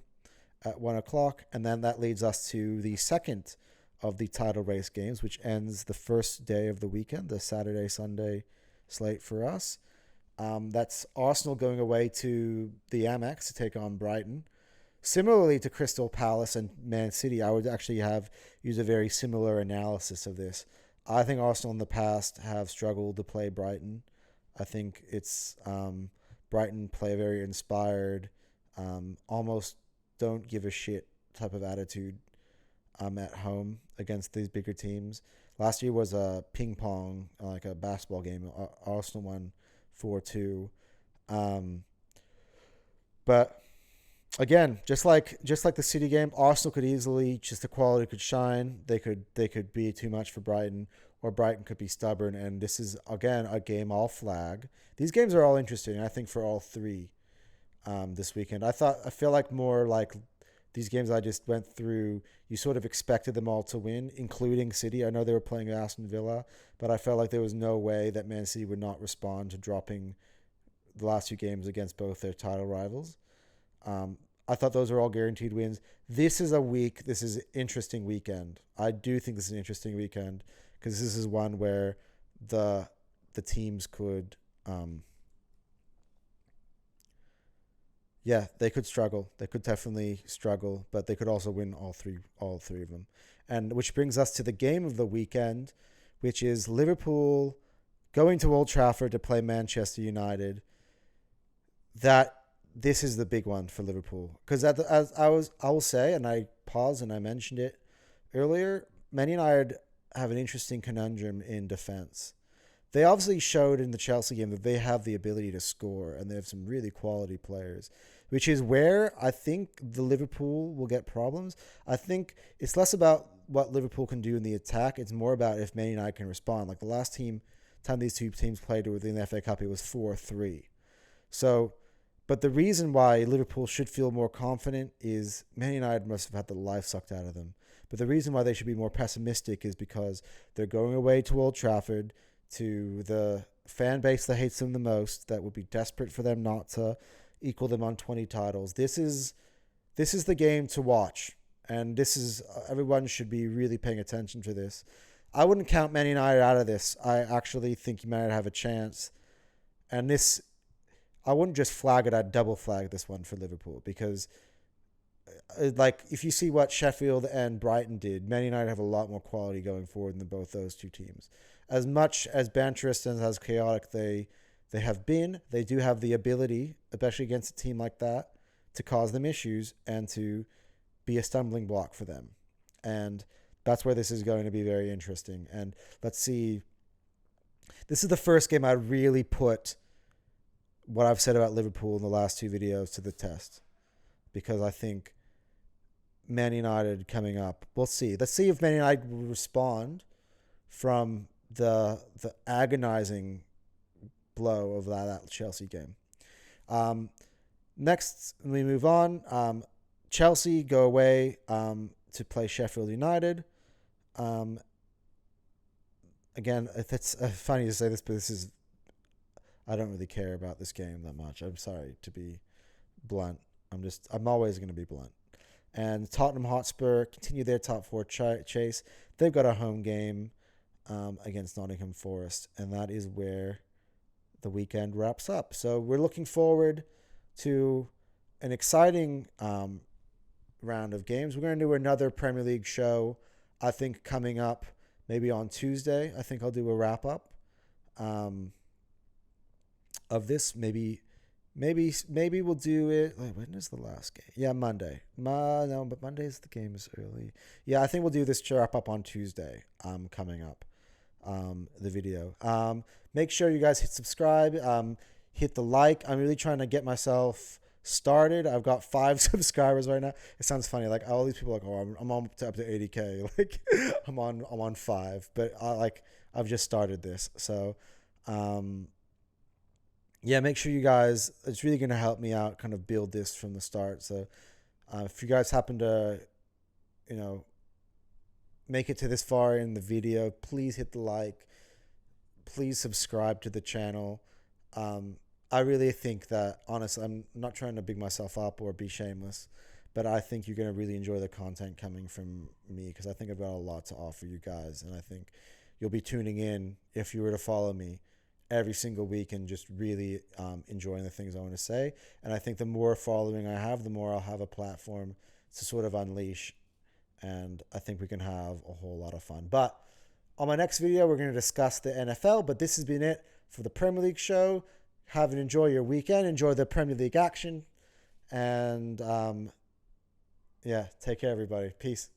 at 1 o'clock, and then that leads us to the second of the title race games, which ends the first day of the weekend, the Saturday-Sunday slate for us. That's Arsenal going away to the Amex to take on Brighton. Similarly to Crystal Palace and Man City, I would actually use a very similar analysis of this. I think Arsenal in the past have struggled to play Brighton. I think it's Brighton play a very inspired, almost don't give a shit type of attitude at home against these bigger teams. Last year was a ping pong, like a basketball game. Arsenal won 4-2. But again, just like the City game, Arsenal could easily, just the quality could shine. They could be too much for Brighton, or Brighton could be stubborn. And this is again a game I'll flag. These games are all interesting, I think, for all three this weekend. I feel like more like these games I just went through, you sort of expected them all to win, including City. I know they were playing Aston Villa, but I felt like there was no way that Man City would not respond to dropping the last few games against both their title rivals. I thought those were all guaranteed wins. This is an interesting weekend. I do think this is an interesting weekend because this is one where the teams could, they could struggle. They could definitely struggle, but they could also win all three of them. And which brings us to the game of the weekend, which is Liverpool going to Old Trafford to play Manchester United. This is the big one for Liverpool because I will say, and I paused and I mentioned it earlier, Man United have an interesting conundrum in defense. They obviously showed in the Chelsea game that they have the ability to score and they have some really quality players, which is where I think the Liverpool will get problems. I think it's less about what Liverpool can do in the attack. It's more about if Man United can respond. Like the last time these two teams played within the FA Cup, it was 4-3. So, but the reason why Liverpool should feel more confident is Man United must have had the life sucked out of them. But the reason why they should be more pessimistic is because they're going away to Old Trafford, to the fan base that hates them the most, that would be desperate for them not to equal them on 20 titles. This is the game to watch, and this is everyone should be really paying attention to this. I wouldn't count Man United out of this. I actually think you might have a chance, and this I wouldn't just flag it. I'd double flag this one for Liverpool because, like, if you see what Sheffield and Brighton did, Man United have a lot more quality going forward than both those two teams. As much as banterous and as chaotic they have been, they do have the ability, especially against a team like that, to cause them issues and to be a stumbling block for them. And that's where this is going to be very interesting. And let's see. This is the first game I really put what I've said about Liverpool in the last two videos to the test, because I think Man United coming up, we'll see. Let's see if Man United will respond from the agonizing blow of that Chelsea game. Next, we move on. Chelsea go away to play Sheffield United. Again, it's funny to say this, but I don't really care about this game that much. I'm sorry to be blunt. I'm always going to be blunt. And Tottenham Hotspur continue their top four chase. They've got a home game against Nottingham Forest, and that is where the weekend wraps up. So we're looking forward to an exciting round of games. We're going to do another Premier League show, I think, coming up maybe on Tuesday. I think I'll do a wrap-up of this. Maybe we'll do it. Wait, when is the last game? Yeah, Monday. No, but Monday's the game is early. Yeah, I think we'll do this wrap up on Tuesday. Coming up, the video. Make sure you guys hit subscribe. Hit the like. I'm really trying to get myself started. I've got 5 subscribers right now. It sounds funny. Like all these people are like, oh, I'm on up to 80K. Like I'm on 5, but I've just started this. So, yeah, make sure you guys, it's really going to help me out kind of build this from the start. So if you guys happen to make it to this far in the video, please hit the like. Please subscribe to the channel. I really think that, honestly, I'm not trying to big myself up or be shameless, but I think you're going to really enjoy the content coming from me because I think I've got a lot to offer you guys. And I think you'll be tuning in if you were to follow me every single week and just really enjoying the things I want to say. And I think the more following I have, the more I'll have a platform to sort of unleash. And I think we can have a whole lot of fun. But on my next video, we're going to discuss the NFL. But this has been it for the Premier League show. Have and enjoy your weekend. Enjoy the Premier League action. And yeah, take care, everybody. Peace.